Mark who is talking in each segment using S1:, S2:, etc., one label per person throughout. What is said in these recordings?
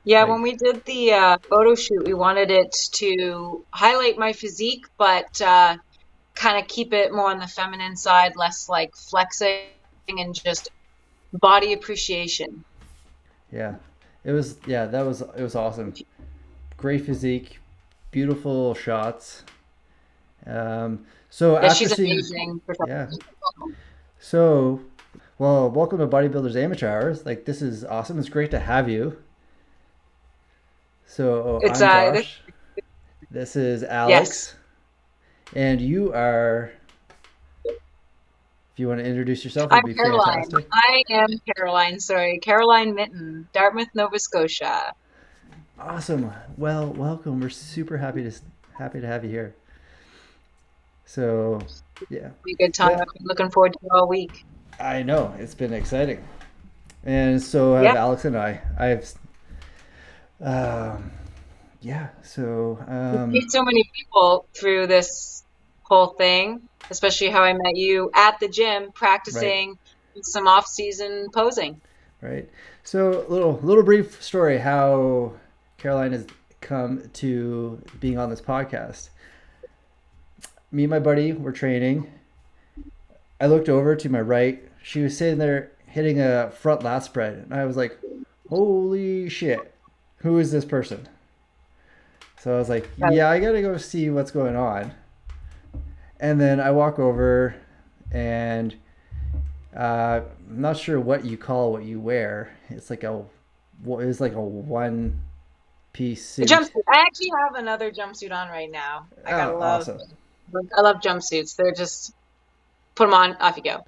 S1: Yeah, when we did the photo shoot, we wanted it to highlight my physique, but kind of keep it more on the feminine side, less like flexing and just body appreciation.
S2: Yeah, it was awesome. Great physique, beautiful shots. So
S1: Yeah,
S2: after
S1: she's
S2: seeing,
S1: amazing.
S2: yeah, so well, welcome to Bodybuilders Amateur Hours. Like this is awesome. It's great to have you. So
S1: It's
S2: I'm
S1: this,
S2: Josh. This is
S1: yes.
S2: Alex, and you are. If you want to introduce yourself,
S1: I'm
S2: it'd be
S1: Caroline.
S2: fantastic.
S1: I am Caroline, sorry. Caroline Mitton, Dartmouth, Nova Scotia.
S2: Awesome. Well, welcome. We're super happy to have you here. So, yeah.
S1: Be a good time.
S2: Yeah,
S1: I've been looking forward to it all week.
S2: I know it's been exciting, and so have
S1: Yeah.
S2: Alex and I. Um, yeah. So,
S1: You meet so many people through this whole thing, especially how I met you at the gym
S2: right,
S1: practicing some off-season posing.
S2: right. So, little brief story how Caroline has come to being on this podcast. Me and my buddy were training. I looked over to my right. She was sitting there hitting a front lat spread, and I was like, "Holy shit! Who is this person?" So I was like,
S1: Right.
S2: "Yeah, I gotta go see what's going on." And then I walk over, and I'm not sure what you call what you wear. It's like a one piece
S1: The
S2: suit.
S1: jumpsuit. I actually have another jumpsuit on right now.
S2: Oh, awesome!
S1: I love jumpsuits. They're just put them on, off you go.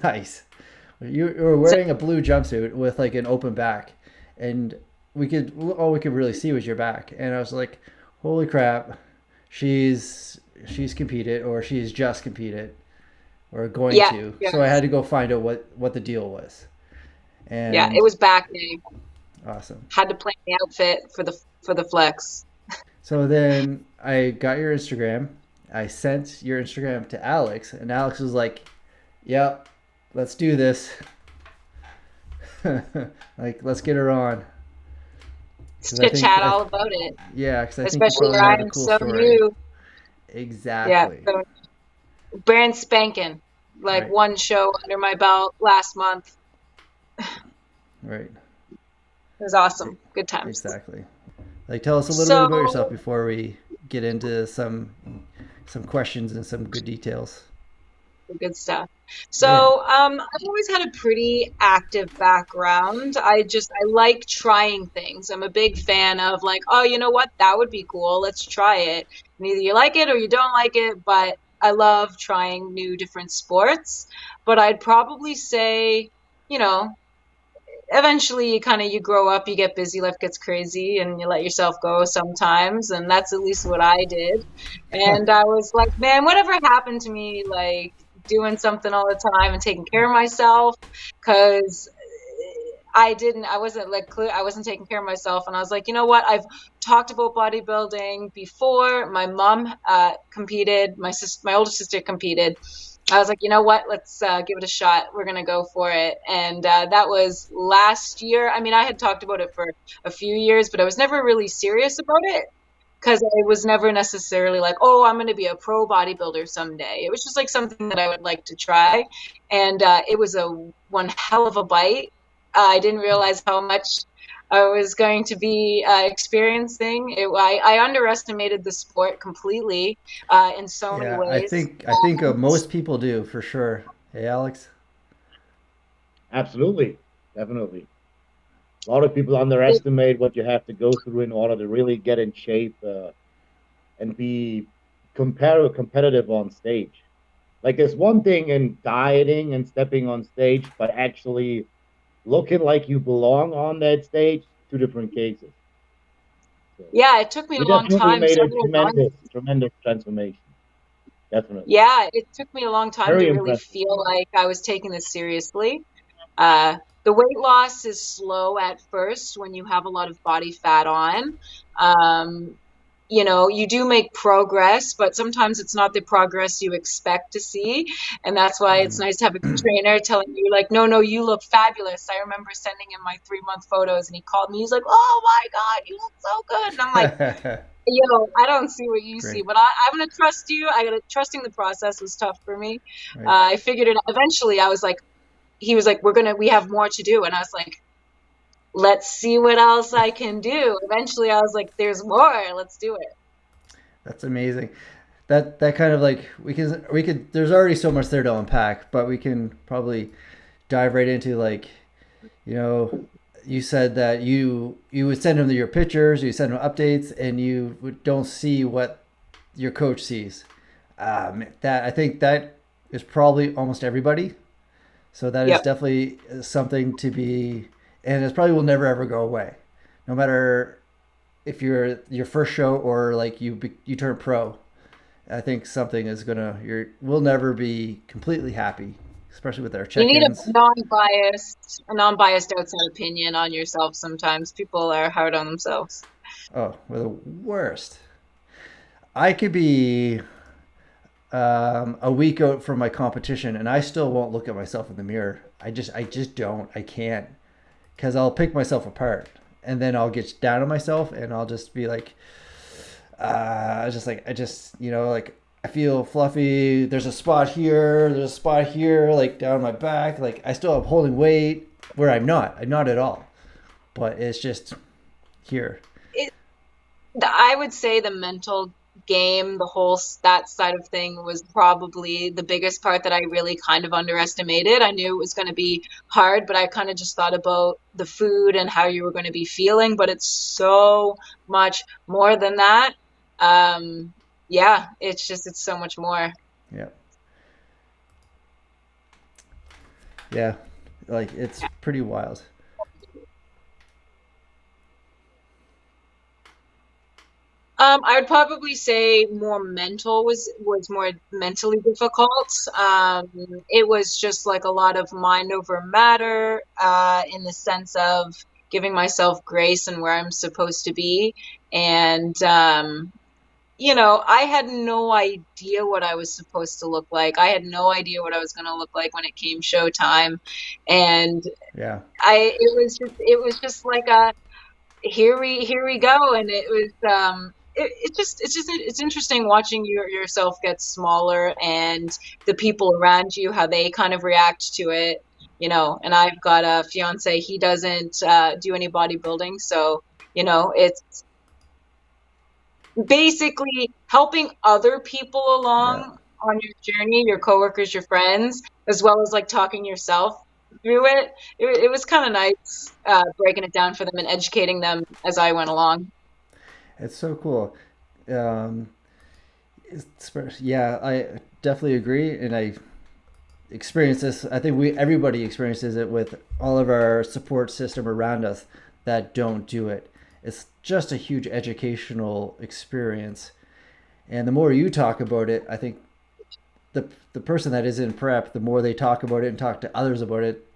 S2: Nice. You were
S1: So,
S2: wearing a blue jumpsuit with like an open back, and all we could really see was your back. And I was like, "Holy crap, she's competed, or she's just competed, or going
S1: yeah,
S2: to."
S1: yeah,
S2: So I had to go find out what the deal was.
S1: yeah. It
S2: And
S1: was back day.
S2: awesome.
S1: Had to plan the outfit for the flex.
S2: So then I got your Instagram. I sent your Instagram to Alex, and Alex was like, "Yep, let's do this." Like, let's get her on. Because
S1: Chit chat all about it,
S2: I think you
S1: especially
S2: probably
S1: where
S2: have a
S1: I'm
S2: cool
S1: so
S2: story.
S1: new. Yeah,
S2: Exactly.
S1: so brand spanking. Like
S2: Right.
S1: one show under my belt last month.
S2: Right.
S1: It was
S2: E-
S1: awesome. Good times.
S2: Exactly. Like, tell us a little bit about yourself
S1: So
S2: before we get into some questions and some good details.
S1: good stuff.
S2: Yeah.
S1: So, I've always had a pretty active background. I like trying things. I'm a big fan of like, oh, you know what? That would be cool. Let's try it. And either you like it or you don't like it, but I love trying new different sports. But I'd probably say, you know, eventually you grow up, you get busy, life gets crazy, and you let yourself go sometimes. And that's at least what I did. And I was like, man, whatever happened to me, like doing something all the time and taking care of myself? Because I wasn't like clear, I wasn't taking care of myself. And I was like, you know what? I've talked about bodybuilding before. My mom competed, my older sister competed. I was like, you know what? Let's give it a shot. We're gonna go for it. And that was last year. I mean, I had talked about it for a few years, but I was never really serious about it because I was never necessarily like, oh, I'm gonna be a pro bodybuilder someday. It was just like something that I would like to try, and it was a one hell of a bite. I didn't realize how much I was going to be experiencing. I underestimated the sport completely in so many
S2: Yeah, I
S1: ways.
S2: think I think most people do for sure. Hey, Alex.
S3: Absolutely, definitely. A lot of people underestimate what you have to go through in order to really get in shape and be competitive on stage. Like there's one thing in dieting and stepping on stage, but actually looking like you belong on that stage, two different cases. So
S1: Yeah, it took me a
S3: you
S1: long
S3: definitely
S1: time,
S3: made a
S1: several months.
S3: tremendous transformation. Definitely.
S1: Yeah, it took me a long time to
S3: Very
S1: really
S3: impressive.
S1: feel like I was taking this seriously. Uh, the weight loss is slow at first when you have a lot of body fat on. Um, you know, you do make progress, but sometimes it's not the progress you expect to see. And that's why it's nice to have a trainer telling you, like, no, no, you look fabulous. I remember sending him my 3-month photos and he called me. He's like, oh my God, you look so good. And I'm like, yo, I don't see what you see,
S2: Great.
S1: but I'm going to trust you. Trusting the process was tough for me.
S2: Right.
S1: I figured it out. Eventually I was like, he was like, we have more to do. And I was like, let's see what else I can do. Eventually I was like, there's more. Let's do it.
S2: That's amazing. That kind of like we could there's already so much there to unpack, but we can probably dive right into like, you know, you said that you would send them your pictures, you send them updates, and don't see what your coach sees. That I think that is probably almost everybody. So that is
S1: Yep.
S2: definitely something to be, and it probably will never ever go away, no matter if you're your first show or like you turn pro. I think something is gonna we'll never be completely happy, especially with our
S1: You need
S2: check-ins.
S1: a non-biased outside opinion on yourself sometimes. People are hard on themselves.
S2: Oh, we're the worst. I could be a week out from my competition, and I still won't look at myself in the mirror. I just don't. I can't, because I'll pick myself apart, and then I'll get down on myself, and I'll just be like, like I feel fluffy. There's a spot here. There's a spot here, like down my back. Like I still am holding weight where I'm not. I'm not at all. But it's just here.
S1: It, I would say the mental game, that side of thing was probably the biggest part that I really kind of underestimated. I knew it was going to be hard, but I kind of just thought about the food and how you were going to be feeling. But it's so much more than that. Um, yeah, it's so much more.
S2: Yeah. Yeah. Like it's pretty wild.
S1: I would probably say more mental was more mentally difficult. It was just like a lot of mind over matter, in the sense of giving myself grace and where I'm supposed to be. And you know, I had no idea what I was supposed to look like. I had no idea what I was going to look like when it came showtime. And
S2: Yeah.
S1: it was just like a here we go. And it was it's interesting watching yourself get smaller and the people around you, how they kind of react to it, you know. And I've got a fiance, he doesn't do any bodybuilding, so you know, it's basically helping other people
S2: Yeah.
S1: along on your journey, your coworkers, your friends, as well as like talking yourself through it. It was kind of nice, breaking it down for them and educating them as I went along.
S2: It's so cool. Um, yeah, I definitely agree, and I experienced this. I think everybody experiences it with all of our support system around us that don't do it. It's just a huge educational experience, and the more you talk about it, I think the person that is in prep, the more they talk about it and talk to others about it,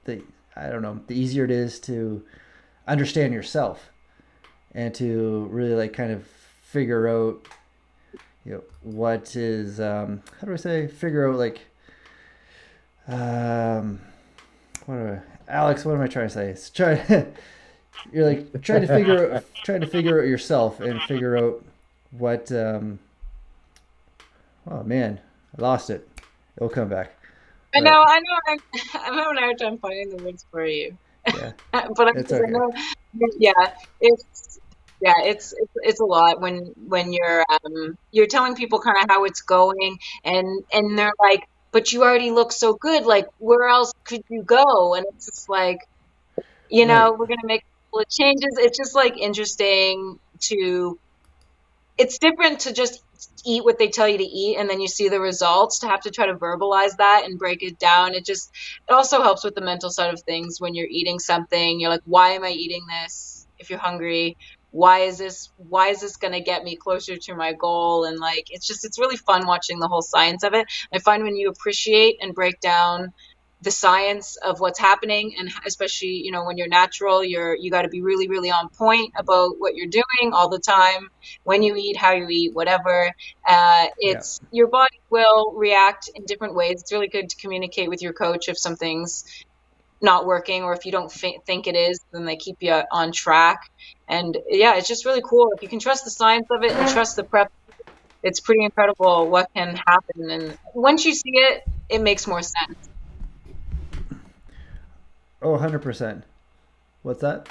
S2: I don't know, the easier it is to understand yourself and to really like kind of figure out, what is how do I say, figure out like um Alex, what am I trying to say? It's you're like trying to figure out yourself and figure out what oh man, I lost it. It'll come back. But
S1: I know, I'm having a hard time finding the words for you,
S2: yeah,
S1: but
S2: it's
S1: I
S2: okay.
S1: know, yeah, it's it's a lot when you're telling people kind of how it's going, and they're like, but you already look so good, like where else could you go? And it's just like, you
S2: Right.
S1: know, we're gonna make a couple of changes. It's just like interesting to it's different to just eat what they tell you to eat and then you see the results, to have to try to verbalize that and break it down. It also helps with the mental side of things. When you're eating something, you're like, why am I eating this? If you're hungry, why is this going to get me closer to my goal? And like, it's really fun watching the whole science of it. I find when you appreciate and break down the science of what's happening, and especially, you know, when you're natural, you got to be really, really on point about what you're doing all the time, when you eat, how you eat, whatever.
S2: Yeah.
S1: It's your body will react in different ways. It's really good to communicate with your coach if something's not working, or if you don't think it is, then they keep you on track. And yeah, it's just really cool if you can trust the science of it and trust the prep. It's pretty incredible what can happen, and once you see it, it makes more sense.
S2: Oh, 100%. What's that?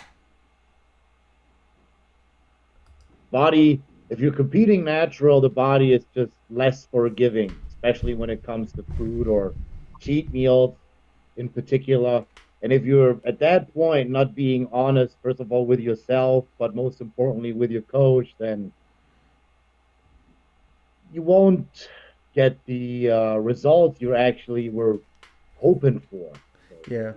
S3: Body, if you're competing natural, the body is just less forgiving, especially when it comes to food or cheat meals in particular. And if you're at that point not being honest, first of all, with yourself, but most importantly with your coach, then you won't get the results you actually were hoping for. So,
S2: Yeah.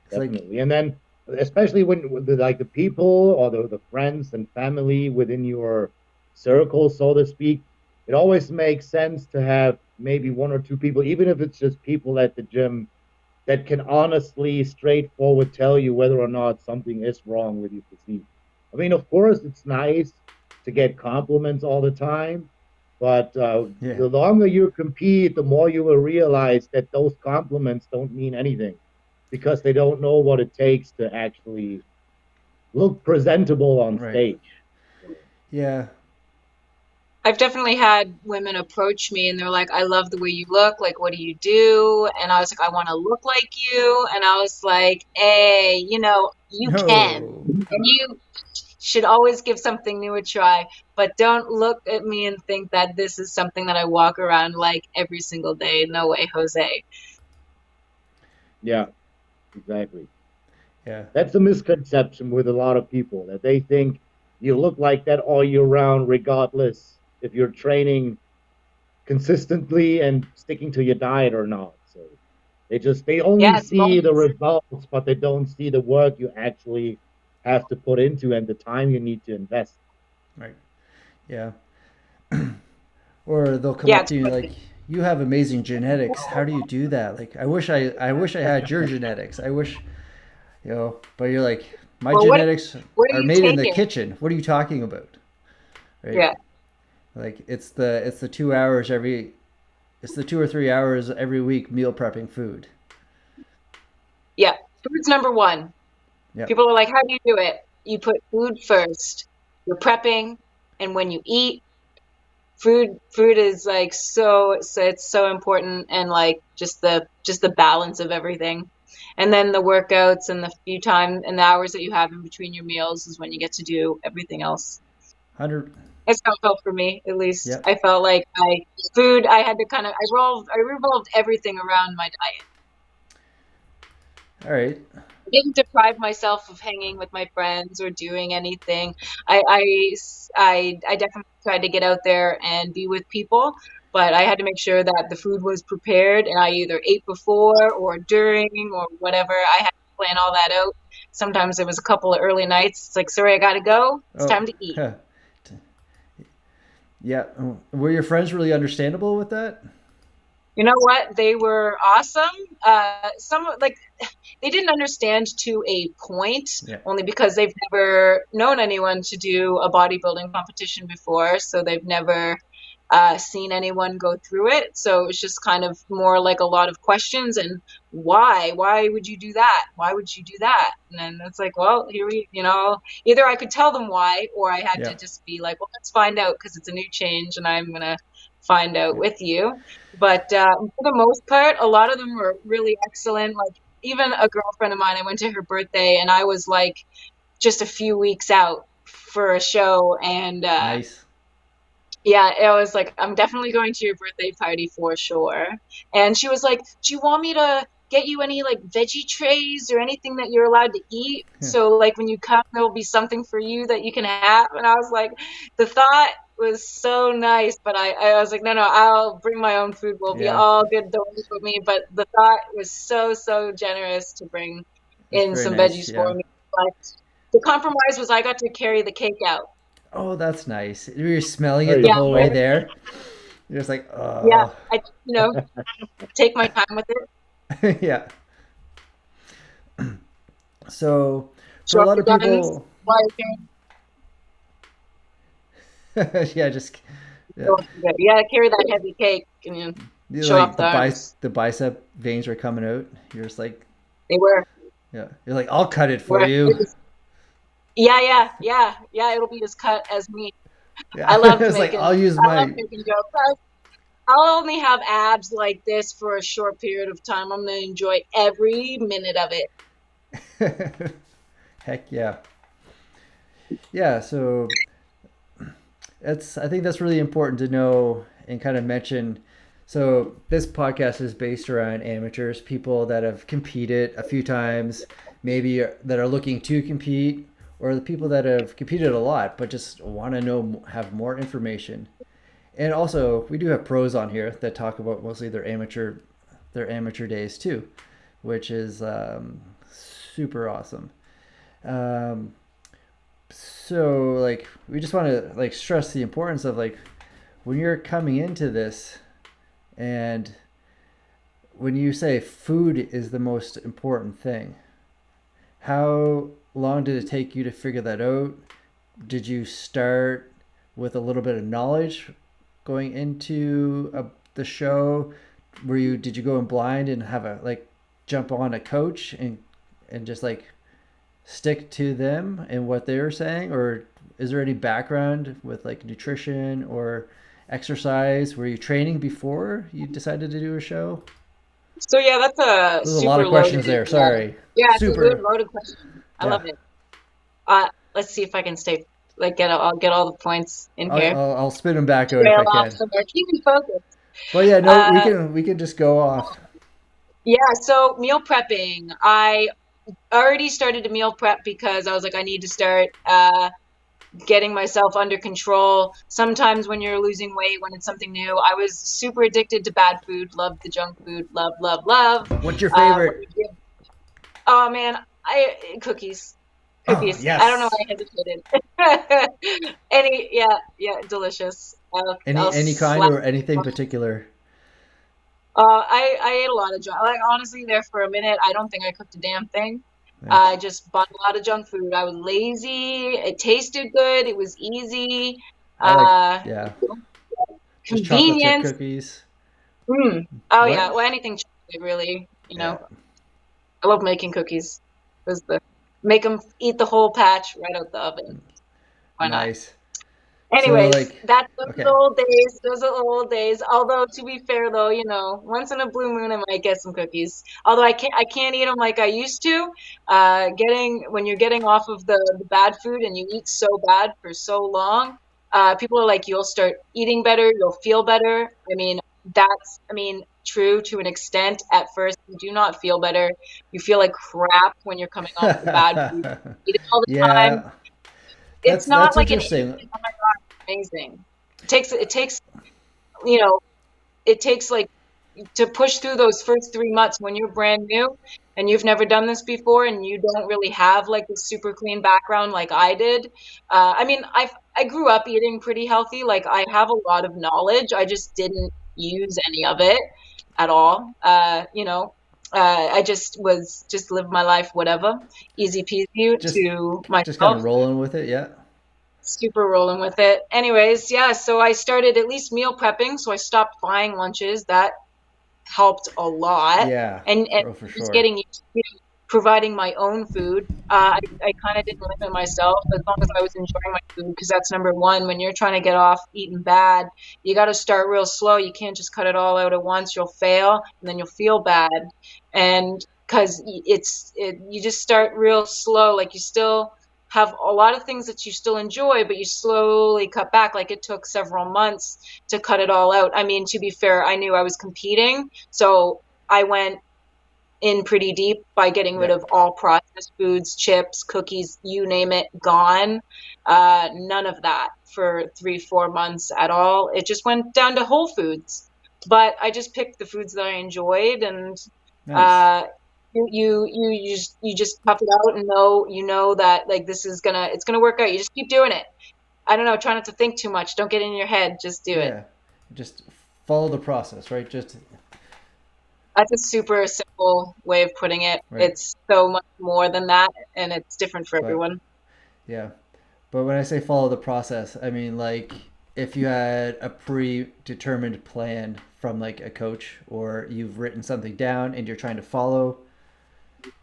S2: It's like,
S3: definitely. And then, especially when like the people or the friends and family within your circle, so to speak, it always makes sense to have maybe one or two people, even if it's just people at the gym, that can honestly, straightforward tell you whether or not something is wrong with your physique. I mean, of course, it's nice to get compliments all the time, but
S2: yeah.
S3: the longer you compete, the more you will realize that those compliments don't mean anything because they don't know what it takes to actually look presentable on
S2: Right.
S3: stage.
S2: Yeah.
S1: I've definitely had women approach me and they're like, I love the way you look. Like, what do you do? And I was like, I want to look like you. And I was like, hey, you know, you can.
S2: No.
S1: And you should always give something new a try. But don't look at me and think that this is something that I walk around like every single day. No way, Jose.
S3: Yeah, exactly.
S2: Yeah.
S3: That's a misconception with a lot of people that they think you look like that all year round, regardless if you're training consistently and sticking to your diet or not. So they only
S1: Yeah, it's
S3: see the
S1: moments.
S3: results, but they don't see the work you actually have to put into and the time you need to invest.
S2: Right. Yeah. Or they'll come
S1: Yeah,
S2: up to you like, you have amazing genetics. How do you do that? Like, I wish I had your genetics. I wish, but you're like, my
S1: well,
S2: genetics
S1: what are
S2: are
S1: you
S2: made in the
S1: taking?
S2: kitchen. What are you talking about? Right?
S1: Yeah.
S2: Like it's the 2 hours every it's the 2 or 3 hours every week meal prepping food.
S1: Yeah. Food's number one.
S2: Yep.
S1: People are like, how do you do it? You put food first. You're prepping, and when you eat, food is like so it's so important, and like just the balance of everything. And then the workouts and the few time and the hours that you have in between your meals is when you get to do everything else.
S2: 100.
S1: That's how it felt for me, at least.
S2: Yep.
S1: I felt like I had to kind of I revolved everything around my diet.
S2: All right.
S1: I didn't deprive myself of hanging with my friends or doing anything. I definitely tried to get out there and be with people, but I had to make sure that the food was prepared and I either ate before or during or whatever. I had to plan all that out. Sometimes it was a couple of early nights. It's like, sorry, I gotta go. It's
S2: Oh.
S1: time to eat.
S2: Yeah. Were your friends really understandable with that?
S1: You know what? They were awesome. Some like they didn't understand to a point,
S2: Yeah.
S1: only because they've never known anyone to do a bodybuilding competition before, so they've never seen anyone go through it. So it was just kind of more like a lot of questions and why? Why would you do that? Why would you do that? And then it's like, well, either I could tell them why, or I had to
S2: Yeah.
S1: just be like, well, let's find out because it's a new change, and I'm gonna find out
S2: Yeah.
S1: with you. But for the most part, a lot of them were really excellent. Like even a girlfriend of mine, I went to her birthday, and I was like just a few weeks out for a show, and
S2: Nice.
S1: yeah, it was like, I'm definitely going to your birthday party for sure. And she was like, do you want me to get you any like veggie trays or anything that you're allowed to eat?
S2: Yeah.
S1: So like when you come, there'll be something for you that you can have. And I was like, the thought was so nice, but I was like, no, no, I'll bring my own food. We'll be
S2: Yeah.
S1: all good. Don't worry with me. But the thought was so, so generous to bring
S2: That's
S1: in
S2: very
S1: some
S2: nice.
S1: veggies for
S2: Yeah.
S1: me. But the compromise was I got to carry the cake out.
S2: Oh, that's nice. You're smelling
S3: There
S2: it the
S3: you
S1: Yeah,
S2: whole way
S3: go.
S2: there. You're just like,
S1: yeah.
S2: oh.
S1: I, take my time with it.
S2: Yeah. So for
S1: Show
S2: a
S1: up
S2: lot
S1: your
S2: of
S1: guns
S2: people,
S1: while you're
S2: yeah, just yeah,
S1: you gotta carry that heavy cake and you show off
S2: like
S1: the arms.
S2: the bicep veins are coming out. You're just like,
S1: They were,
S2: yeah, you're like, I'll cut it
S1: they
S2: for
S1: were.
S2: you.
S1: Yeah. It'll be as cut as me.
S2: Yeah, it's like I'll use
S1: I love
S2: my.
S1: making jokes. I'll only have abs like this for a short period of time. I'm gonna enjoy every minute of it.
S2: Heck yeah, yeah. So that's I think that's really important to know and kind of mention. So this podcast is based around amateurs, people that have competed a few times, maybe that are looking to compete, or the people that have competed a lot but just want to know, have more information. And also, we do have pros on here that talk about mostly their amateur days too, which is super awesome. Um, so like we just want to like stress the importance of like when you're coming into this and when you say food is the most important thing, how long did it take you to figure that out? Did you start with a little bit of knowledge going into the show? Did you go in blind and have a like jump on a coach and just like stick to them and what they were saying, or is there any background with like nutrition or exercise? Were you training before you decided to do a show?
S1: So yeah, that's a
S2: There's a lot
S1: super
S2: of questions
S1: loaded.
S2: there. Sorry.
S1: Yeah, it's a good
S2: Super.
S1: loaded question. I
S2: Yeah.
S1: love it. Let's see if I can stay like I'll get all the points in here.
S2: I'll spin them back out if
S1: Trail
S2: I
S1: off
S2: can.
S1: somewhere. Keep me focused.
S2: But yeah, no,
S1: Uh,
S2: we can just go off.
S1: yeah. So meal prepping. I already started to meal prep because I was like, I need to start getting myself under control. Sometimes when you're losing weight, when it's something new, I was super addicted to bad food. Loved the junk food. Love, love, love.
S2: What's your
S1: When
S2: favorite?
S1: you give, oh man, I cookies.
S2: Oh,
S1: Cookies. I don't know
S2: yes.
S1: why I hesitated. Yeah, delicious. I'll
S2: Any kind
S1: slap.
S2: or anything particular?
S1: I ate a lot of junk. Like honestly, there for a minute, I don't think I cooked a damn thing.
S2: Yeah.
S1: I just bought a lot of junk food. I was lazy. It tasted good. It was easy.
S2: I like,
S1: Uh,
S2: yeah, just chocolate chip
S1: Convenience.
S2: cookies.
S1: Oh
S2: What?
S1: yeah. Well, anything chocolate really.
S2: Yeah.
S1: I love making cookies. Was the Make them eat the whole patch right out the oven. Why not?
S2: Nice. So
S1: Anyways,
S2: like,
S1: that's those are the
S2: okay.
S1: old days. Those are the old days. Although to be fair, though, once in a blue moon, I might get some cookies. Although I can't eat them like I used to. Getting when you're getting off of the bad food and you eat so bad for so long, people are like, you'll start eating better, you'll feel better. I mean, true to an extent. At first, you do not feel better. You feel like crap when you're coming off the bad food. Eat it all the time.
S2: Yeah,
S1: It's
S2: that's
S1: not like an
S2: interesting.
S1: instant, oh my God, amazing. You know, it takes like to push through those first 3 months when you're brand new and you've never done this before and you don't really have like a super clean background like I did. I mean, I grew up eating pretty healthy. Like I have a lot of knowledge. I just didn't use any of it at all. I just lived my life, whatever, easy peasy
S2: Just
S1: to
S2: just kind of
S1: myself.
S2: rolling with it. Yeah.
S1: Super rolling with it. Anyways, yeah, so I started at least meal prepping. So I stopped buying lunches. That helped a lot.
S2: Yeah,
S1: And
S2: for
S1: just
S2: sure.
S1: getting used to providing my own food. I kind of didn't limit myself as long as I was enjoying my food because that's number one. When you're trying to get off eating bad, you got to start real slow. You can't just cut it all out at once. You'll fail and then you'll feel bad. And because you just start real slow, like you still have a lot of things that you still enjoy, but you slowly cut back. Like it took several months to cut it all out. I mean, to be fair, I knew I was competing, so I went in pretty deep by getting rid
S2: Yeah.
S1: of all processed foods, chips, cookies, you name it, gone. None of that for 3, 4 months at all. It just went down to whole foods. But I just picked the foods that I enjoyed, and
S2: Nice.
S1: uh, you just tough it out and know that like it's gonna work out. You just keep doing it. I don't know. Try not to think too much. Don't get in your head. Just do it.
S2: Yeah. Just follow the process, right? Just,
S1: That's a super simple way of putting it.
S2: right?
S1: It's so much more than that, and it's different for
S2: But
S1: everyone.
S2: yeah, but when I say follow the process, I mean like if you had a predetermined plan from like a coach, or you've written something down and you're trying to follow.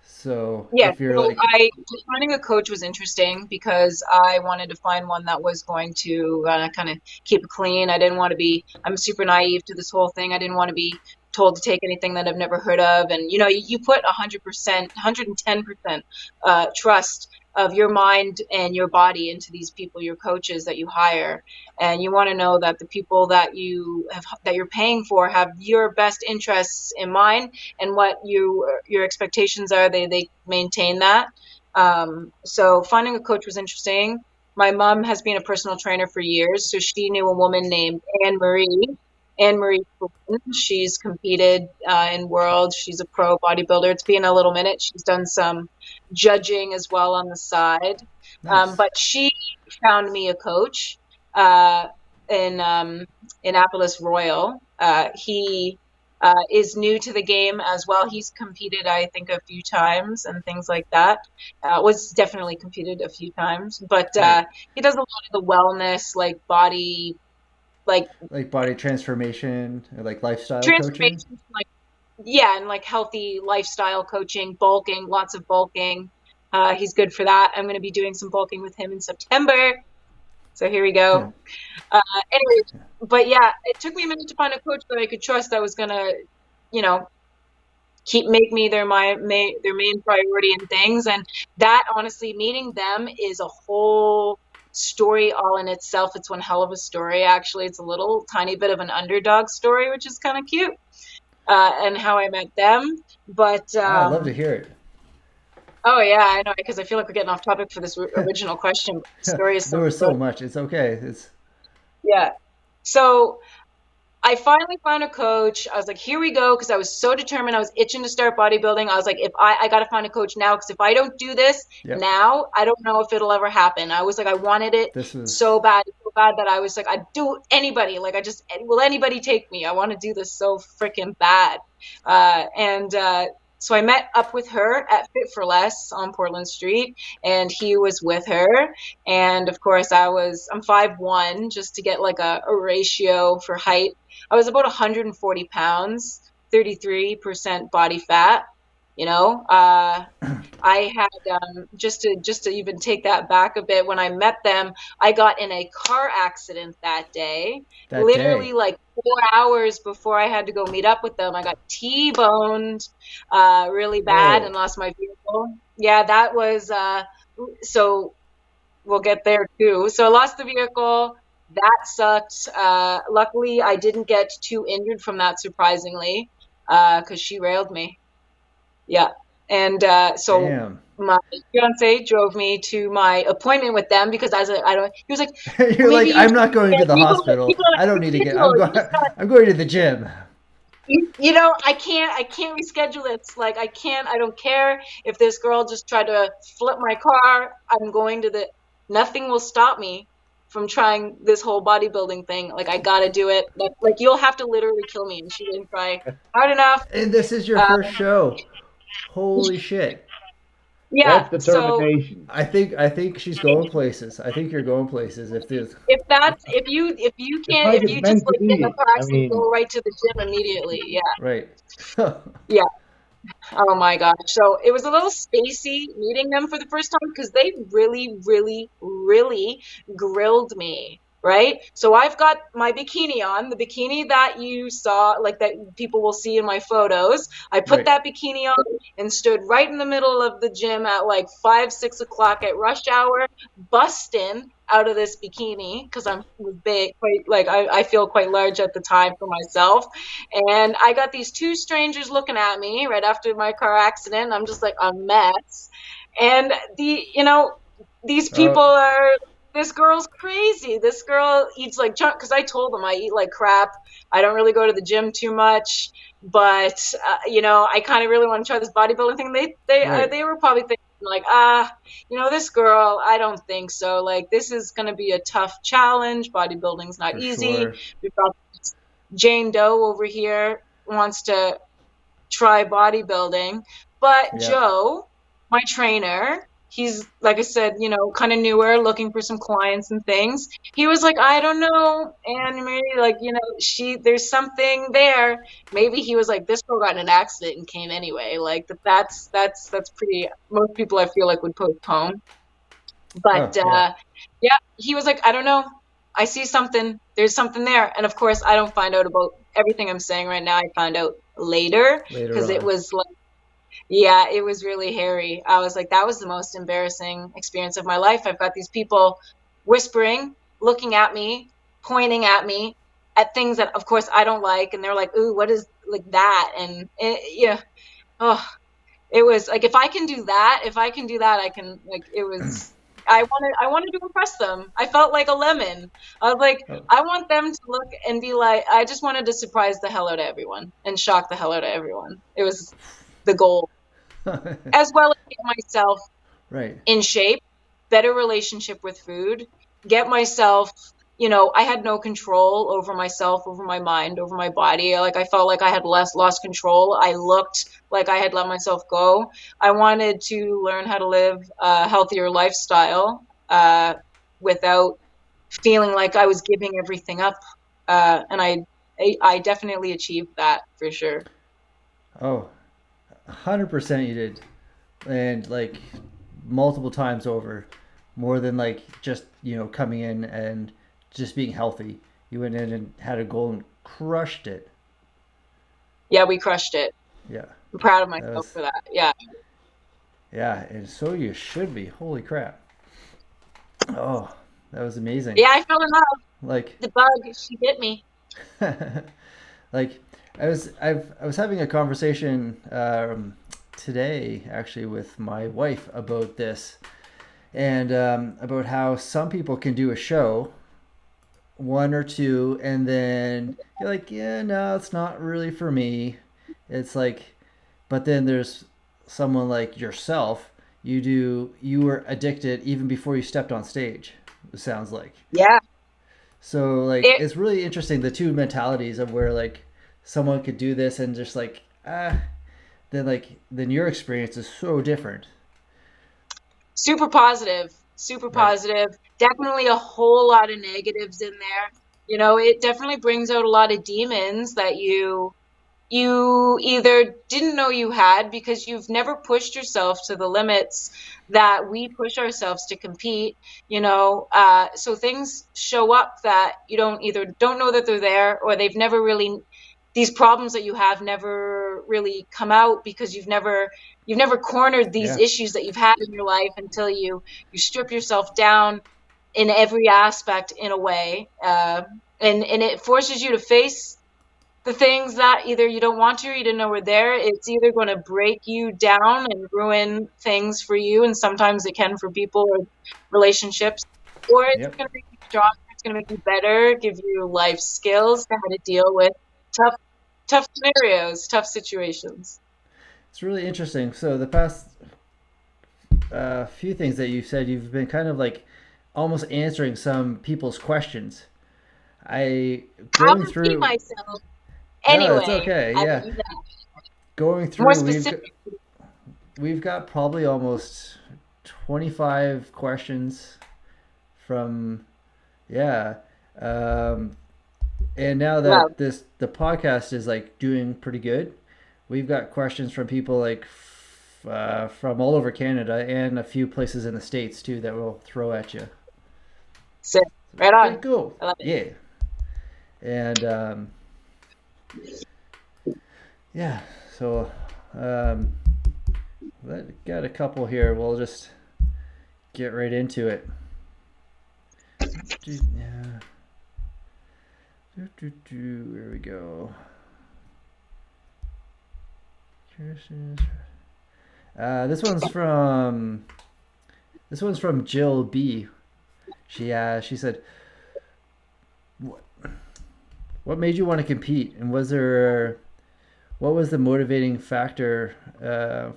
S2: So
S1: Yeah,
S2: if you're
S1: so
S2: like,
S1: I finding a coach was interesting because I wanted to find one that was going to kind of keep it clean. I didn't want to be, I'm super naive to this whole thing. I didn't want to be told to take anything that I've never heard of. And you put 100%, 110% trust of your mind and your body into these people, your coaches that you hire. And you want to know that the people that you're paying for have your best interests in mind, and what your expectations are, they maintain that. So finding a coach was interesting. My mom has been a personal trainer for years, so she knew a woman named Anne Marie Coogan. She's competed in worlds. She's a pro bodybuilder. It's been a little minute. She's done some judging as well on the side.
S2: nice.
S1: But she found me a coach uh, in Annapolis Royal. He is new to the game as well. He's competed, I think, a few times and things like that. Was definitely competed a few times, but
S2: Right.
S1: he does a lot of the wellness, like body, like
S2: Like body transformation or like lifestyle coaching.
S1: transformation, like yeah, and like healthy lifestyle coaching, bulking, lots of bulking. He's good for that. I'm going to be doing some bulking with him in September. So here we
S2: Yeah.
S1: go. Uh, Anyways, but yeah, it took me a minute to find a coach that I could trust that was gonna, you know, make me their main priority in things. And that, honestly, meeting them is a whole story all in itself. It's one hell of a story. Actually, it's a little tiny bit of an underdog story, which is kind of cute. And how I met them. But
S2: Ah, I'd love to hear
S1: oh yeah, I know, because I feel like we're getting off topic for this
S2: it.
S1: original question. But the story is
S2: There
S1: so
S2: was so
S1: good.
S2: much. It's okay. It's
S1: Yeah. So I finally found a coach. I was like, here we go, because I was so determined. I was itching to start bodybuilding. I was like, if I got to find a coach now, because if I don't do this
S2: yep.
S1: now, I don't know if it'll ever happen. I was like, I wanted it
S2: This was
S1: so bad that I was like, I'd do anybody. Like, will anybody take me? I want to do this so freaking bad. And So I met up with her at Fit for Less on Portland Street, and he was with her. And of course, I'm 5'1", just to get like a ratio for height. I was about 140 pounds, 33% body fat. You know, I had just to even take that back a bit. When I met them, I got in a car accident that day.
S2: that day.
S1: Literally, like 4 hours before I had to go meet up with them, I got T-boned really bad and
S2: Whoa.
S1: lost my vehicle. Yeah, that was so. We'll get there too. So I lost the vehicle. That sucked. Luckily, I didn't get too injured from that, surprisingly, because she railed me. Yeah. And so
S2: Damn.
S1: my fiance drove me to my appointment with them, because I don't, he was like,
S2: You're
S1: well, maybe
S2: like,
S1: you
S2: I'm
S1: just
S2: not going to the
S1: people
S2: hospital.
S1: are
S2: I don't
S1: on
S2: need to get.
S1: schedule. You just got
S2: I'm going to the gym.
S1: I can't reschedule this. Like, I don't care if this girl just tried to flip my car. I'm going to nothing will stop me from trying this whole bodybuilding thing. Like, I gotta do it. Like, you'll have to literally kill me. And she didn't try hard enough.
S2: And this is your
S1: Uh,
S2: first show. Holy shit.
S1: yeah.
S3: That's
S1: So
S3: determination.
S2: I think she's going places. I think you're going places. If this,
S3: It's like
S1: if
S3: it's
S1: you just
S3: meant to
S1: like get in a
S3: be.
S1: car
S3: I
S1: accident,
S3: mean,
S1: go right to the gym immediately. Yeah.
S2: right.
S1: Yeah. Oh my gosh. So it was a little spacey meeting them for the first time, because they really, really, really grilled me. Right. So I've got my bikini on, the bikini that you saw, like that people will see in my photos. I put
S2: Right.
S1: that bikini on and stood right in the middle of the gym at like 5, 6 o'clock at rush hour, busting out of this bikini, because I'm big, quite like I feel quite large at the time for myself. And I got these two strangers looking at me right after my car accident. I'm just like a mess. And these people
S2: Oh,
S1: are, this girl's crazy. This girl eats like junk, because I told them I eat like crap. I don't really go to the gym too much, but I kind of really want to try this bodybuilding thing.
S2: right.
S1: They were probably thinking like, this girl, I don't think so. Like, this is going to be a tough challenge. Bodybuilding's not
S2: For
S1: easy.
S2: sure.
S1: We've got Jane Doe over here wants to try bodybuilding. But
S2: Yeah.
S1: Joe, my trainer, he's, like I said, kind of newer, looking for some clients and things. He was like, I don't know, Anne Marie, like, there's something there. Maybe he was like, this girl got in an accident and came anyway. Like that's pretty. Most people I feel like would postpone.
S2: Oh
S1: But
S2: yeah.
S1: yeah, he was like, I don't know. I see something. There's something there. And of course, I don't find out about everything I'm saying right now. I found out later
S2: Later
S1: because it
S2: on.
S1: was like, yeah, it was really hairy. I was like, that was the most embarrassing experience of my life. I've got these people whispering, looking at me, pointing at me, at things that, of course, I don't like. And they're like, ooh, what is like that? And yeah, oh, it was like, if I can do that, I can, like, it was, I wanted to impress them. I felt like a lemon. I was like,
S2: Oh.
S1: I want them to look and be like, I just wanted to surprise the hell out of everyone and shock the hell out of everyone. It was the goal, as well as get myself
S2: Right.
S1: in shape, better relationship with food, get myself, I had no control over myself, over my mind, over my body. Like I felt like I had lost control. I looked like I had let myself go. I wanted to learn how to live a healthier lifestyle without feeling like I was giving everything up. And I definitely achieved that for sure.
S2: Oh, 100% you did. And like multiple times over. More than like just, coming in and just being healthy. You went in and had a goal and crushed it.
S1: Yeah, we crushed it.
S2: Yeah.
S1: I'm proud of
S2: That
S1: myself
S2: was
S1: for that. Yeah.
S2: yeah, and so you should be. Holy crap. Oh, that was amazing.
S1: Yeah, I fell in love.
S2: Like
S1: The bug, she bit me.
S2: like I was having a conversation today actually with my wife about this and about how some people can do a show one or two and then you're like, yeah, no, it's not really for me. It's like, but then there's someone like yourself. You were addicted even before you stepped on stage, it sounds like.
S1: Yeah.
S2: So like
S1: It
S2: it's really interesting the two mentalities of where like someone could do this and just like then your experience is so different.
S1: super positive, super
S2: Right.
S1: positive. Definitely a whole lot of negatives in there. It definitely brings out a lot of demons that you either didn't know you had because you've never pushed yourself to the limits that we push ourselves to compete. So things show up that you don't know that they're there, or they've never really, these problems that you have never really come out because you've never cornered these
S2: Yeah.
S1: issues that you've had in your life until you strip yourself down in every aspect in a way, and it forces you to face the things that either you don't want to or you didn't know were there. It's either going to break you down and ruin things for you, and sometimes it can for people or relationships, or it's
S2: Yep.
S1: going to make you stronger. It's going to make you better, give you life skills to how to deal with tough, tough scenarios, tough situations.
S2: It's really interesting. So the past few things that you've said, you've been kind of like almost answering some people's questions. I
S1: I'll
S2: going
S1: repeat
S2: through.
S1: myself
S2: No, it's
S1: anyway.
S2: okay.
S1: I
S2: Yeah,
S1: mean,
S2: going
S1: more
S2: through,
S1: specific.
S2: we've got probably almost 25 questions from yeah, um, and now
S1: Wow.
S2: that the podcast is like doing pretty good, we've got questions from people like from all over Canada and a few places in the States too that we'll throw at you.
S1: So, right
S2: Pretty
S1: on.
S2: cool.
S1: I love it.
S2: Yeah. And yeah, so um, got a couple here. We'll just get right into it. Yeah. Here we go. This one's from Jill B. She said, "What made you want to compete, and what was the motivating factor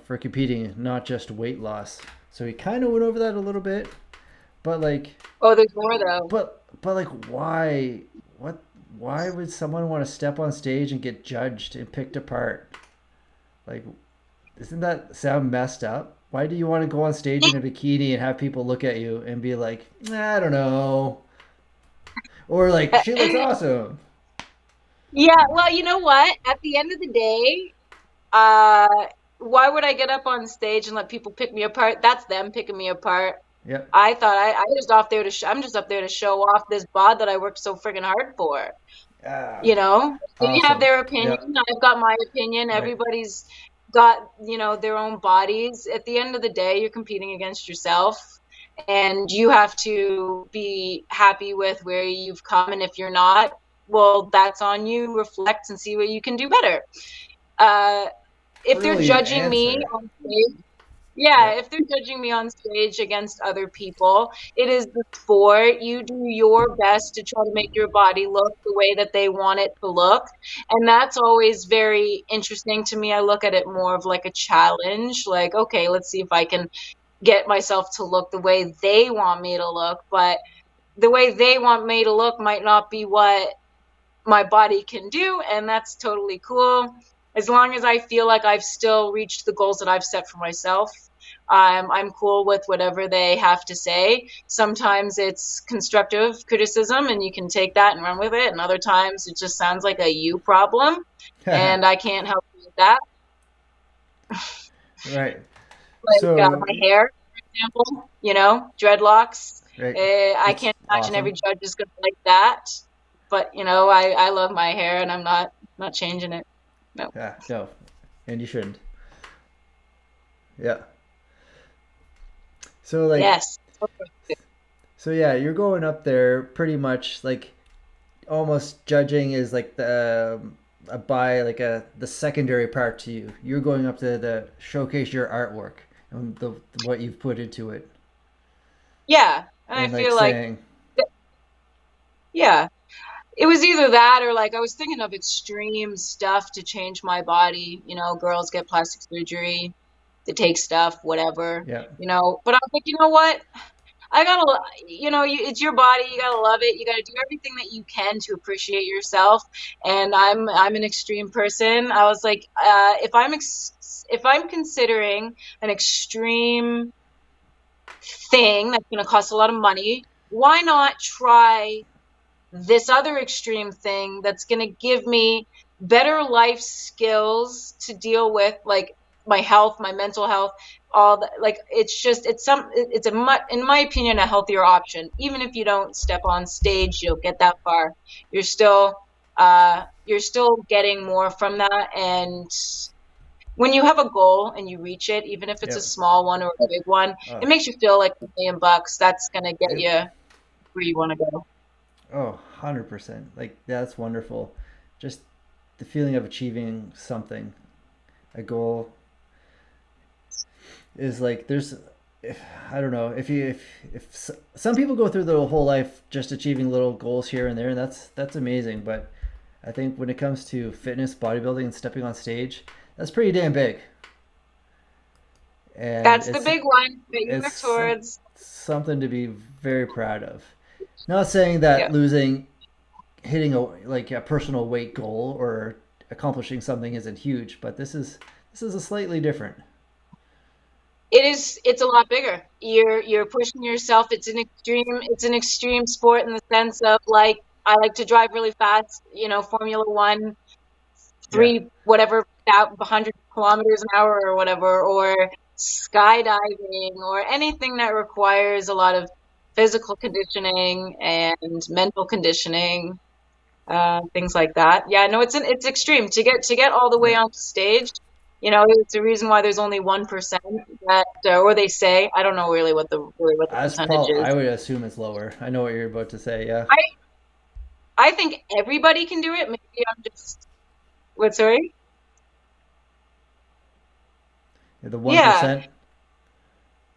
S2: for competing, not just weight loss?" So we kind of went over that a little bit, but like,
S1: Oh, there's more though.
S2: but like, why? What? Why would someone want to step on stage and get judged and picked apart? Like, doesn't that sound messed up? Why do you want to go on stage in a bikini and have people look at you and be like, I don't know, or like, she looks awesome?
S1: Yeah, well, you know what? At the end of the day, uh, why would I get up on stage and let people pick me apart? That's them picking me apart.
S2: Yep.
S1: I thought I was off there to I'm just up there to show off this bod that I worked so friggin' hard for.
S2: Ah,
S1: You know, they have
S2: awesome.
S1: their opinion.
S2: Yep.
S1: I've got my opinion.
S2: Right.
S1: Everybody's got, their own bodies. At the end of the day, you're competing against yourself, and you have to be happy with where you've come. And if you're not, well, that's on you. Reflect and see what you can do better. Uh, if they're
S2: Brilliant
S1: judging me
S2: answer.
S1: on stage, yeah,
S2: Yep.
S1: if they're judging me on stage against other people, it is the sport. You do your best to try to make your body look the way that they want it to look. And that's always very interesting to me. I look at it more of like a challenge. Like, okay, let's see if I can get myself to look the way they want me to look. But the way they want me to look might not be what my body can do, and that's totally cool. As long as I feel like I've still reached the goals that I've set for myself, I'm cool with whatever they have to say. Sometimes it's constructive criticism, and you can take that and run with it, and other times it just sounds like a you problem, and I can't help you with that.
S2: Right.
S1: Like
S2: So,
S1: my hair, for example, dreadlocks.
S2: right.
S1: I
S2: It's
S1: can't imagine every
S2: awesome.
S1: judge is going to like that, but I love my hair, and I'm not changing it. No.
S2: Yeah. No. And you shouldn't. Yeah. So like,
S1: Yes.
S2: so yeah, you're going up there pretty much like almost judging is like a by like a the secondary part to you. You're going up to the showcase your artwork and the what you've put into it,
S1: Yeah. And I
S2: and like
S1: feel like,
S2: saying,
S1: yeah, it was either that or like I was thinking of extreme stuff to change my body. Girls get plastic surgery, they take stuff, whatever,
S2: yeah,
S1: But I was like, you know what? I gotta, it's your body. You gotta love it. You gotta do everything that you can to appreciate yourself. And I'm an extreme person. I was like, if I'm considering an extreme thing that's gonna cost a lot of money, why not try this other extreme thing that's going to give me better life skills to deal with like my health, my mental health, all that. Like it's in my opinion, a healthier option. Even if you don't step on stage, you'll get that far. You're still getting more from that. And when you have a goal and you reach it, even if it's
S2: yeah.
S1: a small one or a big one,
S2: Oh,
S1: it makes you feel like $1 million. That's going to get
S2: it,
S1: you where you want to go.
S2: oh, 100%. Like that's wonderful. Just the feeling of achieving something, a goal is like there's if, I don't know if some people go through their whole life just achieving little goals here and there, and that's amazing. But I think when it comes to fitness, bodybuilding, and stepping on stage, that's pretty damn big, and
S1: That's the big one that you work
S2: it's
S1: towards.
S2: something to be very proud of. Not saying that
S1: Yeah.
S2: hitting a personal weight goal or accomplishing something isn't huge, but this is a slightly different.
S1: It's a lot bigger. You're pushing yourself. It's an extreme sport in the sense of like I like to drive really fast, Formula One,
S2: Yeah.
S1: three whatever 100 kilometers an hour or whatever, or skydiving or anything that requires a lot of physical conditioning and mental conditioning, things like that. Yeah, no, it's extreme to get all the way
S2: Yeah.
S1: onto stage. It's the reason why there's only 1% that, or they say, I don't know really what the percentage
S2: I
S1: is.
S2: would assume it's lower. I know what you're about to say. Yeah.
S1: I I think everybody can do it. Maybe I'm just what? Sorry.
S2: The one
S1: Yeah,
S2: percent.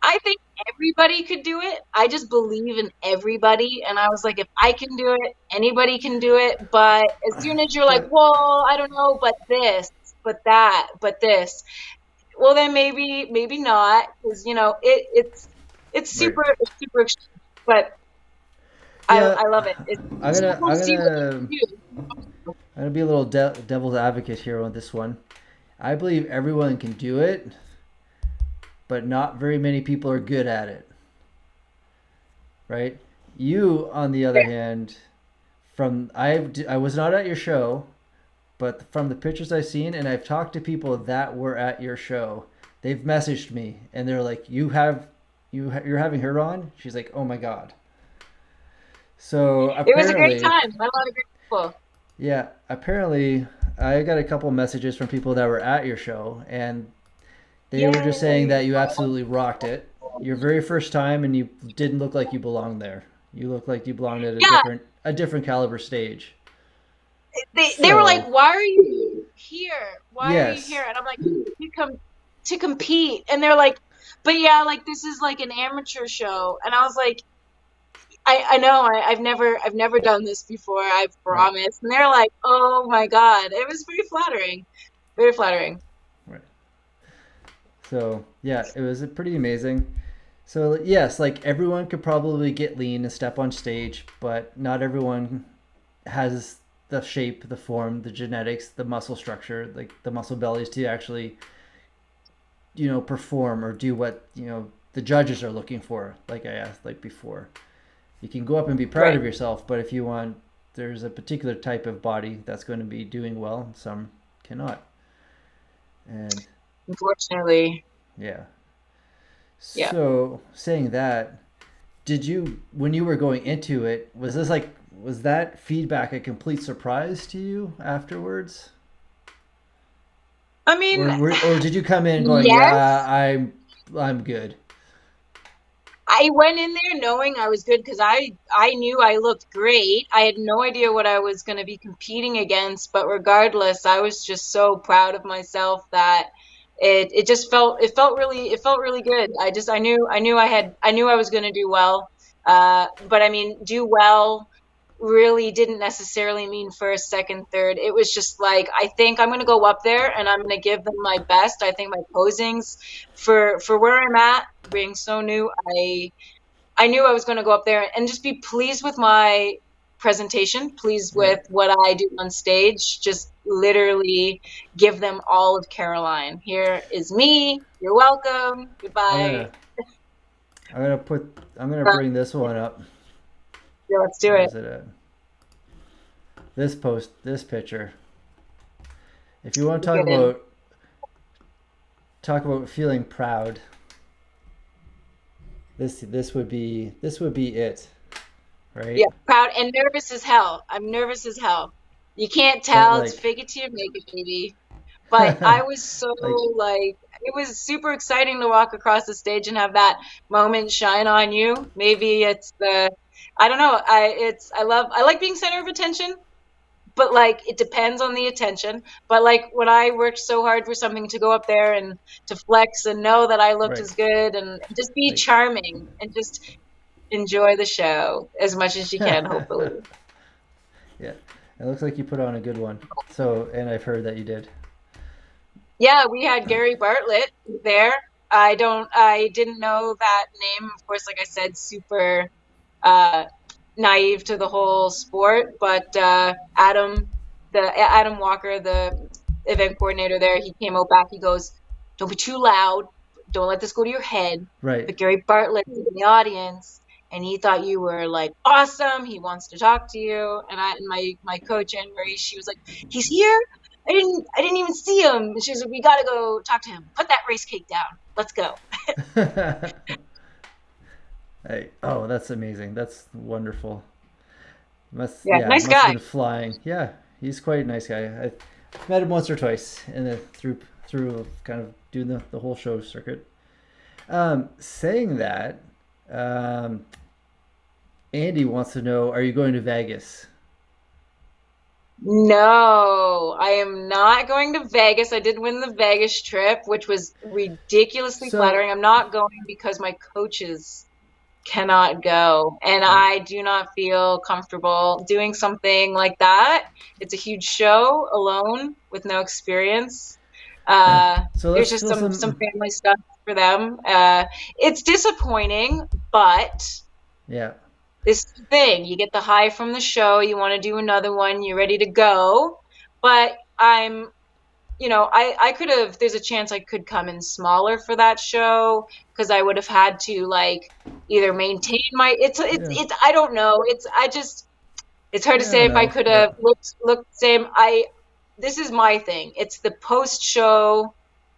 S1: I think everybody could do it. I just believe in everybody, and I was like, if I can do it, anybody can do it. But as soon as you're like,
S2: But
S1: well, I don't know, but this, but that, but this. Well, then maybe not, because it's
S2: right.
S1: super extreme, but
S2: Yeah.
S1: I love it.
S2: I'm
S1: So
S2: gonna
S1: we'll
S2: I'm
S1: see what
S2: gonna
S1: you can do.
S2: I'm gonna be a little devil's advocate here on this one. I believe everyone can do it, but not very many people are good at it. Right? You, on the other hand, I was not at your show, but from the pictures I've seen, and I've talked to people that were at your show, they've messaged me and they're like, you're having her on? She's like, oh my God. So
S1: It was a great
S2: apparently,
S1: time. I had a lot of great people.
S2: yeah, apparently I got a couple messages from people that were at your show, and they were just saying
S1: Yay!
S2: that you absolutely rocked it. Your very first time, and you didn't look like you belonged there. You looked like you belonged at
S1: Yeah,
S2: a different caliber stage.
S1: they were like,
S2: So
S1: "Why are you here? Why are you
S2: yes,
S1: here?" And I'm like, "You come to compete." And they're like, "But yeah, like this is like an amateur show." And I was like, I know I've never done this before. I
S2: right,
S1: promise." And they're like, "Oh my God." It was very flattering. Very flattering.
S2: right. So yeah, it was pretty amazing. So yes, like everyone could probably get lean and step on stage, but not everyone has the shape, the form, the genetics, the muscle structure, like the muscle bellies to actually, perform or do what, the judges are looking for, like I asked like before. You can go up and be proud
S1: Right.
S2: of yourself, but if you want, there's a particular type of body that's going to be doing well, some cannot. And
S1: Unfortunately.
S2: yeah.
S1: Yeah.
S2: So saying that, did you, when you were going into it, was that feedback a complete surprise to you afterwards?
S1: I mean,
S2: Or did you come in going,
S1: yes.
S2: yeah, I'm good.
S1: I went in there knowing I was good because I knew I looked great. I had no idea what I was going to be competing against, but regardless, I was just so proud of myself that it just it felt really good. I knew I was going to do well. But I mean, do well really didn't necessarily mean first, second, third. It was just like I think I'm going to go up there and I'm going to give them my best. I think my posings for where I'm at, being so new, I knew I was going to go up there and just be pleased with my presentation, pleased with
S2: Right.
S1: what I do on stage, just literally give them all of Caroline. Here is me. You're welcome.
S2: I'm
S1: Goodbye.
S2: gonna I'm gonna put I'm gonna
S1: Uh,
S2: bring this one up.
S1: yeah, let's do
S2: Where
S1: it.
S2: is it at? This picture. If you want to
S1: We'll get in.
S2: talk about feeling proud, this would be it,
S1: Yeah,
S2: right?
S1: proud and nervous as hell. I'm nervous as hell. You can't
S2: But
S1: tell. It's
S2: like
S1: fake it till you make it, baby. But I was so
S2: like
S1: like, it was super exciting to walk across the stage and have that moment shine on you. Maybe it's I don't know. I like being center of attention, but like it depends on the attention. But like when I worked so hard for something to go up there and to flex and know that I looked
S2: right.
S1: as good and just be
S2: Like
S1: charming and just enjoy the show as much as you can, hopefully.
S2: yeah. It looks like you put on a good one. So, and I've heard that you did.
S1: Yeah, we had Gary Bartlett there. I didn't know that name. Of course, like I said, super uh, naive to the whole sport. But Adam Walker, the event coordinator there, he came out back. He goes, "Don't be too loud. Don't let this go to your head."
S2: Right.
S1: But Gary Bartlett's in the audience, and he thought you were like awesome. He wants to talk to you. And my coach Anne Marie, she was like, "He's here. I didn't even see him." And she was like, "We got to go talk to him. Put that race cake down. Let's go."
S2: Hey, oh, that's amazing. That's wonderful.
S1: Yeah, nice
S2: Must have
S1: guy.
S2: been flying. Yeah, he's quite a nice guy. I've met him once or twice in the through kind of doing the whole show circuit. Saying that, um, Andy wants to know: are you going to Vegas?
S1: No, I am not going to Vegas. I did win the Vegas trip, which was ridiculously
S2: So,
S1: flattering. I'm not going because my coaches cannot go, and
S2: right.
S1: I do not feel comfortable doing something like that. It's a huge show alone with no experience.
S2: So
S1: There's
S2: let's
S1: just
S2: fill
S1: some
S2: some.
S1: family stuff for them. It's disappointing, but
S2: Yeah,
S1: this thing. You get the high from the show, you want to do another one, you're ready to go. But I'm I could have, there's a chance I could come in smaller for that show because I would have had to like either maintain
S2: Yeah.
S1: I don't know. It's hard to
S2: Yeah,
S1: say if I
S2: no.
S1: could
S2: Yeah.
S1: have looked the same. This is my thing. It's the post show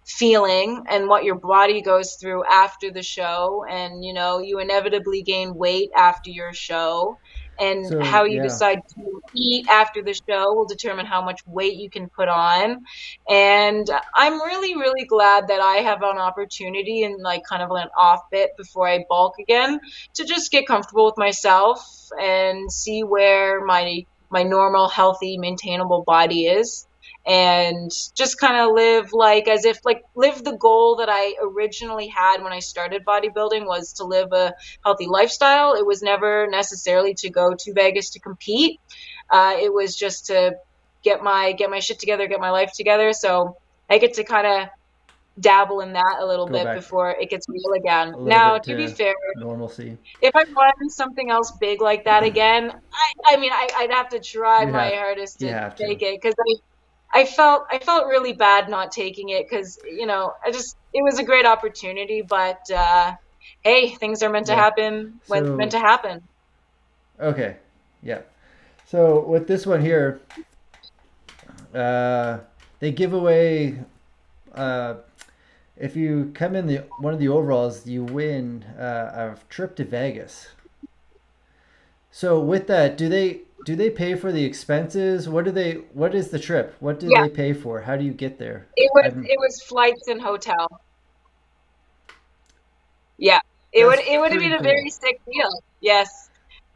S1: feeling and what your body goes through after the show. And, you inevitably gain weight after your show. And
S2: So
S1: how you
S2: yeah.
S1: decide to eat after the show will determine how much weight you can put on. And I'm really, really glad that I have an opportunity and like kind of an off bit before I bulk again to just get comfortable with myself and see where my normal, healthy, maintainable body is, and just kind of live like as if like live the goal that I originally had when I started bodybuilding was to live a healthy lifestyle. It was never necessarily to go to Vegas to compete. It was just to get my shit together, get my life together. So I get to kind of dabble in that a little
S2: Go
S1: bit
S2: back
S1: before it gets real again.
S2: a little
S1: Now,
S2: bit
S1: to be
S2: to
S1: fair,
S2: normalcy.
S1: if I run something else big like that again, I mean, I'd have to try
S2: You
S1: my
S2: have
S1: hardest
S2: you
S1: to
S2: have to.
S1: take it because I felt really bad not taking it because it was a great opportunity, but hey, things are meant to
S2: Yeah.
S1: happen when they're meant
S2: So
S1: to happen.
S2: okay. Yeah. So with this one here, uh, they give away uh, if you come in the one of the overalls, you win a trip to Vegas. So with that, do they pay for the expenses? What is the trip? What do
S1: Yeah,
S2: they pay for? How do you get there?
S1: it was
S2: I'm
S1: it was flights and hotel. Yeah, it would
S2: That's
S1: it would have
S2: pretty
S1: been a very
S2: cool.
S1: sick deal. Yes,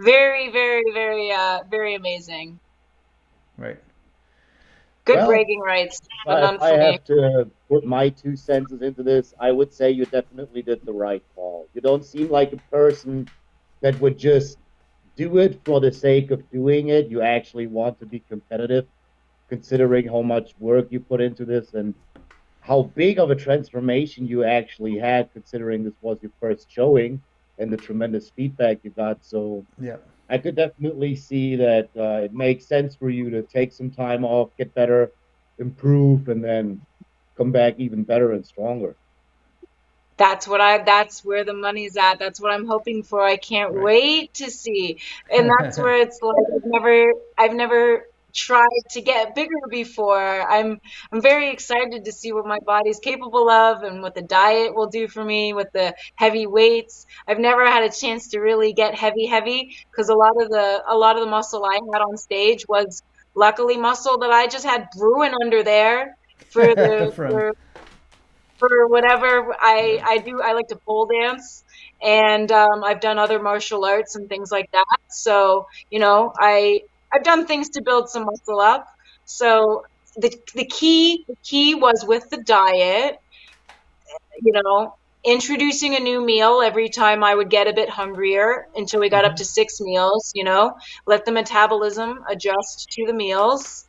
S1: very, very, very, very amazing.
S2: Right.
S1: Good
S3: Well,
S1: bragging rights, but
S3: if
S1: none
S3: I
S1: for me.
S3: have to put my 2 cents into this, I would say you definitely did the right call. You don't seem like a person that would just do it for the sake of doing it. You actually want to be competitive, considering how much work you put into this and how big of a transformation you actually had, considering this was your first showing and the tremendous feedback you got. So
S2: Yeah.
S3: I could definitely see that it makes sense for you to take some time off, get better, improve, and then come back even better and stronger.
S1: That's where the money's at. That's what I'm hoping for. I can't
S2: Right.
S1: wait to see. And that's where it's like I've never tried to get bigger before. I'm very excited to see what my body's capable of and what the diet will do for me with the heavy weights. I've never had a chance to really get heavy because a lot of the muscle I had on stage was luckily muscle that I just had brewing under there for the
S2: From
S1: for whatever
S2: yeah.
S1: I do. I like to pole dance, and I've done other martial arts and things like that. So I've done things to build some muscle up. So the key was with the diet. You know, introducing a new meal every time I would get a bit hungrier until we got up
S2: Hmm.
S1: to 6 meals. Let the metabolism adjust to the meals.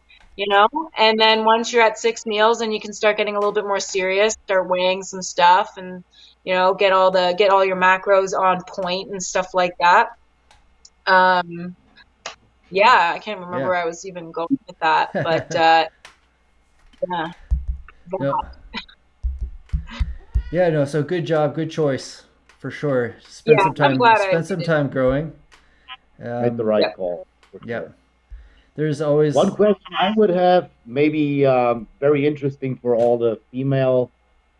S1: And then once you're at 6 meals, then you can start getting a little bit more serious, start weighing some stuff, and get all your macros on point and stuff like that. Um, yeah, I can't remember
S2: Yeah.
S1: where I was even going with that, but yeah,
S2: No. Yeah. No. So good job. Good choice for sure. Spend
S1: yeah,
S2: some
S1: I'm
S2: time.
S1: glad I
S2: Spend
S1: did
S2: some
S1: it.
S2: time growing.
S3: Made the
S1: Yeah.
S3: right call for
S2: Yeah.
S3: sure.
S2: There's
S3: One
S2: always
S3: question I would have, maybe very interesting for all the female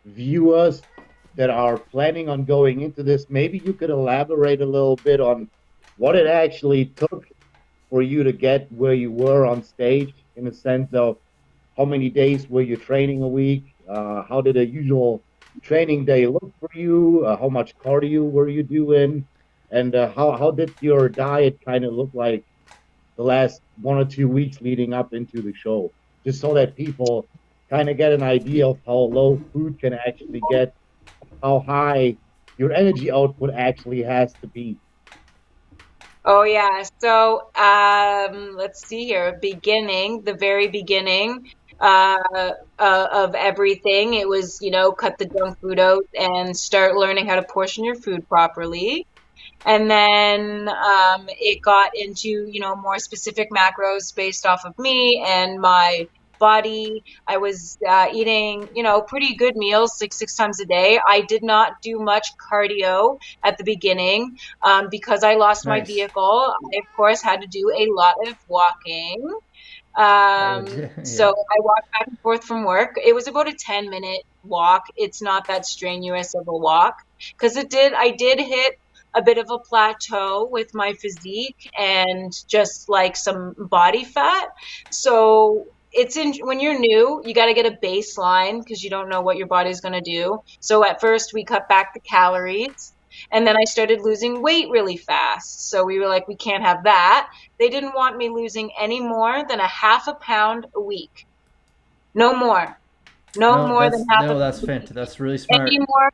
S3: viewers that are planning on going into this, maybe you could elaborate a little bit on what it actually took for you to get where you were on stage in the sense of how many days were you training a week? How did a usual training day look for you? How much cardio were you doing? And how did your diet kind of look like the last 1 or 2 weeks leading up into the show? Just so that people kind of get an idea of how low food can actually get, how high your energy output actually has to be.
S1: Oh yeah. So let's see here. The very beginning of everything. It was, cut the junk food out and start learning how to portion your food properly. And then it got into, more specific macros based off of me and my body. I was eating, pretty good meals, like 6 times a day. I did not do much cardio at the beginning because I lost my
S2: Nice.
S1: vehicle. I, of course, had to do a lot of walking.
S2: I would,
S1: So
S2: yeah.
S1: I walked back and forth from work. It was about a 10-minute walk. It's not that strenuous of a walk because I did hit a bit of a plateau with my physique and just like some body fat. So when you're new, you got to get a baseline because you don't know what your body's going to do. So at first we cut back the calories and then I started losing weight really fast. So we were like, we can't have that. They didn't want me losing any more than a half a pound a week. No more. No
S2: No,
S1: more than
S2: that's
S1: half a
S2: no, that's
S1: pound a week.
S2: fantastic. That's really
S1: Any
S2: smart.
S1: more,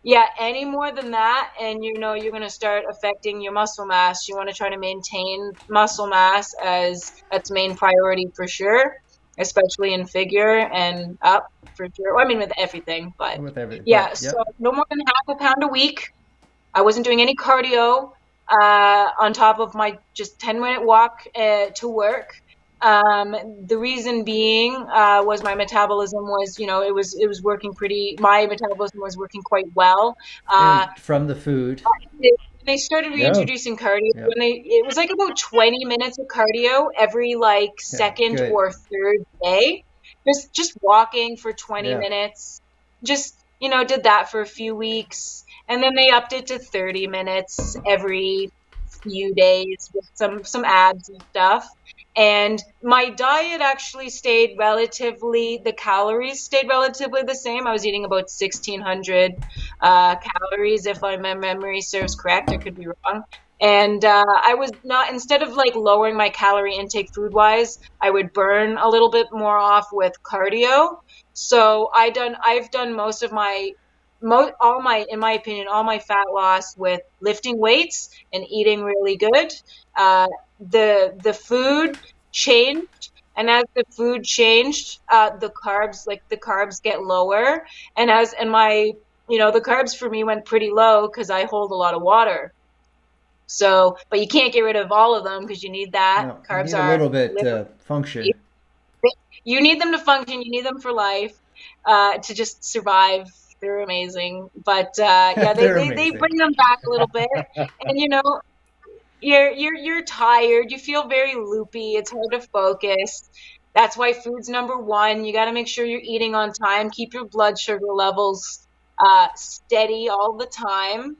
S1: yeah, any more than that, and you're going to start affecting your muscle mass. You want to try to maintain muscle mass as that's main priority for sure, especially in figure and up for sure. Well, I mean, with everything, but
S2: With everything,
S1: yeah,
S2: but
S1: so
S2: yep.
S1: no more than half a pound a week. I wasn't doing any cardio on top of my just 10-minute walk to work. The reason being was my metabolism was, it was working my metabolism was working quite well. Uh,
S2: And from the food.
S1: they started
S3: Yeah.
S1: reintroducing cardio
S2: Yep.
S1: it was like about 20 minutes of cardio every like
S2: Yeah.
S1: second
S2: Good.
S1: or third day. Just walking for 20
S2: Yeah.
S1: minutes. Just, did that for a few weeks. And then they upped it to 30 minutes every few days with some abs and stuff. And my diet actually the calories stayed relatively the same. I was eating about 1,600 calories, if my memory serves correct. I could be wrong. And I was not, instead of like lowering my calorie intake food wise, I would burn a little bit more off with cardio. So I've done most of my in my opinion, all my fat loss with lifting weights and eating really good. Uh, the food changed, and as the food changed, the carbs get lower, and my the carbs for me went pretty low because I hold a lot of water. So, but you can't get rid of all of them because you need that.
S2: No, you
S1: Carbs
S2: need a
S1: are
S2: little bit
S1: liver.
S2: function.
S1: You need them to function. You need them for life, to just survive. They're amazing. But yeah,
S2: They're
S1: they
S2: amazing.
S1: bring them back a little bit. And you're tired. You feel very loopy. It's hard to focus. That's why food's number one. You got to make sure you're eating on time. Keep your blood sugar levels steady all the time.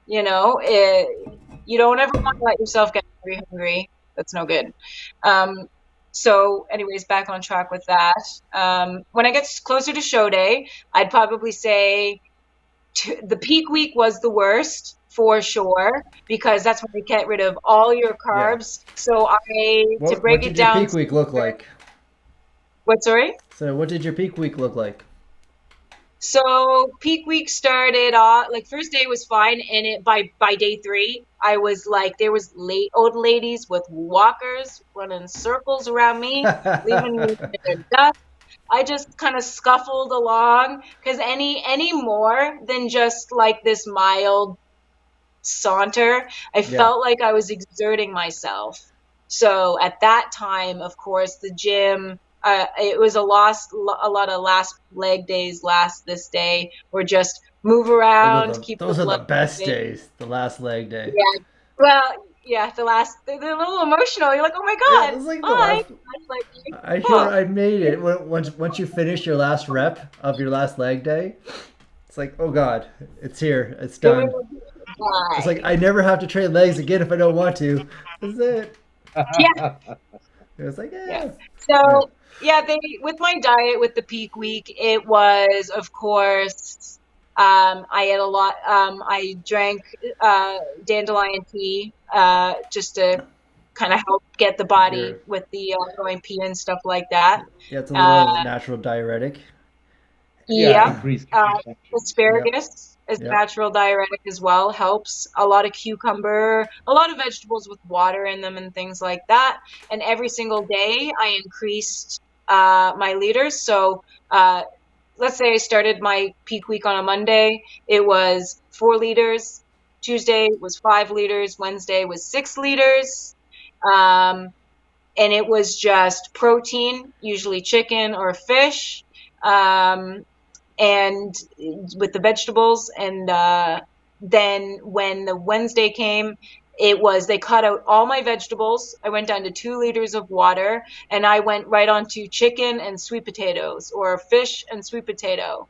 S1: You don't ever want to let yourself get very hungry. That's no good. Um, so, anyways, back on track with that. When I get closer to show day, I'd probably say the peak week was the worst for sure because that's when you get rid of all your
S2: Yeah.
S1: carbs. So to
S2: What
S1: break it
S2: did your
S1: down,
S2: peak week look like?
S1: what, sorry?
S2: So what did your peak week look like?
S1: So peak week started off like first day was fine, and by day 3, I was like there was old ladies with walkers running circles around me, leaving me in their dust. I just kind of scuffled along because any more than just like this mild saunter, I
S2: Yeah.
S1: felt like I was exerting myself. So at that time, of course, the gym, it was a lot of last leg days, last this day, or just move around, keep the
S2: Those are the
S1: blood
S2: best
S1: moving.
S2: days. The last leg day.
S1: Yeah. Well, yeah, they're a little emotional. You're like, oh my
S2: Yeah,
S1: God,
S2: it's like the
S1: hi.
S2: last.
S1: That's like,
S2: I feel
S1: oh,
S2: I made it. Once you finish your last rep of your last leg day, it's like, oh god, it's here. It's done. It's like
S1: hi.
S2: I never have to train legs again if I don't want to. This is it.
S1: Yeah,
S2: It was like,
S1: yeah.
S2: yeah, yeah,
S1: So yeah, they with my diet with the peak week, it was of course I had a lot. I drank dandelion tea just to kind of help get the body
S2: you're
S1: with the going pee and stuff like that.
S2: yeah. It's a
S1: Uh,
S2: little natural diuretic.
S3: Yeah,
S1: Yep.
S3: increase
S1: Uh,
S3: kidney function.
S2: Yep,
S1: asparagus is a
S2: yep.
S1: natural diuretic as well, helps. A lot of cucumber, a lot of vegetables with water in them and things like that. And every single day I increased my liters. So uh, let's say I started my peak week on a Monday, it was 4 liters. Tuesday was 5 liters. Wednesday was 6 liters. Um, and it was just protein, usually chicken or fish, and with the vegetables. And then when the Wednesday came, they cut out all my vegetables. I went down to 2 liters of water, and I went right on to chicken and sweet potatoes, or fish and sweet potato.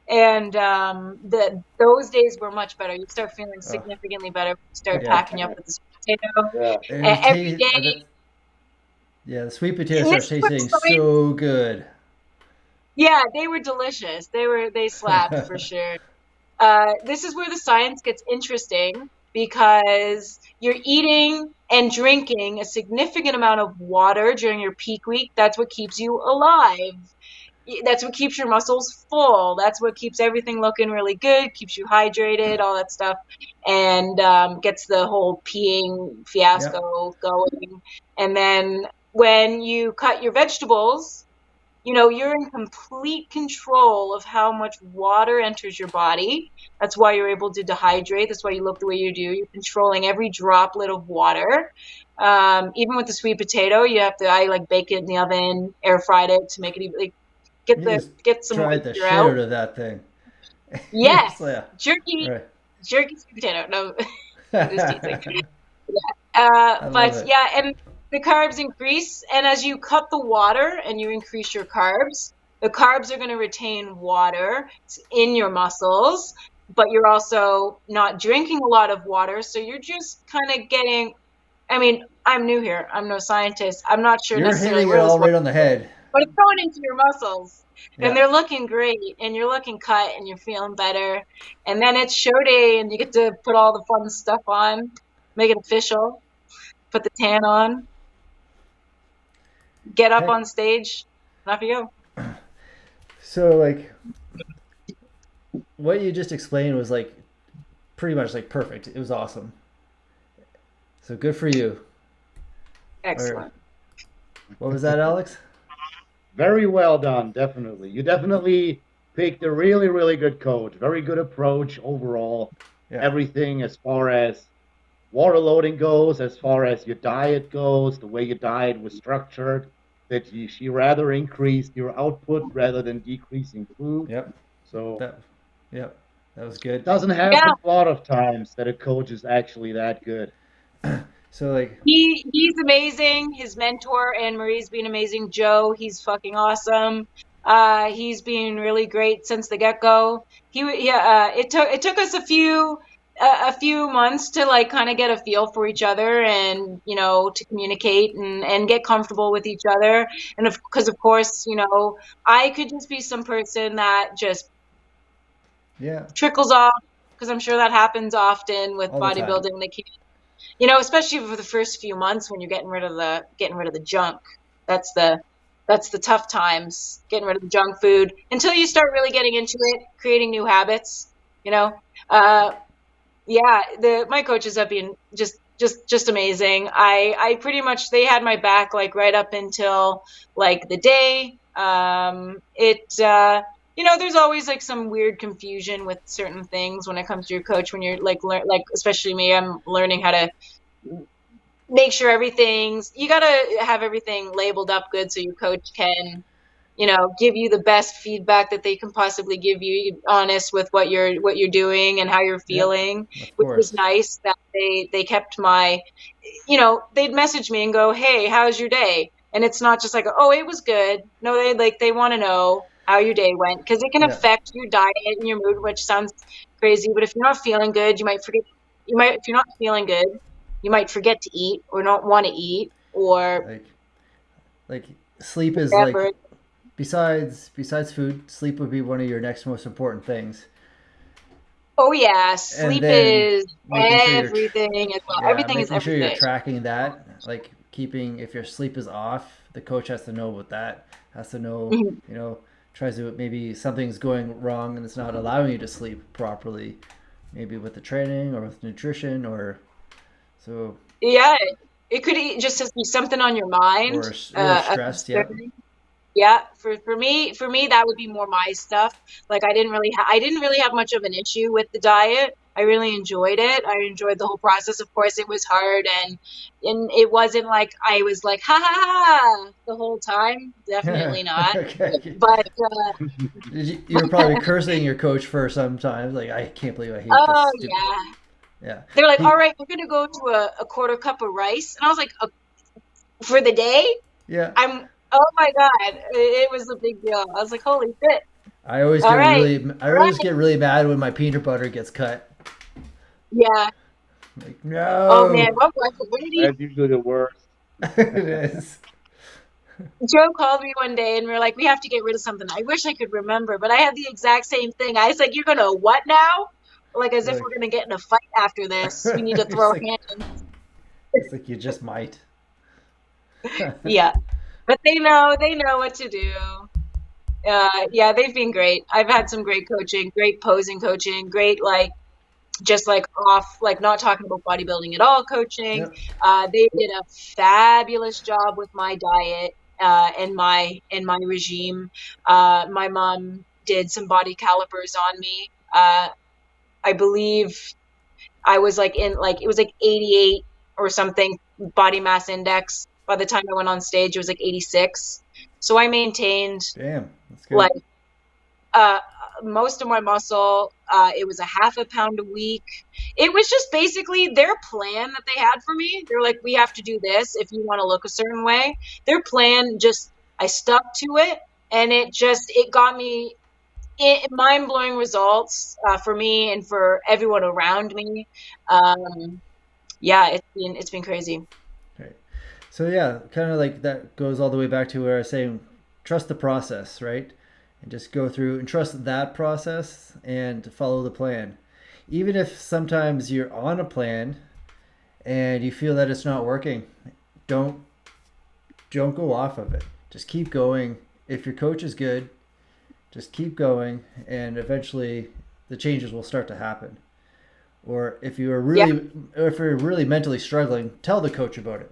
S1: And those days were much better. You start feeling significantly better when you start
S2: Yeah.
S1: packing up with the sweet potato.
S3: Yeah.
S2: And it
S1: Every
S2: tastes,
S1: day.
S2: yeah, the sweet potato
S1: And
S2: starts
S1: this was
S2: tasting
S1: like,
S2: so good.
S1: yeah, they were delicious. They slapped for sure. This is where the science gets interesting, because you're eating and drinking a significant amount of water during your peak week. That's what keeps you alive. That's what keeps your muscles full. That's what keeps everything looking really good, keeps you hydrated, all that stuff, and gets the whole peeing
S2: Yep.
S1: fiasco going. And then when you cut your vegetables, you're in complete control of how much water enters your body. That's why you're able to dehydrate. That's why you look the way you do. You're controlling every droplet of water. Even with the sweet potato, I like bake it in the oven, air fried it to make it even, like,
S2: You just
S1: get some
S2: tried the
S1: moisture
S2: shit
S1: out.
S2: out of that thing.
S1: Yes,
S2: Just like,
S1: jerky,
S2: right.
S1: jerky sweet potato. No, I'm just teasing.
S2: I love
S1: But
S2: it.
S1: yeah, and the carbs increase, and as you cut the water and you increase your carbs, the carbs are going to retain water in your muscles, but you're also not drinking a lot of water, so you're just kind of getting. I mean, I'm new here. I'm no scientist. I'm not sure
S2: You're
S1: necessarily
S2: hitting it
S1: where this
S2: all
S1: works,
S2: right on the head.
S1: but it's going into your muscles, and
S2: Yeah.
S1: they're looking great, and you're looking cut, and you're feeling better. And then it's show day, and you get to put all the fun stuff on, make it official, put the tan on, get up
S2: Hey,
S1: on stage, and off you go.
S2: so like what you just explained was like pretty much like perfect. It was awesome. So good for you. Or
S1: Excellent.
S2: what was that, Alex?
S3: Very well done, definitely. You definitely picked a really, really good coach. Very good approach overall.
S2: Yeah.
S3: Everything as far as water loading goes, as far as your diet goes, the way your diet was structured, that she rather increased your output rather than decreasing food.
S2: Yep.
S3: So
S2: That. Yep. That was good.
S3: doesn't
S1: Yeah,
S3: happen a lot of times that a coach is actually that good.
S2: So like
S1: he's amazing. His mentor Anne Marie's been amazing. Joe, he's fucking awesome. He's been really great since the get go. It took us a few months to like kind of get a feel for each other, and to communicate and get comfortable with each other. And because of course I could just be some person that just
S2: yeah,
S1: trickles off, because I'm sure that happens often with
S2: all the time.
S1: bodybuilding. They keep, especially for the first few months when you're getting rid of the junk. That's the tough times, getting rid of the junk food until you start really getting into it, creating new habits. You know, uh, yeah, my coaches have been just amazing. I pretty much, they had my back like right up until like the day. There's always like some weird confusion with certain things when it comes to your coach, when you're like especially me, I'm learning how to make sure you got to have everything labeled up good so your coach can give you the best feedback that they can possibly give you, honest with what you're doing and how you're
S2: Yep.
S1: feeling,
S2: Of
S1: which was
S2: course.
S1: nice that they kept they'd message me and go, "Hey, how's your day?" And it's not just like, "Oh, it was good." No, they want to know how your day went, because it can
S2: Yeah.
S1: affect your diet and your mood, which sounds crazy, but if you're not feeling good, if you're not feeling good, you might forget to eat or not want to eat or
S2: Like like sleep is
S1: whatever.
S2: like besides food, sleep would be one of your next most important things.
S1: Oh yeah,
S2: And
S1: sleep
S2: then
S1: is
S2: making sure
S1: everything as well.
S2: yeah,
S1: Everything is
S2: making sure you're
S1: everything.
S2: tracking that, like keeping if your sleep is off, the coach has to know about that. Has to know,
S1: Mhm.
S2: you know, tries to maybe something's going wrong and it's not allowing you to sleep properly, maybe with the training or with nutrition or so
S1: Yeah, it could just be something on your mind.
S2: you're
S1: A
S2: stressed. Yep.
S1: concern. Yeah, for me that would be more my stuff. Like I didn't really have much of an issue with the diet. I really enjoyed it. I enjoyed the whole process. Of course, it was hard, and it wasn't like I was like ha ha ha the whole time. Definitely not.
S2: Okay.
S1: But
S2: You were probably cursing your coach for sometimes. Like, I can't believe I hate this
S1: oh
S2: stupid.
S1: yeah,
S2: Yeah.
S1: they're like,
S2: He,
S1: all right, we're gonna go to a quarter cup of rice, and I was like, for the day?
S2: yeah.
S1: Oh my God, it was a big deal. I was like, holy shit. All right,
S2: I
S1: all
S2: always
S1: right.
S2: get really mad when my peanut butter gets cut.
S1: Yeah.
S2: Like,
S1: Oh man,
S2: no.
S1: what was it? What did he?
S3: That's usually the worst.
S2: It is.
S1: Joe called me one day and we are like, we have to get rid of something. I wish I could remember, but I had the exact same thing. I was like, you're gonna what now? Like as if
S2: Like,
S1: we're gonna get in a fight after this. We need to
S2: it's
S1: throw
S2: like,
S1: hands.
S2: it's like you just might.
S1: Yeah. But they know what to do. Yeah, they've been great. I've had some great coaching, great posing coaching, great like just like off, like not talking about bodybuilding at all coaching.
S2: Yep.
S1: They did a fabulous job with my diet and my regime. My mom did some body calipers on me. I believe I was like in like it was like 88 or something body mass index. By the time I went on stage, it was like 86. So I maintained
S2: Damn. That's good.
S1: like uh, most of my muscle. It was a half a pound a week. It was just basically their plan that they had for me. They're like, we have to do this if you want to look a certain way. Their plan just, I stuck to it, and it got me mind blowing results for me and for everyone around me. Yeah, it's been crazy.
S2: Right. So yeah, kind of like that goes all the way back to where I was saying, trust the process, right? And just go through and trust that process and follow the plan. Even if sometimes you're on a plan and you feel that it's not working, don't don't go off of it. Just keep going. If your coach is good, just keep going, and eventually the changes will start to happen. Or
S1: Yeah,
S2: if you're really mentally struggling, tell the coach about it.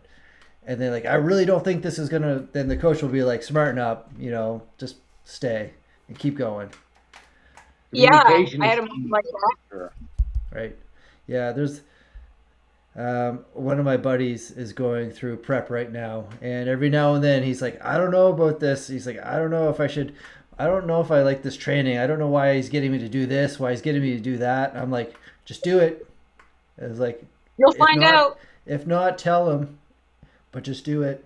S2: And then like, I really don't think this is gonna. Then the coach will be like, smarten up, just stay and keep going,
S1: yeah.
S3: Communication
S1: I
S3: is
S1: had a moment
S3: key.
S1: like that.
S3: Sure.
S2: right? Yeah, there's one of my buddies is going through prep right now, and every now and then he's like, I don't know about this. He's like, I don't know if I should. I don't know if I like this training. I don't know why he's getting me to do this. Why he's getting me to do that. I'm like, just do it. It's like,
S1: You'll
S2: if
S1: find
S2: not,
S1: out.
S2: if not, tell him, but just do it,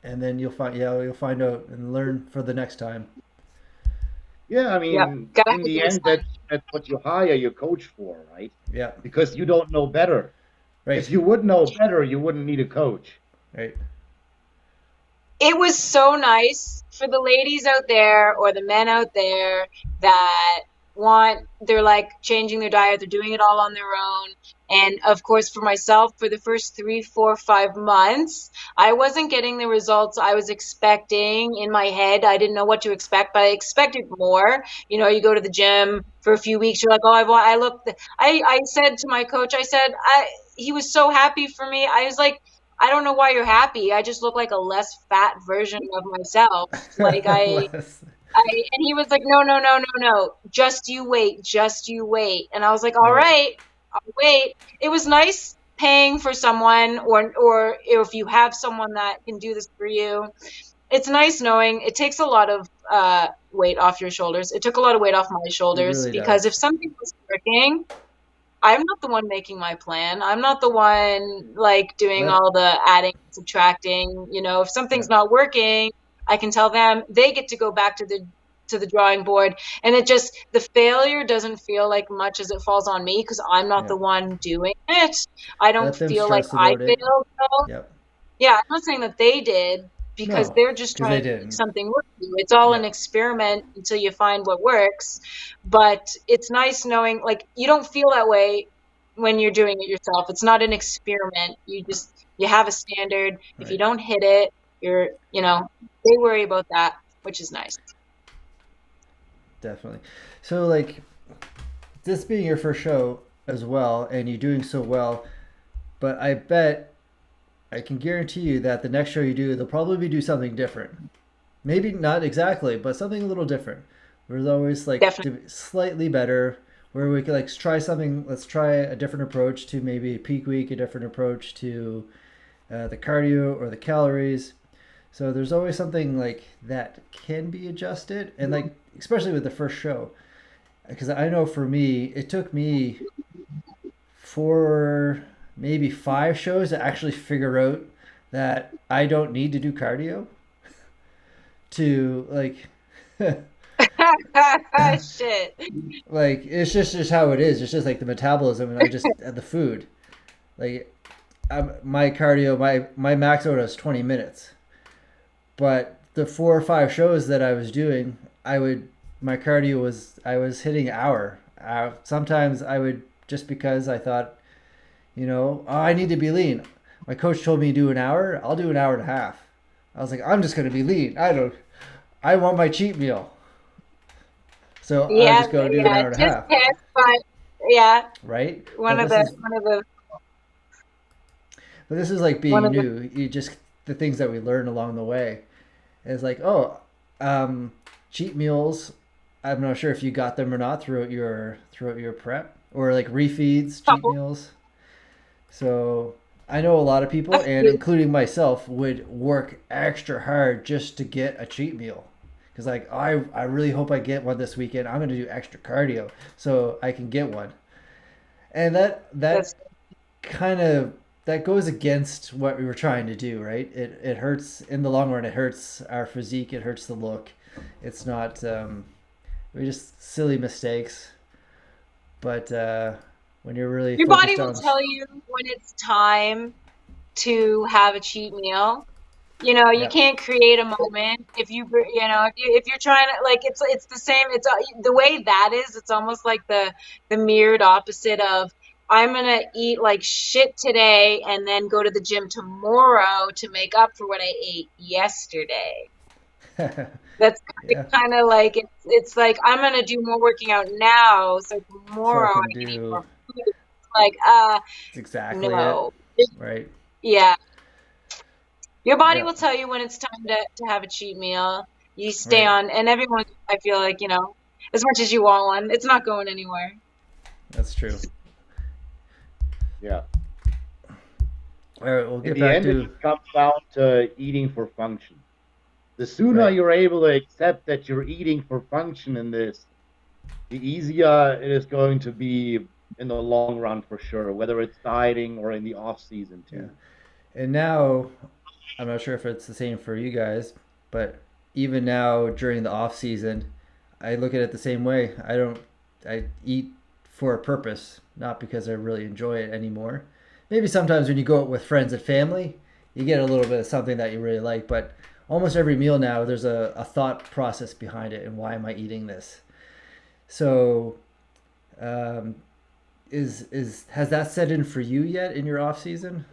S2: and then you'll find out and learn for the next time.
S3: Yeah, I
S1: Yeah,
S3: mean,
S1: gotta
S3: in
S1: have a
S3: the
S1: good
S3: end,
S1: time.
S3: that's what you hire your coach for, right?
S2: Yeah,
S3: Because you don't know better.
S2: right,
S3: If you would know better, you wouldn't need a coach.
S2: right.
S1: It was so nice for the ladies out there or the men out there that they're like changing their diet, they're doing it all on their own. And of course, for myself, for the first 3, 4, 5 months, I wasn't getting the results I was expecting in my head. I didn't know what to expect, but I expected more. You go to the gym for a few weeks, you're like, oh, I look, I said to my coach, he was so happy for me. I was like, I don't know why you're happy. I just look like a less fat version of myself. Like
S2: Less.
S1: and he was like, no, no, no, no, no. Just you wait. And I was like, all
S2: Right.
S1: right, I'll wait. It was nice paying for someone or if you have someone that can do this for you. It's nice knowing it takes a lot of weight off your shoulders. It took a lot of weight off my
S2: It
S1: shoulders
S2: really
S1: because if
S2: does.
S1: something was working, I'm not the one making my plan. I'm not the one like doing
S2: Let
S1: all the adding, subtracting. If
S2: Yeah.
S1: something's not working, I can tell them they get to go back to the drawing board. And it just the failure doesn't feel like much as it falls on me because I'm not
S2: Yeah.
S1: the one doing it. I don't
S2: Let them
S1: feel like
S2: stress
S1: I
S2: about it.
S1: failed though.
S2: Yep.
S1: Yeah, I'm not saying that they did because
S2: No,
S1: they're just
S2: because
S1: trying
S2: they
S1: to make
S2: didn't.
S1: something work for you. It's all an
S2: Yep.
S1: experiment until you find what works. But it's nice knowing, like, you don't feel that way when you're doing it yourself. It's not an experiment. You have a standard. If you
S2: Right.
S1: don't hit it, they worry about that, which is nice.
S2: Definitely. So like, this being your first show as well, and you doing so well, but I bet I can guarantee you that the next show you do, they'll probably do something different. Maybe not exactly, but something a little different. There's always like to
S1: Definitely.
S2: be slightly better, where we could like try something. Let's try a different approach to maybe peak week, a different approach to the cardio or the calories. So there's always something like that can be adjusted, and like especially with the first show, because I know for me, it took me 4, maybe 5 shows to actually figure out that I don't need to do cardio to like
S1: Shit.
S2: like it's just how it is. It's just like the metabolism, and I just the food. Like my cardio, my max out is 20 minutes, but the 4 or 5 shows that I was doing, my cardio was I was hitting hour. Sometimes I would just because I thought, oh, I need to be lean. My coach told me to do an hour. I'll do an hour and a half. I was like, I'm just gonna be lean. I want my cheat meal. So I
S1: Yeah,
S2: just go do an
S1: yeah,
S2: hour and a
S1: just
S2: half,
S1: piss, but yeah,
S2: right?
S1: one of the one of the
S2: But this is like
S1: one
S2: being
S1: of the
S2: new. You just the things that we learn along the way. It's like, cheat meals. I'm not sure if you got them or not throughout your prep or like refeeds, cheat
S1: couple.
S2: meals. So I know a lot of
S1: A
S2: people, and
S1: few.
S2: including myself, would work extra hard just to get a cheat meal. Because like I really hope I get one this weekend. I'm gonna do extra cardio so I can get one. And that
S1: That's
S2: kind of that goes against what we were trying to do, right? It hurts in the long run. It hurts our physique. It hurts the look. It's not we just silly mistakes. But when you're really
S1: your body
S2: focused
S1: will
S2: on,
S1: tell you when it's time to have a cheat meal. You
S2: yeah,
S1: can't create a moment if you're trying to like it's the same. It's the way that is. It's almost like the mirrored opposite of I'm gonna eat like shit today and then go to the gym tomorrow to make up for what I ate yesterday. That's
S2: yeah.
S1: kind of like it's like I'm gonna do more working out now so
S2: So I
S1: tomorrow
S2: can
S1: I can eat
S2: do
S1: more food. It's like
S2: it's exactly it,
S1: no.
S2: right?
S1: Yeah. Your body
S2: Yeah,
S1: will tell you when it's time to have a cheat meal. You stay
S2: right.
S1: on, and everyone, I feel like, as much as you want one, it's not going anywhere.
S2: That's true.
S3: Yeah.
S2: All right, we'll
S3: In
S2: get
S3: the
S2: back
S3: end, it
S2: to
S3: just comes down to eating for function. The sooner
S2: right.
S3: you're able to accept that you're eating for function in this, the easier it is going to be in the long run for sure, whether it's dieting or in the off season
S2: Yeah,
S3: too.
S2: and now I'm not sure if it's the same for you guys, but even now during the off season, I look at it the same way. I eat for a purpose, not because I really enjoy it anymore. Maybe sometimes when you go out with friends and family, you get a little bit of something that you really like, but almost every meal now, there's a thought process behind it and why am I eating this? So, um, is has that set in for you yet in your off season?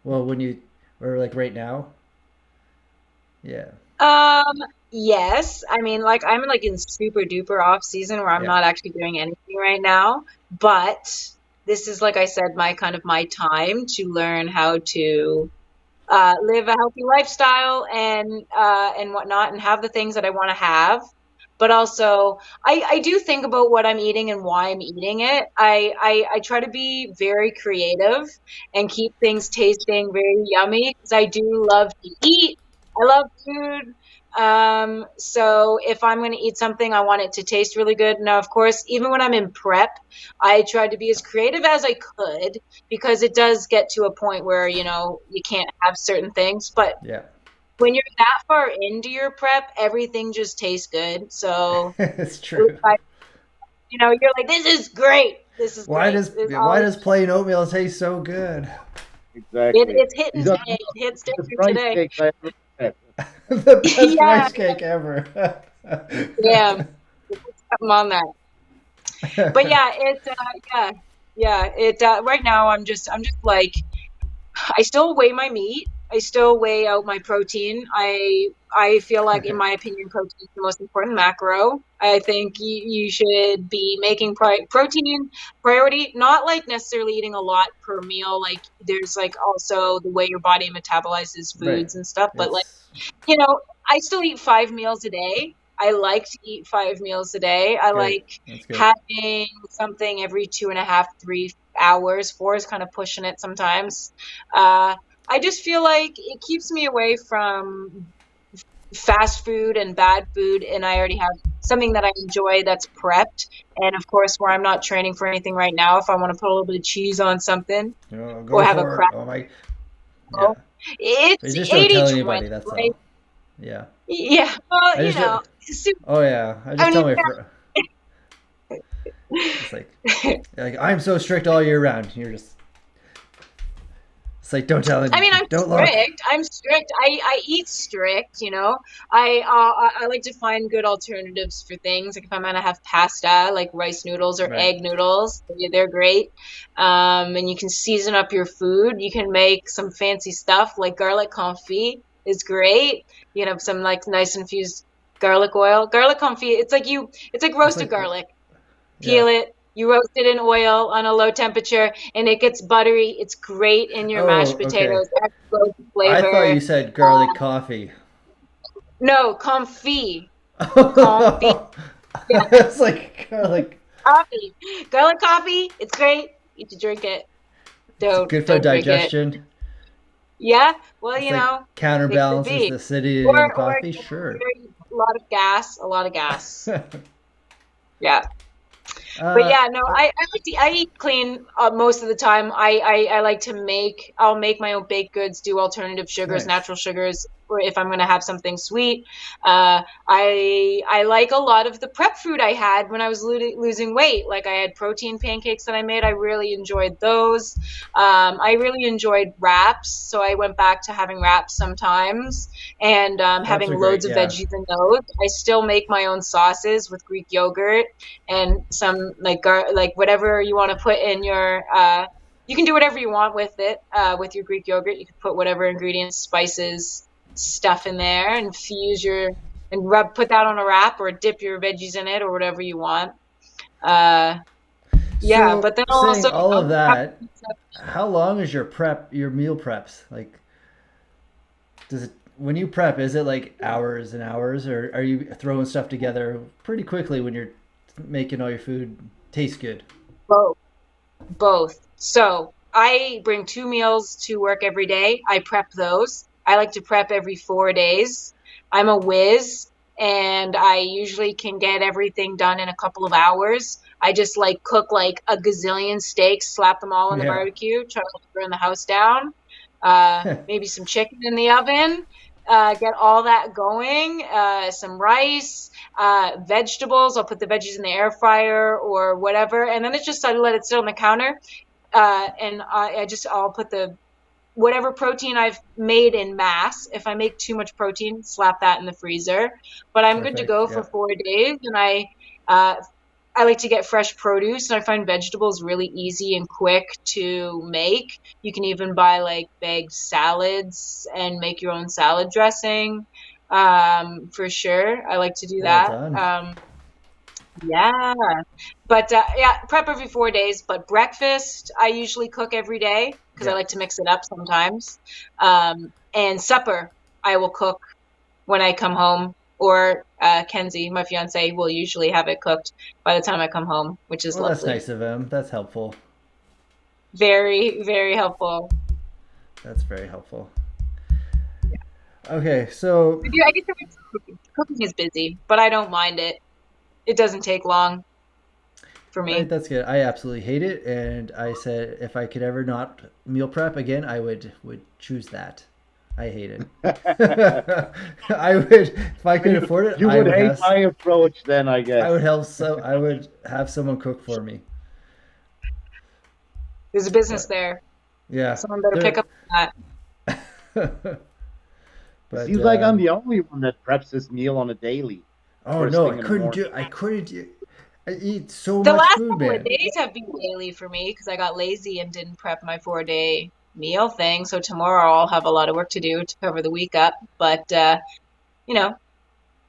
S2: Well, when you or like right now? Yeah.
S1: Um, yes. I mean, like I'm like in super duper off season where I'm
S2: Yeah.
S1: not actually doing anything right now, but this is like I said, my kind of my time to learn how to live a healthy lifestyle and whatnot and have the things that I want to have. But also, I do think about what I'm eating and why I'm eating it. I try to be very creative and keep things tasting very yummy because I do love to eat. I love food. So if I'm going to eat something, I want it to taste really good. Now, of course, even when I'm in prep, I tried to be as creative as I could because it does get to a point where, you can't have certain things. But
S2: Yeah.
S1: when you're that far into your prep, everything just tastes good. So,
S2: It's true.
S1: like, you're like, this is great. This is
S2: Why
S1: great.
S2: does
S1: It's
S2: why
S1: always,
S2: does plain oatmeal taste so good?
S3: Exactly.
S1: it's hitting
S3: These are
S1: today. It hits
S3: the
S1: different
S3: price
S1: today.
S3: takes I ever had.
S2: The best
S1: Yeah,
S2: rice cake ever.
S1: yeah. Something on that. But yeah, yeah, yeah. Right now I'm just like, I still weigh my meat. I still weigh out my protein. I feel like, in my opinion, protein is the most important macro. I think you should be making protein priority, not like necessarily eating a lot per meal. Like there's like also the way your body metabolizes
S2: Right.
S1: foods and stuff. But like,
S2: It's
S1: you know, I still eat 5 meals a day. I like to eat 5 meals a day. I
S2: Great.
S1: like
S2: That's good.
S1: having something every 2.5, 3 hours. 4 is kind of pushing it sometimes. I just feel like it keeps me away from fast food and bad food, and I already have something that I enjoy that's prepped. And of course, where I'm not training for anything right now, if I want to put a little bit of cheese on something or
S2: Go
S1: have a
S2: for it.
S1: crack,
S2: Oh my. Yeah. But
S1: it's
S2: just don't tell
S1: 80/20,
S2: anybody. That's
S1: right?
S2: all. Yeah.
S1: Yeah, well,
S2: I just don't. Oh yeah. I just
S1: I
S2: tell
S1: mean,
S2: my friend. It's like I'm so strict all year round. You're just. It's like don't tell
S1: I mean,
S2: him.
S1: I'm
S2: Don't look.
S1: strict. I'm strict. I eat strict, you know. I like to find good alternatives for things. Like if I'm gonna have pasta, like rice noodles or
S2: Right.
S1: egg noodles, they're great. And you can season up your food. You can make some fancy stuff like garlic confit is great. You can have some like nice infused garlic oil. Garlic confit, it's like
S2: It's
S1: roasted
S2: like
S1: garlic.
S2: yeah.
S1: Peel it, you roast it in oil on a low temperature, and it gets buttery. It's great in your
S2: Oh
S1: mashed
S2: okay.
S1: potatoes. Extra
S2: I thought
S1: flavor.
S2: you said garlic coffee.
S1: No, comfy. Comfy. Yeah,
S2: It's like garlic.
S1: coffee. Garlic coffee. It's great. You should drink it.
S2: It's
S1: Don't
S2: good for
S1: don't drink it.
S2: digestion.
S1: Yeah. Well,
S2: It's like
S1: it could
S2: counterbalances
S1: be.
S2: the acidity in the
S1: Or
S2: coffee. Sure.
S1: a lot of gas. A lot of gas. Yeah. But
S2: uh,
S1: yeah, no, I eat clean most of the time. I like to I'll make my own baked goods, do alternative sugars,
S2: nice.
S1: natural sugars, or if I'm gonna have something sweet. I like a lot of the prep food I had when I was losing weight. Like I had protein pancakes that I made. I really enjoyed those. I really enjoyed wraps, so I went back to having wraps sometimes and
S2: Wraps
S1: having
S2: are great.
S1: loads of
S2: Yeah.
S1: veggies in those. I still make my own sauces with Greek yogurt and some like whatever you want to put in your you can do whatever you want with it with your Greek yogurt. You can put whatever ingredients, spices, stuff in there and fuse your and put that on a wrap or dip your veggies in it or whatever you want. uh yeah,
S2: So
S1: but then I'll
S2: saying
S1: also
S2: all of
S1: have
S2: that, how long is your meal preps? Like, does it when you prep, is it like hours and hours, or are you throwing stuff together pretty quickly when you're making all your food taste good?
S1: both. Both. So I bring 2 meals to work every day. I prep those. I like to prep every 4 days. I'm a whiz and I usually can get everything done in a couple of hours. I just like cook like a gazillion steaks, slap them all on the
S2: Yeah.
S1: barbecue, try to burn the house down. Maybe some chicken in the oven. Get all that going. Some rice, vegetables. I'll put the veggies in the air fryer or whatever, and then it's just I let it sit on the counter, and I'll put the whatever protein I've made in mass. If I make too much protein, slap that in the freezer. But I'm good to
S2: Perfect.
S1: go for
S2: Yeah.
S1: 4 days, and uh, I like to get fresh produce, and I find vegetables really easy and quick to make. You can even buy like bagged salads and make your own salad dressing. For sure, I like to do
S2: Well
S1: that.
S2: done.
S1: Yeah, but yeah, prep every 4 days. But breakfast, I usually cook every day because I
S2: Yeah.
S1: like to mix it up sometimes. And supper, I will cook when I come home, or Kenzie, my fiance, will usually have it cooked by the time I come home, which is
S2: Well, that's
S1: lovely.
S2: nice of him. That's helpful.
S1: Very, very helpful.
S2: That's very helpful. Okay, so
S1: I guess cooking is busy, but I don't mind it. It doesn't take long for me.
S2: that's good. I absolutely hate it, and I said if I could ever not meal prep again, I would choose that. I hate it. I would if I could afford it.
S3: You
S2: I
S3: would
S2: would
S3: hate
S2: have
S3: my approach then, I
S2: I
S3: guess.
S2: would help. So I would have someone cook for me.
S1: There's a business
S2: But
S1: there.
S2: yeah,
S1: Someone better pick
S2: there.
S1: up on
S3: It
S2: But
S3: seems like I'm the only one that preps this meal on a daily,
S2: oh
S3: first
S2: no,
S3: thing in the morning.
S2: I couldn't do. I eat so
S1: The
S2: much
S1: last
S2: food,
S1: couple of
S2: man.
S1: days have been daily for me because I got lazy and didn't prep my 4 day meal thing. So tomorrow I'll have a lot of work to do to cover the week up. But you know,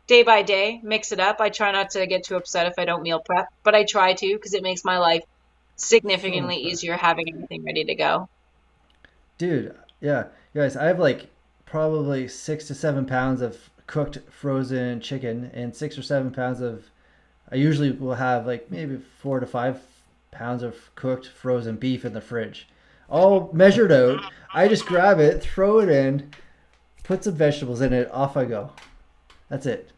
S1: day by day, mix it up. I try not to get too upset if I don't meal prep, but I try to because it makes my life
S2: So
S1: significantly
S2: much better.
S1: easier having everything ready to go.
S2: Dude, yeah, guys, I have like probably 6 to 7 pounds of cooked frozen chicken and 6 or 7 pounds of. I usually will have like maybe 4 to 5 pounds of cooked frozen beef in the fridge, all measured out. I just grab it, throw it in, put some vegetables in it, off I go. That's it.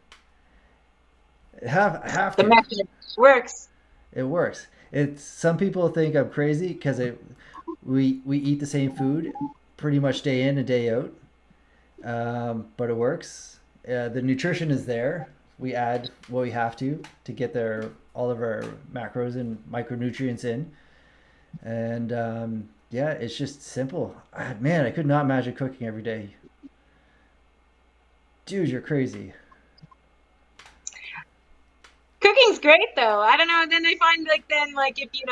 S2: I have
S1: The
S2: to.
S1: method works.
S2: It works. It's some people think I'm crazy because we eat the same food pretty much day in and day out, but it works. The nutrition is there. We add what we have to get all of our macros and micronutrients in, and yeah, it's just simple. Man, I could not imagine cooking every day. Dude, you're crazy.
S1: Cooking's great though. I don't know. Then I find like then like if you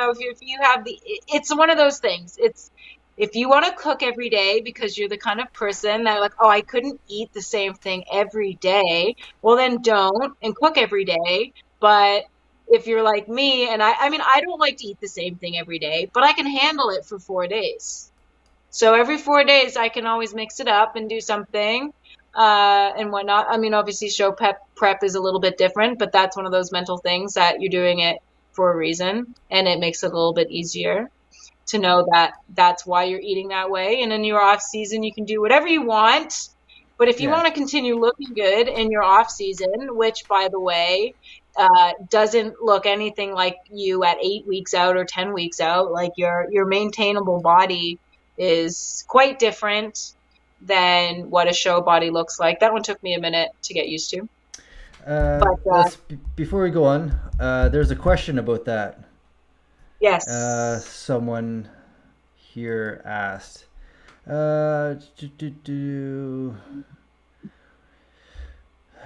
S1: have it's one of those things. It's if you want to cook every day because you're the kind of person that like, oh, I couldn't eat the same thing every day. Well, then don't and cook every day. But if you're like me, and I mean, I don't like to eat the same thing every day, but I can handle it for 4 days. So every 4 days, I can always mix it up and do something and whatnot. I mean, obviously, show prep is a little bit different, but that's one of those mental things that you're doing it for a reason, and it makes it a little bit easier to know that that's why you're eating that way. And in your off season, you can do whatever you want. But if you
S2: Yeah.
S1: want to continue looking good in your off season, which by the way, doesn't look anything like you at 8 weeks out or 10 weeks out, like your maintainable body is quite different than what a show body looks like. That one took me a minute to get used to. But
S2: Before we go on, there's a question about that.
S1: yes.
S2: Someone here asked. Uh, do, do, do.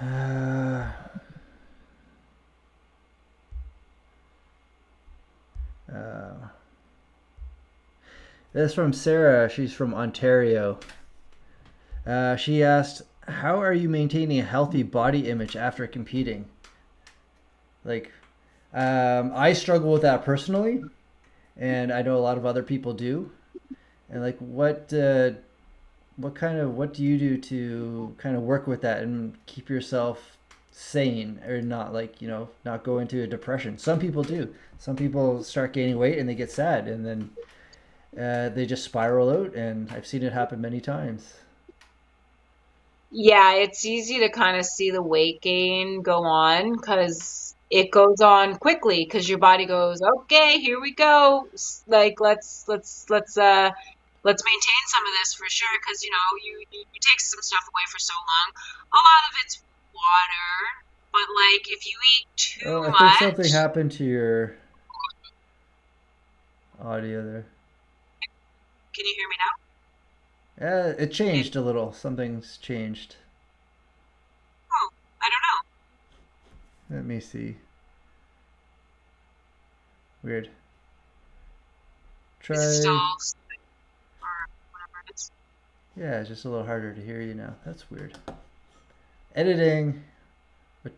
S2: Uh, uh, that's from Sarah. She's from Ontario. She asked, "How are you maintaining a healthy body image after competing?" Like, I struggle with that personally, and I know a lot of other people do. And like, what do you do to kind of work with that and keep yourself sane or not like not go into a depression? Some people do. Some people start gaining weight and they get sad, and then they just spiral out. And I've seen it happen many times.
S1: Yeah, it's easy to kind of see the weight gain go on because it goes on quickly because your body goes, okay, here we go. Like let's maintain some of this for sure because you take some stuff away for so long. A lot of it's water, but like if you eat too
S2: Oh, I think something
S1: much,
S2: happened to your audio there.
S1: can you hear me now?
S2: It changed a little. Something's changed.
S1: Oh, I don't know.
S2: Let me see. Weird.
S1: Is it still
S2: Try.
S1: or whatever it is?
S2: Yeah, it's just a little harder to hear you now. That's weird. Editing. What?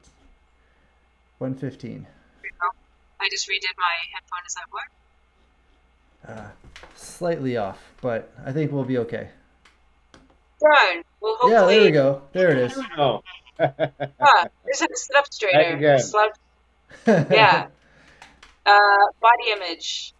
S2: 115.
S1: I just redid my headphone. Does that work?
S2: Slightly off, but I think we'll be okay.
S1: Good. Well,
S2: Yeah, there we
S1: hopefully,
S2: go. There it is.
S3: Oh.
S1: just had to sit up
S3: Back
S1: straighter.
S3: again.
S1: Yeah. Body image.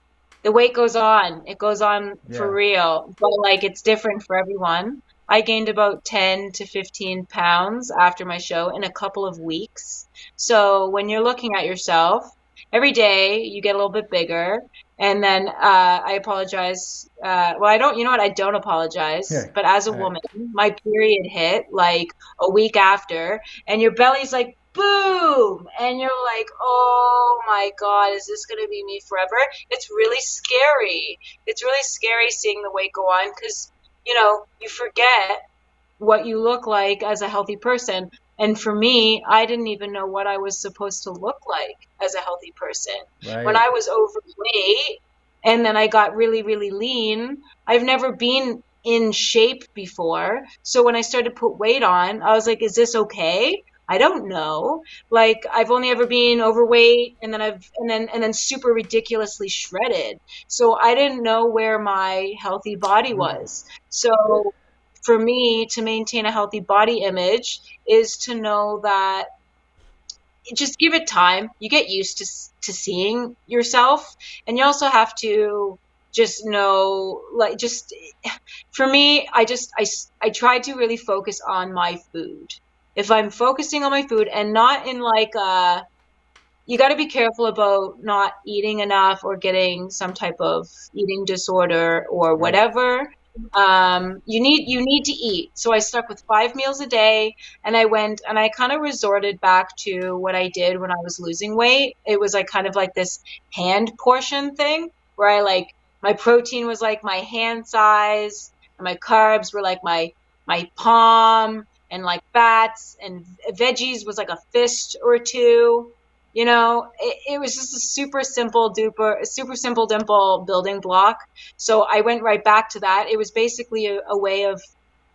S1: The weight goes on. It goes on for
S2: Yeah.
S1: real, but like it's different for everyone. I gained about 10 to 15 pounds after my show in a couple of weeks. So when you're looking at yourself, every day you get a little bit bigger. And then I apologize. Well, I don't, you know what? I don't apologize.
S2: Here.
S1: But as a
S2: All right.
S1: woman, my period hit like a week after, and your belly's like, boom. And you're like, oh my God, is this going to be me forever? It's really scary. It's really scary seeing the weight go on because, you forget what you look like as a healthy person. And for me, I didn't even know what I was supposed to look like as a healthy person. When
S2: Right.
S1: I was overweight and then I got really, really lean, I've never been in shape before. So when I started to put weight on, I was like, is this okay? I don't know. Like I've only ever been overweight and then and then super ridiculously shredded. So I didn't know where my healthy body was. So for me to maintain a healthy body image is to know that just give it time. You get used to seeing yourself, and you also have to just know, like, just for me, I try to really focus on my food. If I'm focusing on my food and not in like you got to be careful about not eating enough or getting some type of eating disorder or
S2: Right.
S1: whatever. You need to eat. So I stuck with 5 meals a day, and I kind of resorted back to what I did when I was losing weight. It was like kind of like this hand portion thing where I like my protein was like my hand size, and my carbs were like my palm, and like fats and veggies was like a fist or two. It was just a super simple dimple building block. So I went right back to that. It was basically a way of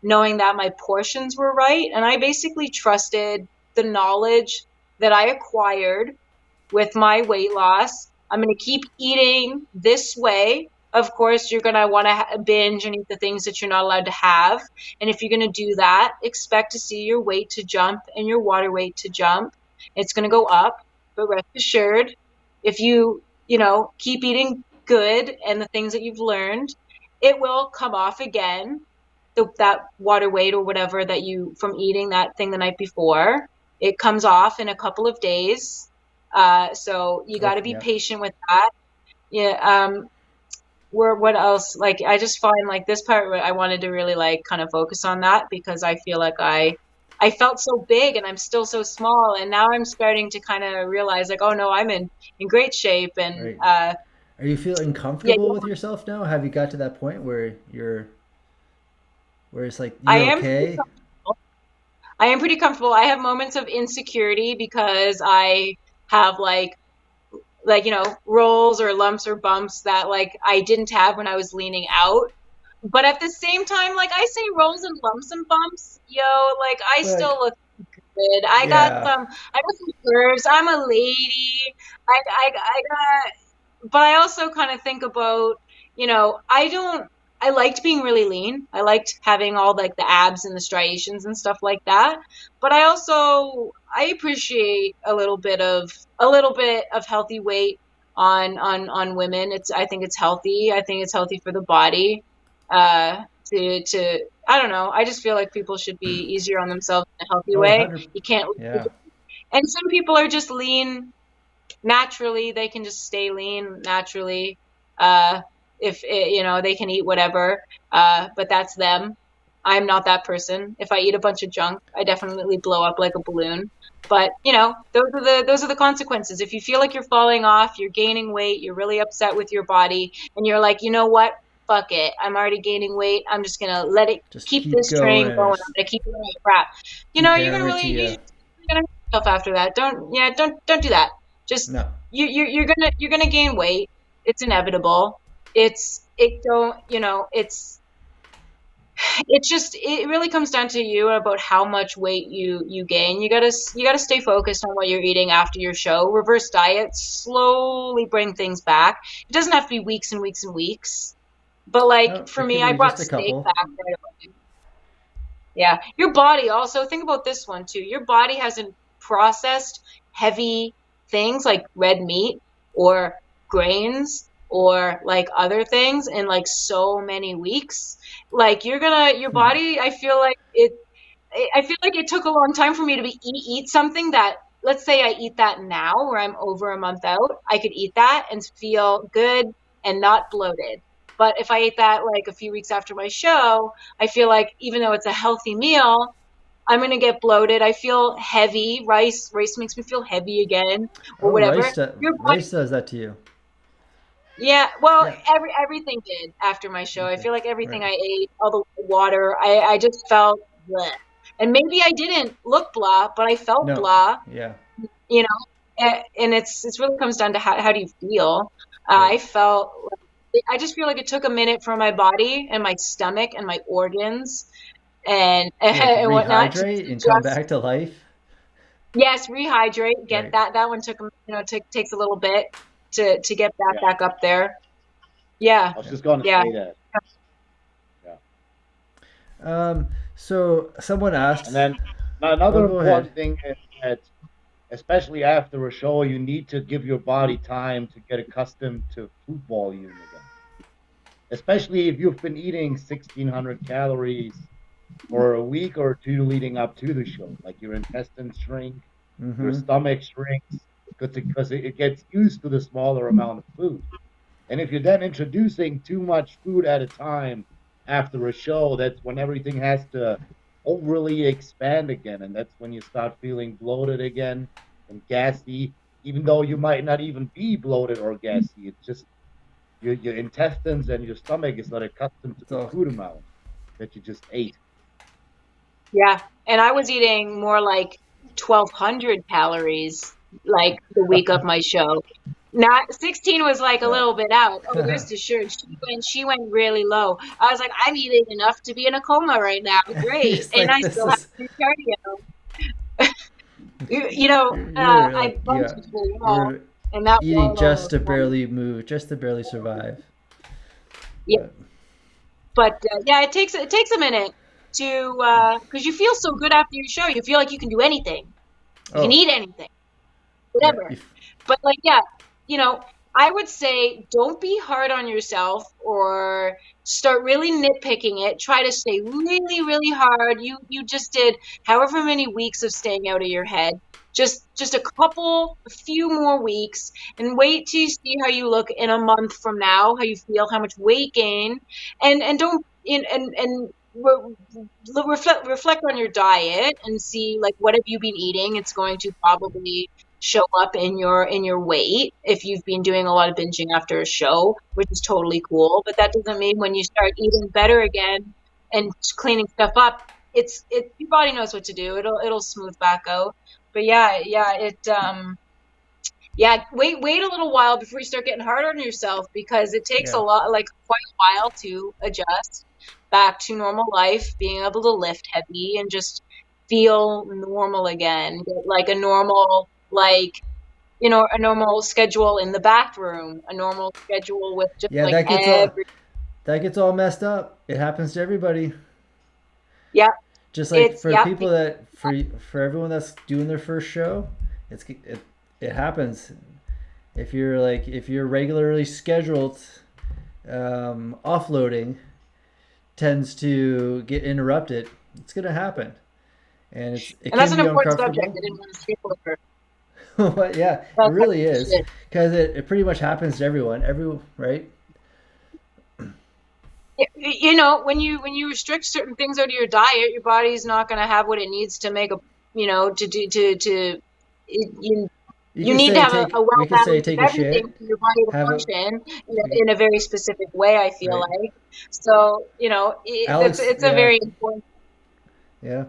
S1: knowing that my portions were right. And I basically trusted the knowledge that I acquired with my weight loss. I'm going to keep eating this way. Of course, you're going to want to binge and eat the things that you're not allowed to have. And if you're going to do that, expect to see your weight to jump and your water weight to jump. It's going to go up. But rest assured, if keep eating good and the things that you've learned, it will come off again. That water weight or whatever that you from eating that thing the night before, it comes off in a couple of days. So you got to be patient with that. Yeah. What else? Like, I just find like this part where I wanted to really like kind of focus on that because I feel like I felt so big and I'm still so small, and now I'm starting to kind of realize like, oh no, I'm in great shape, and
S2: Right. Are you feeling
S1: yeah,
S2: comfortable with yourself now? Have you got to that point where it's like
S1: I
S2: you're
S1: am pretty
S2: okay?
S1: comfortable. I am pretty comfortable. I have moments of insecurity because I have like rolls or lumps or bumps that like I didn't have when I was leaning out. But at the same time, like I say rolls and lumps and bumps, like I still
S2: Like,
S1: look good.
S2: yeah.
S1: I got some curves. I'm a lady. I got, but I also kind of think about, I liked being really lean. I liked having all like the abs and the striations and stuff like that. But I appreciate a little bit of healthy weight on women. I think it's healthy. I think it's healthy for the body. To I don't know. I just feel like people should be easier on themselves in a healthy
S2: Oh,
S1: way.
S2: 100.
S1: You can't,
S2: Yeah.
S1: and some people are just lean naturally. They can just stay lean naturally. Uh, if they can eat whatever. But that's them. I'm not that person. If I eat a bunch of junk, I definitely blow up like a balloon. But those are the consequences. If you feel like you're falling off, you're gaining weight, you're really upset with your body, and you're like, you know what? Fuck it. I'm already gaining weight. I'm just gonna let it
S2: Just
S1: keep
S2: keep
S1: this train
S2: going.
S1: going. I'm
S2: Just
S1: gonna keep doing my crap.
S2: keep
S1: You're gonna
S2: hammering to
S1: really
S2: you.
S1: you're gonna hurt yourself after that. Don't do that. Just
S2: No.
S1: you're gonna gain weight. It's inevitable. It don't it's just it really comes down to you about how much weight you gain. You gotta stay focused on what you're eating after your show. Reverse diet, slowly bring things back. It doesn't have to be weeks and weeks and weeks. But like
S2: No,
S1: for
S2: it could
S1: me, I
S2: be
S1: brought
S2: just a
S1: steak
S2: couple.
S1: back right away. Yeah. Your body also, think about this one too. Your body hasn't processed heavy things like red meat or grains or like other things in like so many weeks. Like your body, I feel like it took a long time for me to eat something that, let's say I eat that now where I'm over a month out, I could eat that and feel good and not bloated. But if I ate that like a few weeks after my show, I feel like even though it's a healthy meal, I'm going to get bloated. I feel heavy. Rice makes me feel heavy again or
S2: Oh,
S1: whatever. Your body,
S2: rice does that to you.
S1: yeah, well,
S2: Yeah.
S1: everything did after my show. I
S2: Okay.
S1: feel like
S2: All right.
S1: everything I ate, all the water, I just felt bleh. And maybe I didn't look blah, but I felt
S2: No.
S1: blah,
S2: Yeah.
S1: you know. And it's really comes down to how do you feel.
S2: Right.
S1: I felt I just feel like it took a minute for my body and my stomach and my organs and
S2: To like
S1: and whatnot to
S2: rehydrate and come
S1: just
S2: back to life.
S1: yes, rehydrate, get
S2: Right.
S1: that. That one takes a little bit to get
S3: Yeah,
S1: back up there. Yeah.
S3: I was
S2: Yeah.
S3: just gonna
S1: Yeah.
S3: say that. Yeah.
S2: So someone
S3: And
S2: asked.
S3: then
S2: Oh,
S3: another
S2: go ahead.
S3: important thing is that, especially after a show, you need to give your body time to get accustomed to food volume again. Especially if you've been eating 1,600 calories for a week or two leading up to the show. Like your intestines shrink, your
S2: Mm-hmm.
S3: stomach shrinks because it gets used to the smaller amount of food. And if you're then introducing too much food at a time after a show, that's when everything has to overly expand again. And that's when you start feeling bloated again and gassy, even though you might not even be bloated or gassy. It's just your intestines and your stomach is not accustomed to the
S2: So
S3: food amount that you just ate.
S1: Yeah. And I was eating more like 1,200 calories like the week of my show. Not 16 was like a
S3: Yeah.
S1: little bit out. Oh, rest assured, she went really low. I was like, I'm eating enough to be in a coma right now. Great.
S2: it's
S1: And
S2: like
S1: I
S2: this
S1: still have
S2: is
S1: to do cardio.
S2: you're
S1: I
S2: like
S1: bumped
S2: yeah
S1: into a wall,
S2: you're
S1: and that
S2: eating
S1: wall
S2: just
S1: almost
S2: to
S1: killed me.
S2: barely move, just to barely survive.
S1: Yeah,
S2: But
S1: but yeah, it takes a minute to because you feel so good after your show. You feel like you can do anything. You can
S2: oh
S1: eat anything,
S2: yeah,
S1: whatever. But like, yeah, you know, I would say don't be hard on yourself or start really nitpicking it. Try to stay really, really hard. You just did however many weeks of staying out of your head. Just a few more weeks, and wait till you see how you look in a month from now, how you feel, how much weight gain, and don't and reflect on your diet and see like what have you been eating. It's going to probably show up in your weight if you've been doing a lot of binging after a show, which is totally cool. But that doesn't mean when you start eating better again and cleaning stuff up, it your body knows what to do. It'll smooth back out. But yeah, wait a little while before you start getting hard on yourself because it takes a
S2: yeah.
S1: lot, like quite a while to adjust back to normal life, being able to lift heavy and just feel normal again, get like a normal a normal schedule in the bathroom, a normal schedule with just
S2: Yeah,
S1: like every
S2: that gets all messed up. It happens to everybody.
S1: yeah,
S2: Just like
S1: it's
S2: for
S1: yeah,
S2: people that for everyone that's doing their first show, it happens. If you're regularly scheduled, offloading tends to get interrupted. It's gonna happen, and it
S1: and that's
S2: can
S1: an
S2: be
S1: important subject. I
S2: uncomfortable.
S1: didn't want to skip over.
S2: But yeah, it
S1: That's
S2: really is
S1: shit.
S2: because it pretty much happens to everyone. Right?
S1: When you restrict certain things out of your diet, your body's not going to have what it needs to make a to do to you
S2: You
S1: you
S2: could
S1: need to
S2: say
S1: have a
S2: take.
S1: well
S2: We could say
S1: balance of
S2: take a
S1: everything
S2: shit.
S1: for your body to
S2: Have a
S1: function
S2: we,
S1: in a very specific way, I feel
S2: right.
S1: like. So,
S2: Alex.
S1: it's a
S2: Yeah.
S1: very important.
S2: Yeah.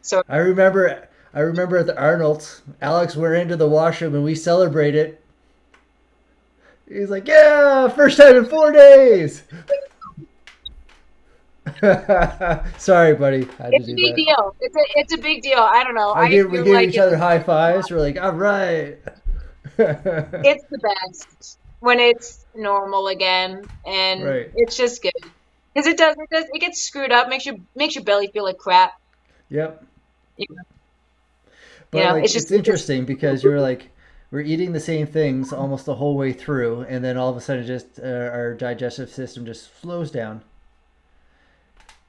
S1: So,
S2: I remember at the Arnold's, Alex went into the washroom and we celebrated. He's like, "Yeah, first time in 4 days." Sorry, buddy, I had to
S1: it's a
S2: do
S1: big
S2: that.
S1: deal. It's a big deal. I don't know. I
S2: We
S1: feel
S2: gave
S1: like
S2: each other high fives. We're like, "All right."
S1: it's the best when it's normal again, and
S2: Right.
S1: it's just good. Because it gets screwed up, makes your belly feel like crap.
S2: Yep.
S1: You
S2: But like,
S1: it's just
S2: it's
S1: it just
S2: interesting because we're eating the same things almost the whole way through, and then all of a sudden, just our digestive system just slows down,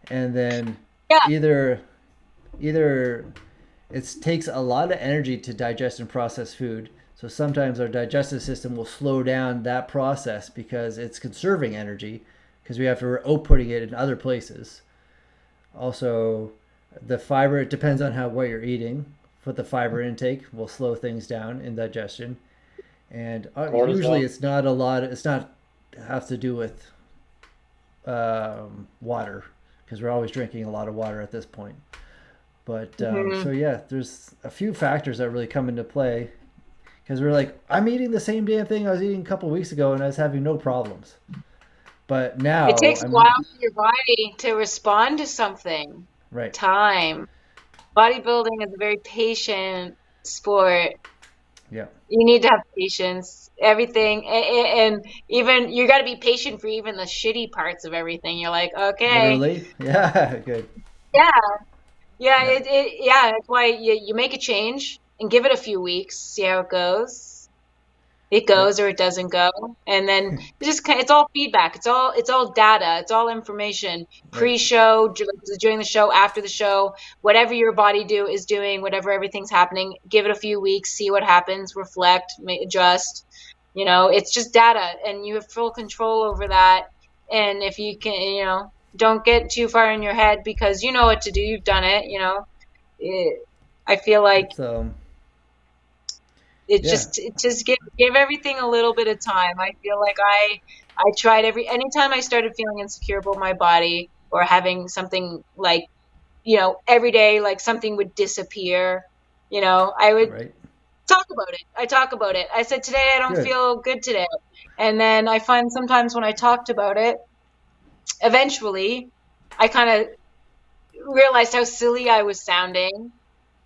S2: and then
S1: yeah.
S2: either either it takes a lot of energy to digest and process food. So sometimes our digestive system will slow down that process because it's conserving energy because we have to outputting it in other places. Also, the fiber, it depends on what you're eating, but the fiber intake will slow things down in digestion. And usually
S3: Cortisol.
S2: it's not a lot, it's not have to do with water because we're always drinking a lot of water at this point. But
S1: Mhm.
S2: so yeah, there's a few factors that really come into play because we're like, I'm eating the same damn thing I was eating a couple of weeks ago and I was having no problems. But
S1: It
S2: now
S1: takes a while
S2: I'm
S1: for your body to respond to something.
S2: right.
S1: Time. Bodybuilding is a very patient sport.
S2: Yeah.
S1: You need to have patience. Everything, and even you got to be patient for even the shitty parts of everything. You're like, okay,
S2: Literally. Yeah. Good.
S1: Yeah. Yeah,
S2: Yeah.
S1: yeah, that's why you make a change and give it a few weeks, see how it goes. It
S2: Yep.
S1: goes or it doesn't go. And then it's all feedback. It's all data. It's all information.
S2: Right.
S1: Pre-show, during the show, after the show, whatever your body is doing, whatever everything's happening, give it a few weeks, see what happens, reflect, adjust. It's just data and you have full control over that. And if you can, don't get too far in your head because you know what to do. You've done it. It, I feel like
S2: It's
S1: it
S2: yeah.
S1: just give everything a little bit of time. I feel like I tried anytime I started feeling insecure about my body or having something like, every day like something would disappear, I would
S2: Right.
S1: talk about it. I talk about it. I said today I don't
S2: Good.
S1: feel good today. And then I find sometimes when I talked about it, eventually I kind of realized how silly I was sounding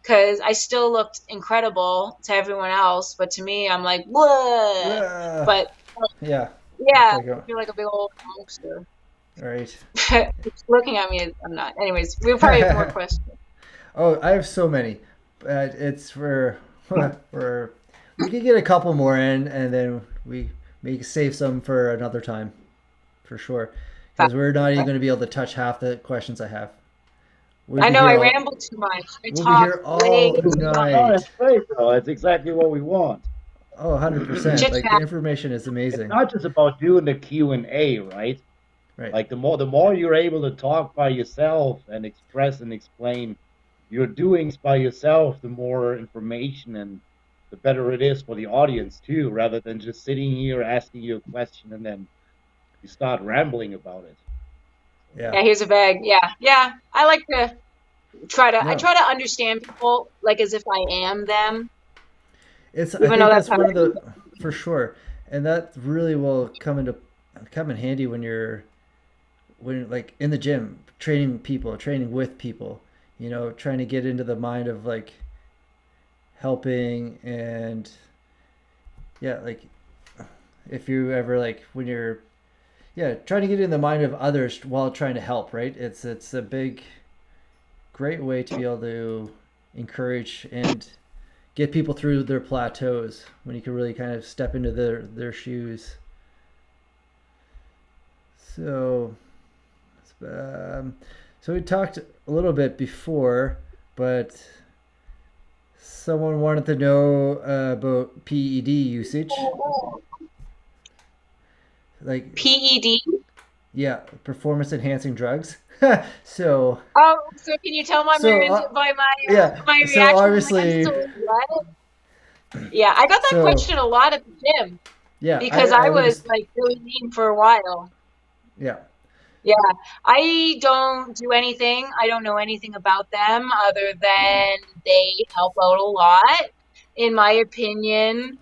S1: because I still looked incredible to everyone else, but to me, I'm like, what?
S2: Uh,
S1: But
S2: yeah. It's
S1: yeah,
S2: like
S1: I feel like a big old monster.
S2: all right.
S1: It's looking at me, I'm not. Anyways, we'll probably have more questions.
S2: Oh, I have so many, but it's for for we could get a couple more in, and then we can save some for another time, for sure, because we're not even going to be able to touch half the questions I have. We'll
S1: I
S2: be
S1: know
S2: here
S1: I
S2: all
S1: ramble too much. I
S2: we'll be
S1: talk
S2: here
S1: way
S2: all
S1: too much.
S3: No, that's
S2: night.
S3: great, though. That's exactly what we want.
S2: Oh, 100%.
S1: Chit
S2: Like the
S1: chat.
S2: information is
S3: It's
S2: amazing.
S3: not just about doing the Q&A, right?
S2: Right.
S3: Like the more you're able to talk by yourself and express and explain your doings by yourself, the more information and the better it is for the audience too, rather than just sitting here asking you a question and then you start rambling about it.
S2: Yeah.
S1: Yeah, here's a bag. Yeah, yeah. I like to I
S2: No.
S1: try to understand people like as if I am them,
S2: It's I
S1: even though
S2: think
S1: that's
S2: that's
S1: how
S2: one of
S1: I
S2: the for sure. And that really will come in handy when like in the gym, training people, training with people, trying to get into the mind of like helping and yeah, like if you ever like when you're yeah, trying to get in the mind of others while trying to help, right? It's a big great way to be able to encourage and get people through their plateaus when you can really kind of step into their shoes. So, um, so we talked a little bit before, but someone wanted to know about PED usage, like
S1: PED.
S2: yeah, performance enhancing drugs. so,
S1: Oh, so can you tell
S2: so
S1: by
S2: yeah,
S1: my
S2: so
S1: reaction? I'm like, I'm
S2: obviously,
S1: so what? Yeah, I got that
S2: so
S1: question a lot at the gym
S2: yeah,
S1: because
S2: I
S1: I
S2: would
S1: was
S2: just
S1: like really mean for a while.
S2: yeah,
S1: Yeah, I don't do anything. I don't know anything about them other than they help out a lot, in my opinion.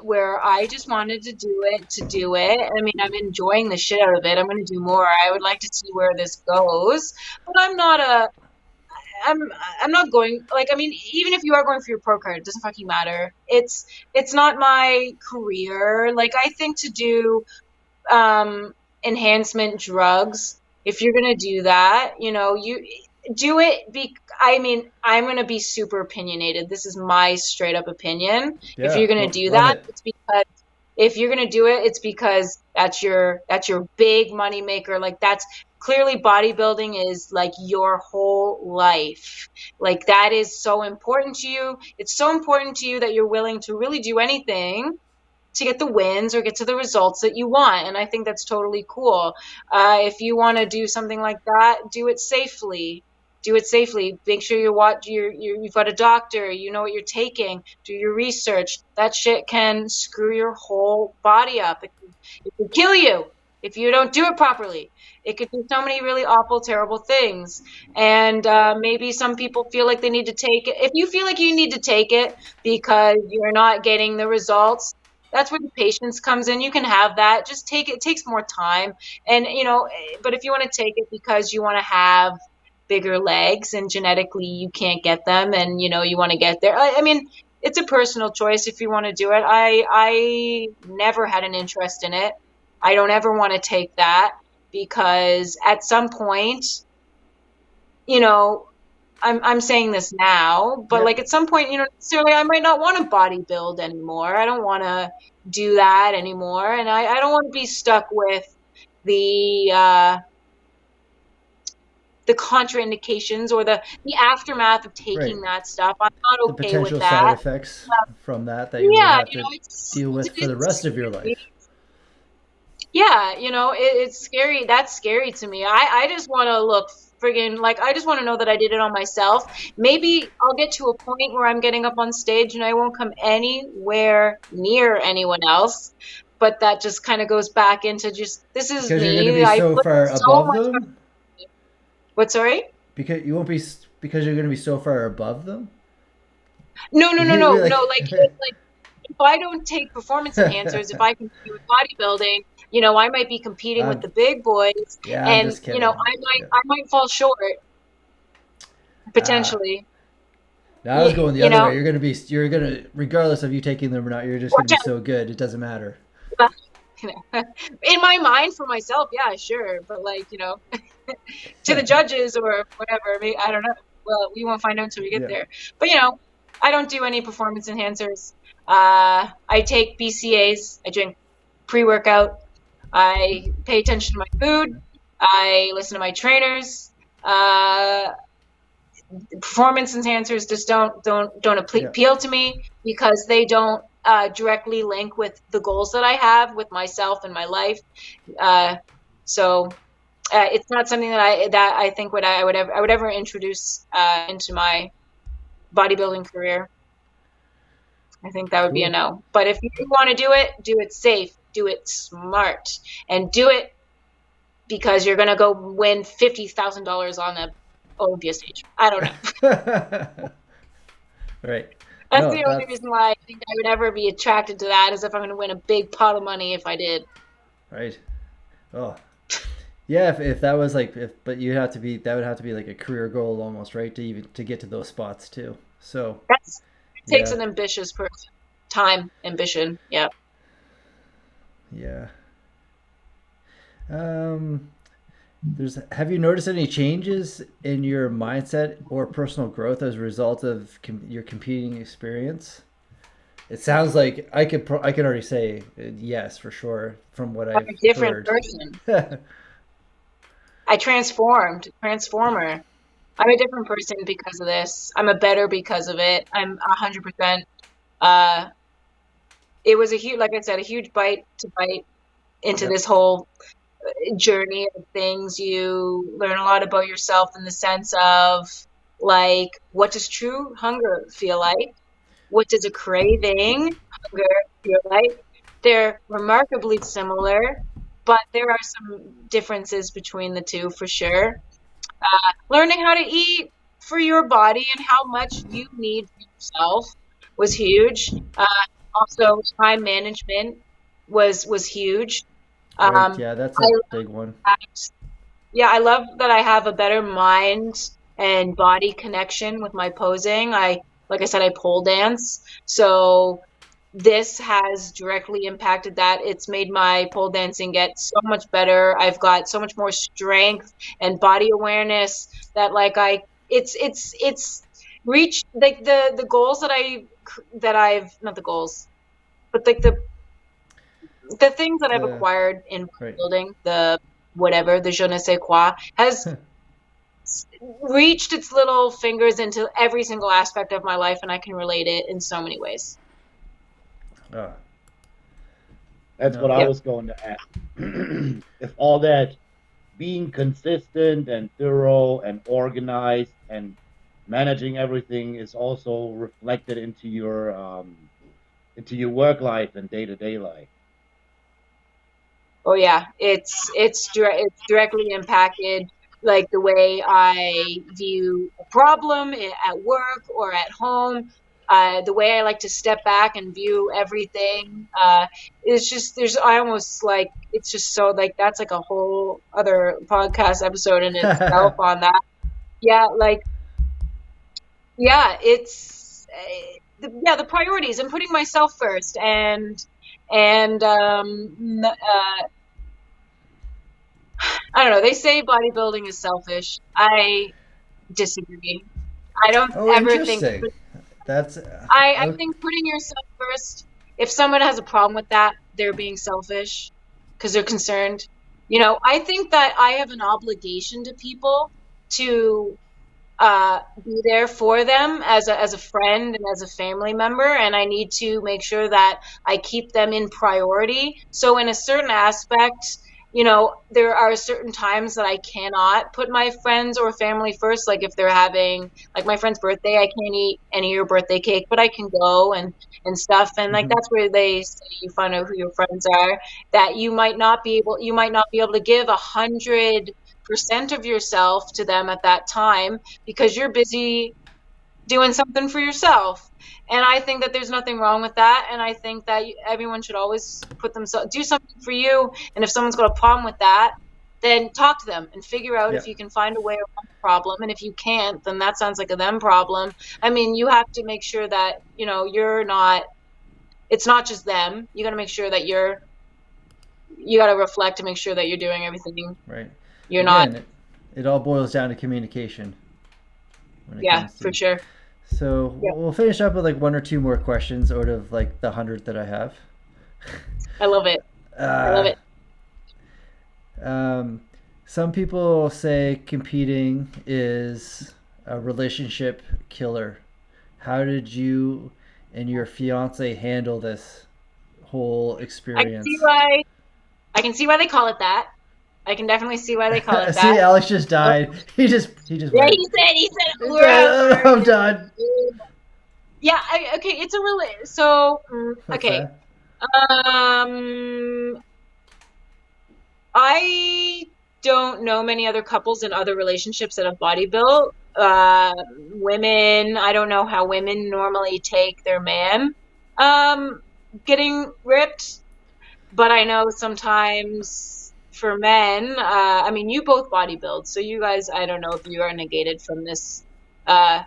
S1: Where I just wanted to do it to do it. I mean, I'm enjoying the shit out of it. I'm going to do more. I would like to see where this goes, but I'm I'm not going like I mean even if you are going for your pro card, it doesn't fucking matter. It's not my career. Like I think to do um enhancement drugs, if you're gonna do that, you do it I mean, I'm gonna be super opinionated. This is my straight up opinion. If
S2: yeah,
S1: you're gonna do
S2: love
S1: that,
S2: it.
S1: it's because if you're gonna do it, it's because that's your big money maker. Like that's clearly bodybuilding is like your whole life. Like that is so important to you. It's so important to you that you're willing to really do anything to get the wins or get to the results that you want. And I think that's totally cool. If you want to do something like that, do it safely. Do it safely. Make sure you've got a doctor. You know what you're taking. Do your research. That shit can screw your whole body up. It can kill you if you don't do it properly. It could do so many really awful, terrible things. And maybe some people feel like they need to take it. If you feel like you need to take it because you're not getting the results, that's where the patience comes in. You can have that. Just take it. It takes more time. And, but if you want to take it because you want to have bigger legs and genetically you can't get them and, you want to get there. I mean, it's a personal choice if you want to do it. I never had an interest in it. I don't ever want to take that because at some point you know, I'm saying this now, but
S2: Yep.
S1: like at some point, necessarily I might not want to bodybuild anymore. I don't want to do that anymore. And I don't want to be stuck with the the contraindications or the aftermath of
S2: Right.
S1: taking that stuff. I'm not
S2: The
S1: okay with
S2: potential side
S1: that.
S2: effects from that you would
S1: Yeah,
S2: have to deal with for the
S1: it's
S2: rest of your life.
S1: yeah, it's scary. That's scary to me. I just want to look friggin' like I just want to know that I did it on myself. Maybe I'll get to a point where I'm getting up on stage and I won't come anywhere near anyone else. But that just kind of goes back into just this is
S2: Because you're going to
S1: me.
S2: be
S1: I
S2: so
S1: put
S2: far
S1: so
S2: above
S1: much.
S2: them.
S1: What? Sorry?
S2: Because you won't be because you're going to be so far above them.
S1: No, no, no, no,
S2: You're
S1: no.
S2: like,
S1: Like if I don't take performance enhancers, if I continue with bodybuilding, I might be competing with
S2: I'm,
S1: the big boys,
S2: yeah, I'm
S1: and
S2: just kidding. Yeah.
S1: I might fall short
S2: Ah,
S1: potentially.
S2: now I was going the
S1: You
S2: other
S1: know,
S2: way. You're going to, regardless of you taking them or not, you're just going to
S1: watch
S2: be so good. It doesn't matter.
S1: out. In my mind, for myself, yeah, sure, but like to the judges or whatever, maybe, I don't know. Well, we won't find out until we get
S2: Yeah.
S1: there. But I don't do any performance enhancers. I take BCAs. I drink pre-workout. I pay attention to my food. I listen to my trainers. Performance enhancers just don't
S2: Yeah.
S1: appeal to me because they don't directly link with the goals that I have with myself and my life. So it's not something that I think I would ever introduce into my bodybuilding career. I think that would be a
S2: Cool.
S1: no. But if you want to do it safe, do it smart, and do it because you're gonna go win $50,000 on the Olympia stage. I don't know.
S2: Right.
S1: That's
S2: No,
S1: the only
S2: that's
S1: reason why I think I would ever be attracted to that is if I'm going to win a big pot of money if I did.
S2: right. Oh, yeah. If that was like, but you have to be, that would have to be like a career goal almost, right? To even to get to those spots too. So,
S1: It takes
S2: yeah,
S1: an ambitious person. Time, ambition. Yeah.
S2: yeah. Um, have you noticed any changes in your mindset or personal growth as a result of your competing experience? It sounds like I can already say yes for sure from what
S1: I'm
S2: I've
S1: a different
S2: heard.
S1: person. I transformer. I'm a different person because of this. I'm a better because of it. I'm 100%. Uh, it was a huge, like I said, a huge bite to bite into
S2: Yep.
S1: this whole journey of things. You learn a lot about yourself in the sense of like, what does true hunger feel like? What does a craving hunger feel like? They're remarkably similar, but there are some differences between the two for sure. Learning how to eat for your body and how much you need for yourself was huge. Also, time management was huge.
S2: Right. Yeah, that's a
S1: I
S2: big one.
S1: Yeah, I love that I have a better mind and body connection with my posing. Like I said, I pole dance. So this has directly impacted that. It's made my pole dancing get so much better. I've got so much more strength and body awareness that it's reached like the goals that I've not the goals, but like the things that I've
S2: The
S1: acquired in
S2: right.
S1: bodybuilding, the whatever, the je ne sais quoi, has reached its little fingers into every single aspect of my life, and I can relate it in so many ways.
S2: Oh,
S3: That's
S2: no,
S3: what I
S1: Yep.
S3: was going to ask. If all that being consistent and thorough and organized and managing everything is also reflected into your work life and day to day life.
S1: Oh yeah, it's directly impacted like the way I view a problem at work or at home. The way I like to step back and view everything. It's just there's I almost like it's just so like that's like a whole other podcast episode in itself on that. Yeah, like yeah, it's the priorities and putting myself first and I don't know. They say bodybuilding is selfish. I disagree. I don't
S2: Oh,
S1: ever think.
S2: interesting. That's
S1: I think putting yourself first, if someone has a problem with that, they're being selfish because they're concerned. I think that I have an obligation to people to be there for them as a friend and as a family member, and I need to make sure that I keep them in priority. So in a certain aspect, there are certain times that I cannot put my friends or family first. Like if they're having like my friend's birthday, I can't eat any of your birthday cake, but I can go and stuff. And like
S2: mhm.
S1: that's where they say you find out who your friends are. That you might not be able to give 100% of yourself to them at that time because you're busy doing something for yourself. And I think that there's nothing wrong with that. And I think that everyone should always do something for you. And if someone's got a problem with that, then talk to them and figure out
S2: Yeah,
S1: if you can find a way around the problem. And if you can't, then that sounds like a them problem. I mean, you have to make sure that, it's not just them. You got to make sure that you got to reflect to make sure that you're doing everything.
S2: right.
S1: You're not,
S2: Again, it all boils down to communication when it
S1: yeah,
S2: comes
S1: for
S2: to.
S1: sure.
S2: So
S1: Yeah.
S2: we'll finish up with like one or two more questions out of like the 100 that I have.
S1: I love it. I love
S2: Uh,
S1: it.
S2: um, some people say competing is a relationship killer. How did you and your fiance handle this whole
S1: I can see
S2: experience?
S1: why I can see why they call it that. I can definitely see why they call it
S2: See,
S1: that.
S2: Alex just died. He just
S1: Yeah,
S2: went.
S1: he said
S2: He's
S1: we're out.
S2: dead. I'm done.
S1: Yeah, okay, so
S2: What's
S1: okay.
S2: that?
S1: Um I don't know many other couples in other relationships that have bodybuilt. Women, I don't know how women normally take their man um getting ripped. But I know sometimes for men, I mean, you both bodybuild, so you guys, I don't know if you are negated from this uh,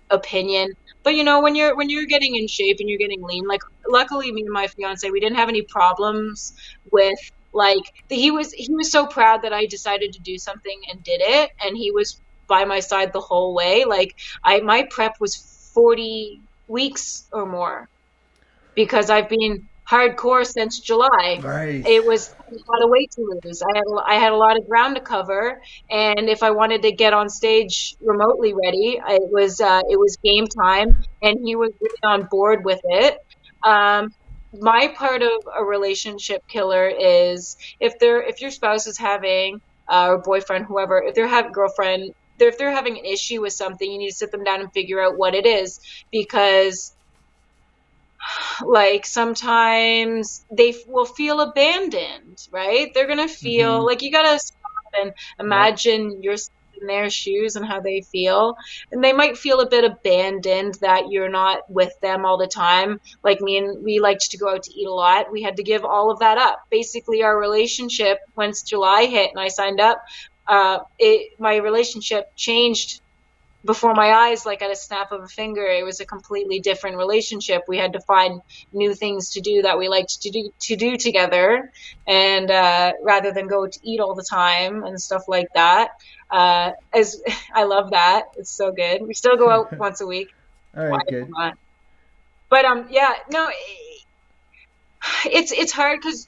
S1: opinion. But when you're getting in shape and you're getting lean, like luckily me and my fiance, we didn't have any problems with like he was so proud that I decided to do something and did it, and he was by my side the whole way. Like my prep was 40 weeks or more because I've been hardcore since July.
S2: Right.
S1: It was a lot of weight to lose. I had a lot of ground to cover, and if I wanted to get on stage remotely ready, it was game time, and he was really on board with it. Um, my part of a relationship killer is if your spouse is having or boyfriend, whoever, if they're having girlfriend, if they're having an issue with something, you need to sit them down and figure out what it is because like sometimes they will feel abandoned, right? They're gonna
S2: Mm-hmm.
S1: feel like you gotta stop and
S2: Yep.
S1: imagine yourself in their shoes and how they feel. And they might feel a bit abandoned that you're not with them all the time. Like me and we liked to go out to eat a lot. We had to give all of that up. Basically, our relationship once July hit and I signed up, my relationship changed before my eyes, like at a snap of a finger. It was a completely different relationship. We had to find new things to do that we liked to do together, and rather than go to eat all the time and stuff like that. As I love that, it's so good. We still go out once a week.
S2: All
S1: Why
S2: right. Good.
S1: not? But yeah, no, it's hard because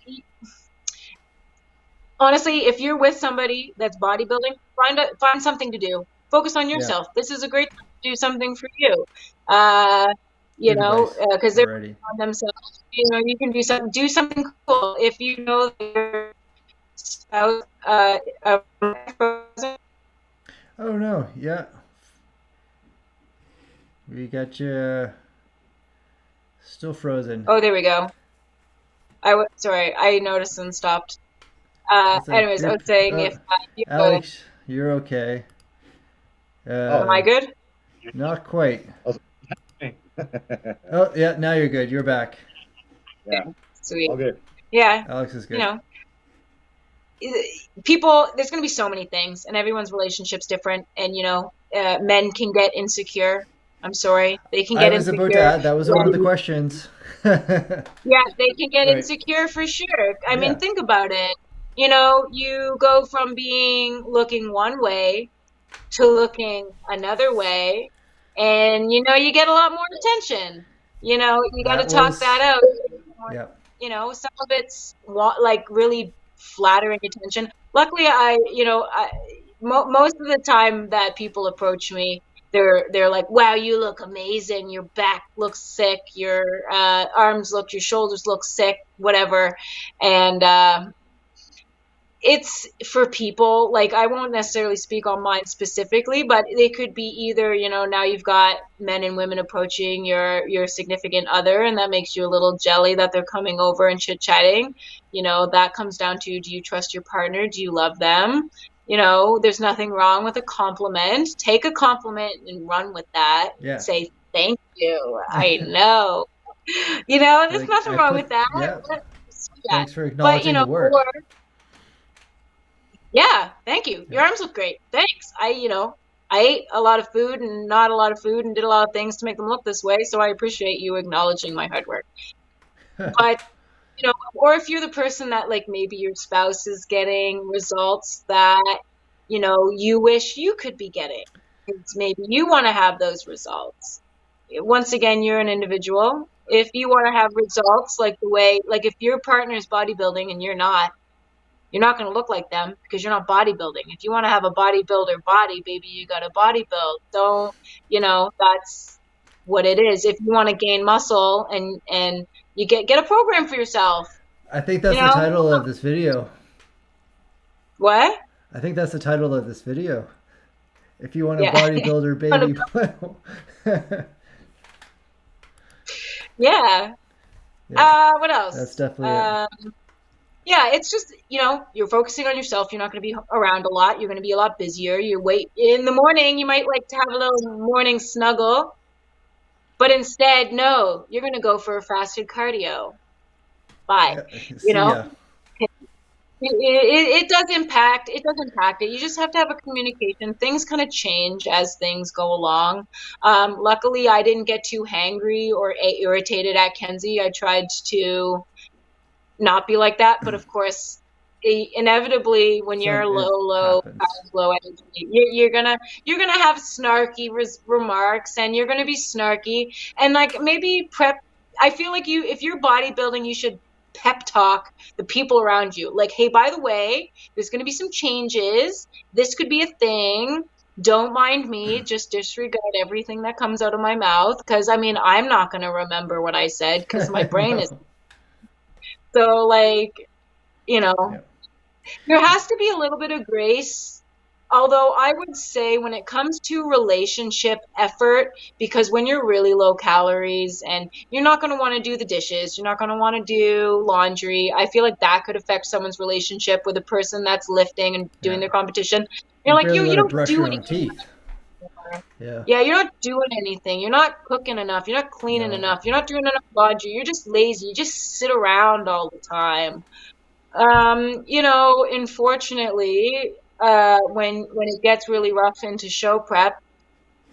S1: honestly, if you're with somebody that's bodybuilding, find something to do. Focus on
S2: Yeah.
S1: yourself. This is a great time to do something for you. Uh,
S2: Good advice
S1: because they're
S2: already.
S1: on themselves. You can do something cool if you know that your spouse.
S2: Oh no. Yeah. We got you still frozen.
S1: Oh, there we go. Sorry, I noticed and stopped.
S2: That's a
S1: Anyways, I
S2: you're
S1: was saying if you go,
S2: Alex, you're okay.
S3: Oh,
S1: am I good?
S2: Not quite.
S3: okay.
S2: Oh yeah, now you're good. You're back.
S3: Yeah.
S1: Okay, sweet.
S3: Okay.
S1: Yeah,
S2: Alex is
S1: you
S2: good.
S1: know, people there's going to be so many things and everyone's relationship's different and men can get insecure. I'm sorry, they can
S2: I
S1: get
S2: was about to
S1: insecure
S2: add that was one of the
S1: when,
S2: questions.
S1: yeah, they can get
S2: Right.
S1: insecure for sure. I mean,
S2: Yeah.
S1: think about it. You go from being looking one way to looking another way, and you get a lot more attention. You got to
S2: That
S1: talk that
S2: was,
S1: out.
S2: yeah.
S1: Some of it's like really flattering attention. Luckily, most of the time that people approach me, they're like, "Wow, you look amazing. Your back looks sick. Your your shoulders look sick. Whatever." And it's for people, like, I won't necessarily speak on mine specifically, but they could be either, now you've got men and women approaching your significant other, and that makes you a little jelly that they're coming over and chit-chatting. That comes down to, do you trust your partner? Do you love them? There's nothing wrong with a compliment. Take a compliment and run with that.
S2: Yeah.
S1: Say thank you. I know. There's
S2: Like
S1: nothing
S2: I
S1: wrong
S2: put,
S1: with that.
S2: yeah.
S1: Yeah.
S2: Thanks for
S1: But
S2: acknowledging the
S1: or
S2: work.
S1: yeah, thank you. Your
S2: Yeah.
S1: arms look great. Thanks. I ate a lot of food and not a lot of food and did a lot of things to make them look this way, so I appreciate you acknowledging my hard work. But, or if you're the person that, like, maybe your spouse is getting results that, you wish you could be getting, 'cause maybe you want to have those results. Once again, you're an individual. If you want to have results like if your partner is bodybuilding and you're not going to look like them because you're not bodybuilding. If you want to have a bodybuilder body, baby, you got to bodybuild. Don't, that's what it is. If you want to gain muscle and you get a program for yourself,
S2: I think that's the title of this video.
S1: What?
S2: I think that's the title of this video. If you want a
S1: Yeah.
S2: bodybuilder baby.
S1: Yeah.
S2: Yeah.
S1: What else?
S2: That's definitely it.
S1: Yeah, it's just, you're focusing on yourself. You're not going to be around a lot. You're going to be a lot busier. You wait in the morning. You might like to have a little morning snuggle, but instead, no, you're going to go for a fasted cardio. Bye.
S2: Yeah. See ya.
S1: It does impact. It does impact it. You just have to have a communication. Things kind of change as things go along. Luckily, I didn't get too hangry or irritated at Kenzie. I tried to not be like that, but of course, inevitably, when you're low energy, you're gonna have snarky remarks, and you're gonna be snarky, and like maybe prep. I feel like if you're bodybuilding, you should pep talk the people around you. Like, hey, by the way, there's gonna be some changes. This could be a thing. Don't mind me. Just disregard everything that comes out of my mouth, because I'm not gonna remember what I said because my brain is. So, like,
S2: Yeah.
S1: there has to be a little bit of grace. Although I would say when it comes to relationship effort, because when you're really low calories and you're not going to want to do the dishes, you're not going to want to do laundry, I feel like that could affect someone's relationship with a person that's lifting and doing their competition. You're like, you don't
S2: brush
S1: do
S2: your own
S1: anything.
S2: teeth. Yeah.
S1: Yeah, you're not doing anything. You're not cooking enough. You're not cleaning enough. You're not doing enough laundry. You're just lazy. You just sit around all the time. Unfortunately, when it gets really rough into show prep,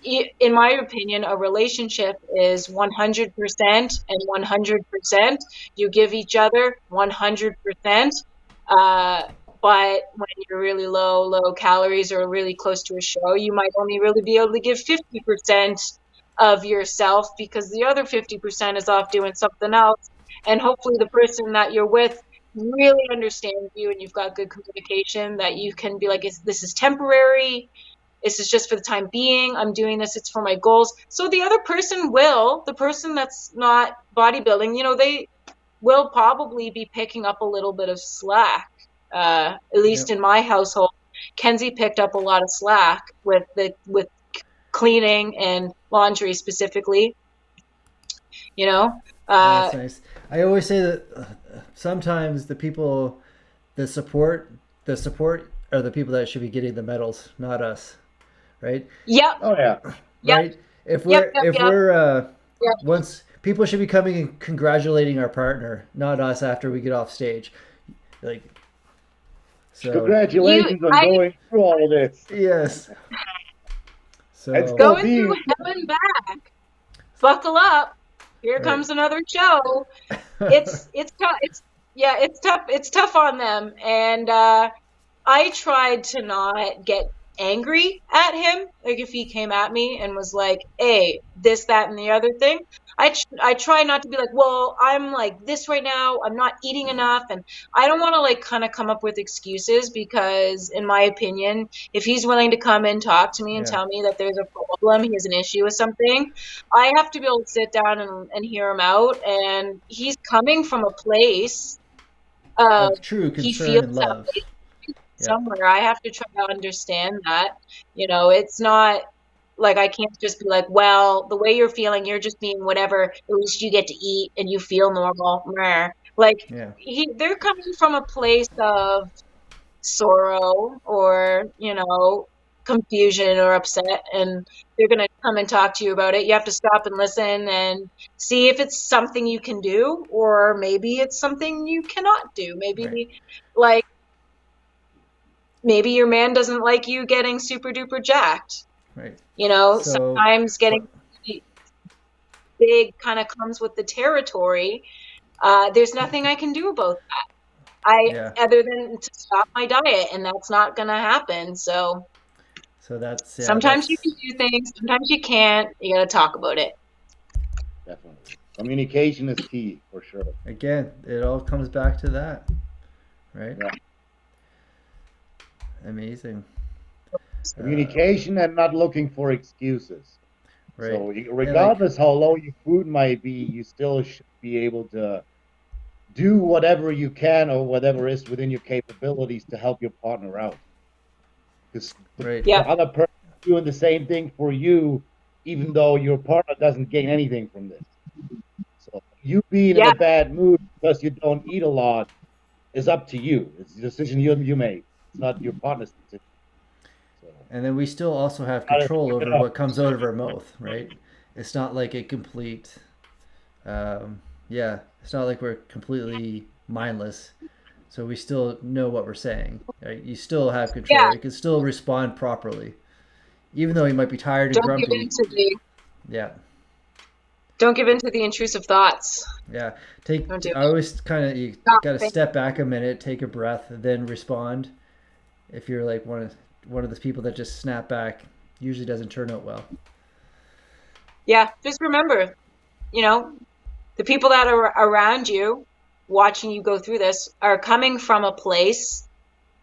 S1: in my opinion, a relationship is 100% and 100%. You give each other 100%. But when you're really low calories or really close to a show, you might only really be able to give 50% of yourself because the other 50% is off doing something else. And hopefully the person that you're with really understands you and you've got good communication, that you can be like, this is temporary. This is just for the time being. I'm doing this. It's for my goals. So the other person the person that's not bodybuilding, they will probably be picking up a little bit of slack. At least in my household, Kenzie picked up a lot of slack with cleaning and laundry specifically.
S2: That's nice. I always say that sometimes the support are the people that should be getting the medals, not us, right?
S1: Yep.
S3: Oh yeah.
S2: Right. If we're once people should be coming and congratulating our partner, not us after we get off stage, like. So,
S3: congratulations on going through all of this.
S2: Yes. So
S3: It's
S1: going through hell and back. Buckle up. Here comes another show. It's tough. It's tough on them. And I tried to not get angry at him, like if he came at me and was like, hey, this, that, and the other thing, I try not to be like, well, I'm like this right now, I'm not eating enough, and I don't want to like kind of come up with excuses, because in my opinion, if he's willing to come and talk to me and
S2: Yeah.
S1: tell me that there's a problem, he has an issue with something, I have to be able to sit down and hear him out, and he's coming from a place of
S2: Of true
S1: he
S2: concern
S1: feels
S2: and
S1: that
S2: love.
S1: way
S2: Yeah.
S1: somewhere. I have to try to understand that. It's not like I can't just be like, well, the way you're feeling, you're just being whatever. At least you get to eat and you feel normal. Meh. Like
S2: Yeah.
S1: they're coming from a place of sorrow or, confusion or upset, and they're going to come and talk to you about it. You have to stop and listen and see if it's something you can do, or maybe it's something you cannot do.
S2: Right.
S1: Like, maybe your man doesn't like you getting super duper jacked.
S2: Right. So,
S1: Sometimes getting big kind of comes with the territory. There's nothing I can do about that.
S2: yeah.
S1: Other than to stop my diet, and that's not going to happen. So
S2: So
S1: sometimes you
S2: that's
S1: can do things, sometimes you can't. You got to talk about it.
S3: Definitely. Communication is key for sure.
S2: again, it all comes back to that, right?
S3: Yeah.
S2: Amazing.
S3: Communication and not looking for excuses.
S2: Right.
S3: So
S2: And
S3: regardless how low your food might be, you still should be able to do whatever you can or whatever is within your capabilities to help your partner out. Because
S2: right.
S3: the other person is doing the same thing for you, even though your partner doesn't gain anything from this. So you being in a bad mood because you don't eat a lot is up to you. It's a decision you made. It's not your partner's decision. So,
S2: And then we still also have
S3: gotta
S2: control
S3: switch it
S2: over
S3: up.
S2: what comes out of our mouth, right? It's not like a complete, yeah, it's not like we're completely mindless. So we still know what we're saying. Right? You still have control.
S1: Yeah.
S2: You can still respond properly, even though you might be tired and
S1: Don't give
S2: grumpy.
S1: in to the
S2: Yeah,
S1: don't give in to the intrusive thoughts.
S2: yeah.
S1: Don't do
S2: I
S1: it.
S2: always kind of you
S1: Stop
S2: got to
S1: it.
S2: step back a minute, take a breath, then respond. If you're like one of those people that just snap back, usually doesn't turn out well.
S1: Yeah, just remember, the people that are around you watching you go through this are coming from a place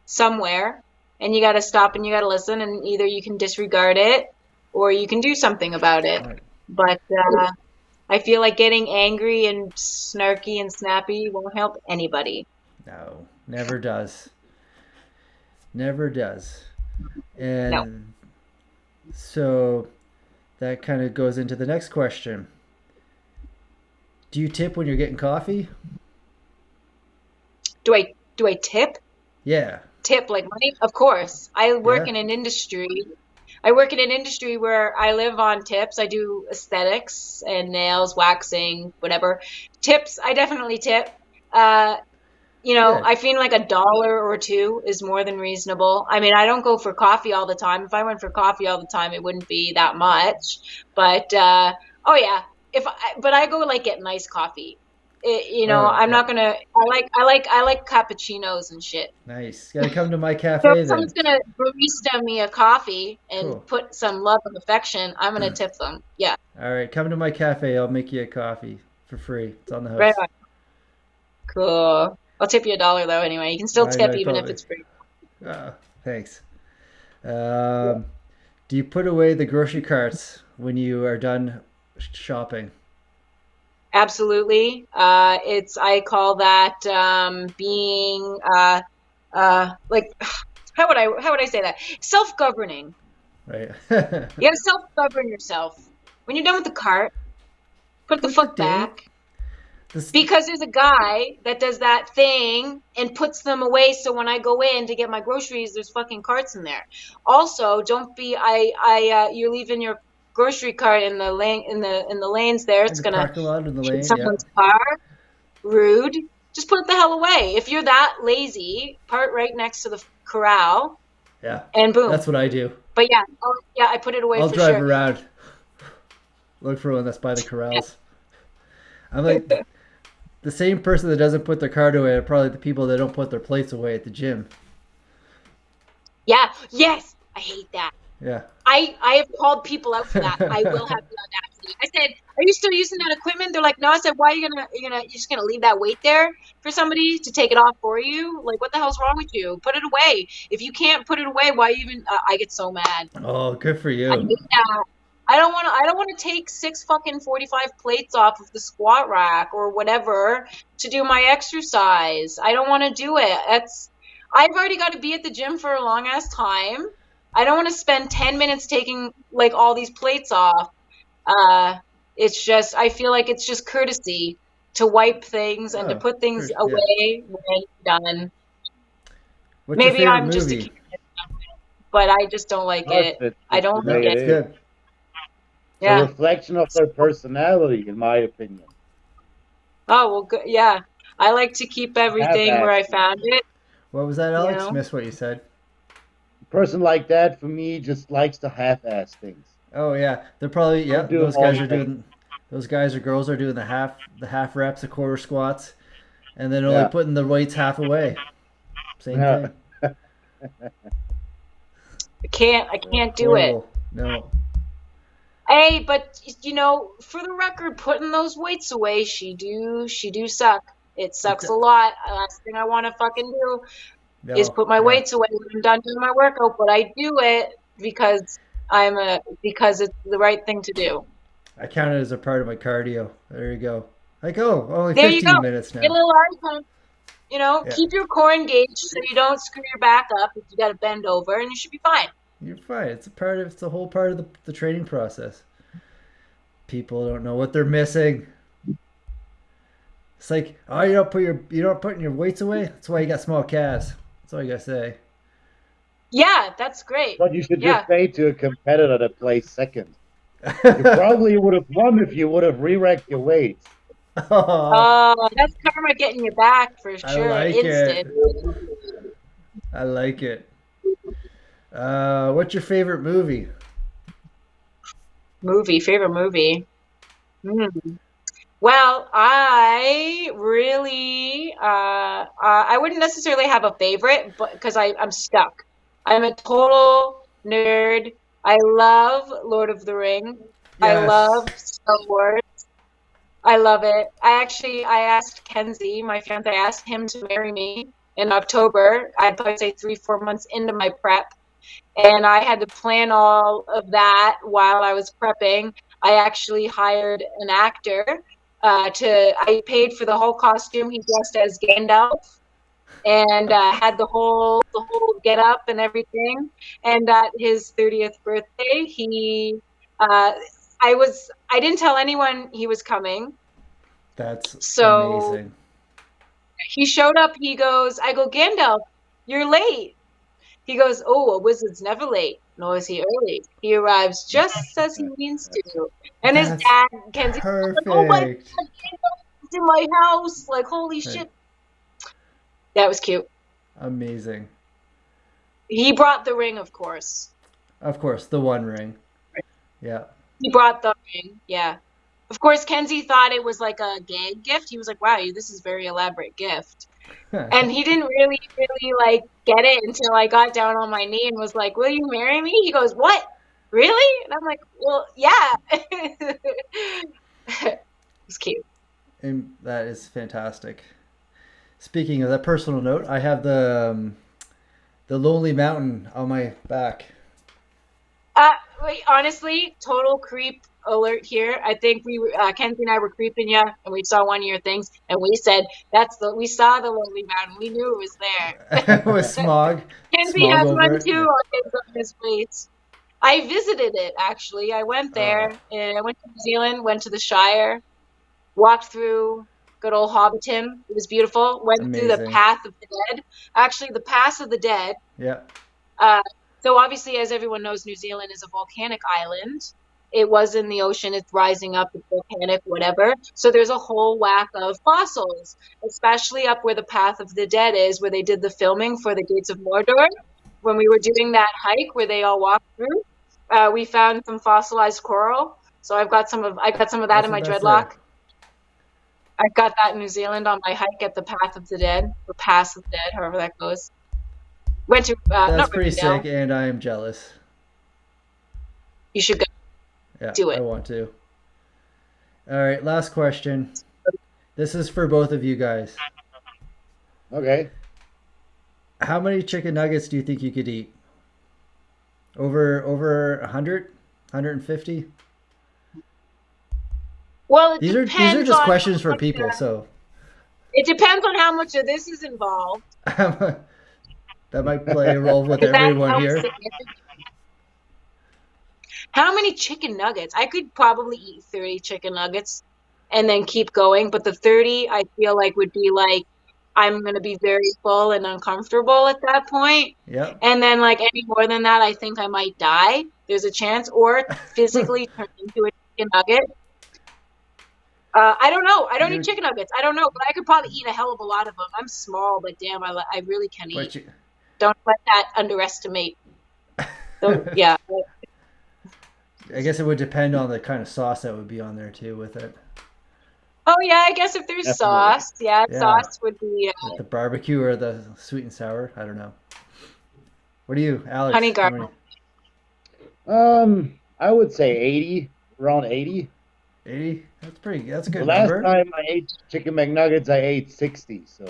S1: somewhere, and you got to stop and you got to listen, and either you can disregard it or you can do something about it.
S2: Right.
S1: But I feel like getting angry and snarky and snappy won't help anybody.
S2: No, never does. Never does.
S1: No.
S2: And so that kind of goes into the next question. Do you tip when you're getting coffee?
S1: Do I tip?
S2: Yeah.
S1: Tip like money? Of course. I work
S2: Yeah.
S1: in an industry. I work in an industry where I live on tips. I do aesthetics and nails, waxing, whatever. Tips, I definitely tip.
S2: Good.
S1: I feel like $1 or $2 is more than reasonable. I mean, I don't go for coffee all the time. If I went for coffee all the time, it wouldn't be that much. But oh yeah, but I go like get nice coffee. I'm
S2: Yeah.
S1: not gonna. I like cappuccinos and shit.
S2: Nice. Gotta come to my
S1: So
S2: cafe
S1: if someone's
S2: then.
S1: gonna barista me a coffee and
S2: Cool.
S1: put some love and affection, I'm gonna tip them. Yeah,
S2: All right, come to my cafe. I'll make you a coffee for free. It's on the
S1: right
S2: house.
S1: on. Cool. I'll tip you $1 though. Anyway, you can still
S2: I
S1: tip
S2: know,
S1: even if
S2: probably.
S1: it's free.
S2: Thanks. Do you put away the grocery carts when you are done shopping?
S1: Absolutely. I call that being like how would I say that? Self-governing.
S2: Right.
S1: You gotta self-govern yourself. When you're done with the cart, put the
S2: What's
S1: fuck
S2: the date?
S1: back.
S2: This,
S1: Because there's a guy that does that thing and puts them away, so when I go in to get my groceries, there's fucking carts in there. Also, don't be you're leaving your grocery cart in the lane in the lanes there.
S2: in
S1: It's
S2: the
S1: gonna
S2: parking lot in the
S1: hit
S2: lane, yeah.
S1: someone's car. Rude. Just put it the hell away. If you're that lazy, park right next to the corral
S2: Yeah.
S1: and boom.
S2: That's what I do.
S1: But yeah, I put it away
S2: I'll
S1: for
S2: drive
S1: sure.
S2: around, look for one that's by the corrals. I'm like the same person that doesn't put their cart away are probably the people that don't put their plates away at the gym.
S1: Yeah. Yes. I hate that.
S2: Yeah.
S1: I have called people out for that. I will have the audacity. I said, "Are you still using that equipment?" They're like, "No." I said, "Why are you're just gonna leave that weight there for somebody to take it off for you? Like, what the hell's wrong with you? Put it away. If you can't put it away, why even?" I get so mad.
S2: Oh, good for
S1: I
S2: you.
S1: hate that. I don't want to. I don't want to take 6 fucking 45 plates off of the squat rack or whatever to do my exercise. I don't want to do it. I've already got to be at the gym for a long ass time. I don't want to spend 10 minutes taking like all these plates off. Uh, it's just, I feel like it's just courtesy to wipe things and to
S2: Oh,
S1: put things
S2: yeah.
S1: away when done.
S2: What's your
S1: Maybe
S2: favorite
S1: I'm just a
S2: movie?
S1: kid, but I just don't like
S3: That's
S1: it.
S3: it's
S1: I
S3: the
S1: don't
S2: No,
S1: like
S3: way it
S1: it.
S2: it's
S3: is.
S2: good.
S3: It's a
S1: Yeah.
S3: reflection of their personality, in my opinion.
S1: Oh, well, good. Yeah. I like to keep everything where
S3: Half-assed
S1: I
S3: things.
S1: found it,
S2: What was that,
S1: you
S2: Alex?
S1: know?
S2: Missed what you said.
S3: A person like that, for me, just likes to half-ass things.
S2: Oh yeah, they're probably yeah.
S3: Don't do them all the way.
S2: Those guys or girls are doing the half reps, the quarter squats, and then only
S3: Yeah.
S2: putting the weights half away. Same
S3: Yeah.
S2: thing.
S1: I can't do it.
S2: Horrible. No.
S1: Hey, but for the record, putting those weights away, she do suck. It
S2: It,
S1: sucks a lot. Last thing I want to fucking do is
S2: no.
S1: put my
S2: Yeah.
S1: weights away when I'm done doing my workout, but I do it because it's the right thing to do.
S2: I count it as a part of my cardio. There you go. Like, oh, only
S1: There you go.
S2: 15 minutes
S1: Get a
S2: now.
S1: little arm.
S2: Yeah.
S1: Keep your core engaged so you don't screw your back up if you got to bend over, and you should be fine.
S2: You're fine. It's the whole part of the training process. People don't know what they're missing. It's like, oh, you don't putting your weights away. That's why you got small calves. That's all you gotta say.
S1: Yeah, that's great.
S3: What you should
S1: Yeah.
S3: just say to a competitor that plays second. You probably would have won if you would have re-racked your weights.
S2: Oh,
S1: That's karma getting you back for
S2: I
S1: sure.
S2: like
S1: Instant.
S2: it. I like it. What's your favorite movie?
S1: Favorite movie. Hmm. Well, I really, I wouldn't necessarily have a favorite, but because I'm stuck. I'm a total nerd. I love Lord of the Ring. I
S2: Yes.
S1: love Star Wars. I love it. I asked Kenzie, my fiance, I asked him to marry me in October. I'd probably say 4 months into my prep. And I had to plan all of that while I was prepping. I actually hired an actor I paid for the whole costume. He dressed as Gandalf and had the whole get up and everything. And at his 30th birthday, I didn't tell anyone he was coming.
S2: That's
S1: So
S2: amazing.
S1: he showed up. I go, Gandalf, you're late. He goes, oh, a wizard's never late, nor is he early. He arrives just as he means to. And his
S2: That's
S1: dad, Kenzie, was like, oh my God,
S2: perfect.
S1: Gandalf's in my house. Like, holy
S2: Right.
S1: shit. That was cute.
S2: Amazing.
S1: He brought the ring, of course.
S2: Of course, the One Ring. Yeah.
S1: He brought the ring, yeah. Of course, Kenzie thought it was like a gag gift. He was like, wow, this is a very elaborate gift. And he didn't really, really like get it until I got down on my knee and was like, will you marry me? He goes, what? Really? And I'm like, well, yeah. It was cute.
S2: And that is fantastic. Speaking of that personal note, I have the Lonely Mountain on my back.
S1: Wait, honestly, total creep alert here. I think Kenzie and I were creeping you, and we saw one of your things, and we said we saw the Lonely Mountain. We knew it was there.
S2: With smog.
S1: Kenzie
S2: Smog
S1: has
S2: over
S1: one
S2: it.
S1: too on his waist. I visited it actually. I went there, and I went to New Zealand, went to the Shire, walked through good old Hobbiton. It was beautiful. Went through the
S2: Amazing.
S1: Path of the Dead. Actually, the Pass of the Dead.
S2: Yeah.
S1: So obviously, as everyone knows, New Zealand is a volcanic island. It was in the ocean. It's rising up. It's volcanic, whatever. So there's a whole whack of fossils, especially up where the Path of the Dead is, where they did the filming for the Gates of Mordor. When we were doing that hike where they all walked through, we found some fossilized coral. So I got some of that in my dreadlock. I got that in New Zealand on my hike at the Path of the Dead, or Pass of the Dead, however that goes. Went to
S2: That's
S1: not
S2: pretty
S1: Rivendell.
S2: sick, and I am jealous.
S1: You should go
S2: Yeah,
S1: do
S2: I
S1: it.
S2: want to. All right, last question. This is for both of you guys.
S3: Okay.
S2: How many chicken nuggets do you think you could eat? Over 100? 150?
S1: Well, it
S2: These are
S1: depends
S2: just
S1: on
S2: questions
S1: how
S2: for
S1: much.
S2: people, so
S1: It depends on how much of this is involved,
S2: that might play a role with
S1: because that
S2: everyone
S1: helps
S2: here.
S1: significantly. How many chicken nuggets? I could probably eat 30 chicken nuggets and then keep going, but the 30 I feel like would be like I'm gonna be very full and uncomfortable at that point.
S2: Yep.
S1: And then like any more than that, I think I might die. There's a chance, or physically turn into a chicken nugget. I don't know. I don't eat
S2: You're
S1: chicken nuggets. I don't know, but I could probably eat a hell of a lot of them. I'm small, but damn, I really can eat.
S2: but you
S1: Don't let that underestimate. Don't, yeah.
S2: I guess it would depend on the kind of sauce that would be on there too with it.
S1: Oh yeah, I guess if there's
S3: Definitely.
S1: sauce, yeah,
S2: Yeah.
S1: sauce would be
S2: The barbecue or the sweet and sour. I don't know. What do you,
S1: honey
S2: Alex? How many?
S1: garlic.
S3: I would say 80, around 80.
S2: 80? That's a
S3: The
S2: good
S3: last
S2: number.
S3: time I ate chicken McNuggets, I ate 60. So,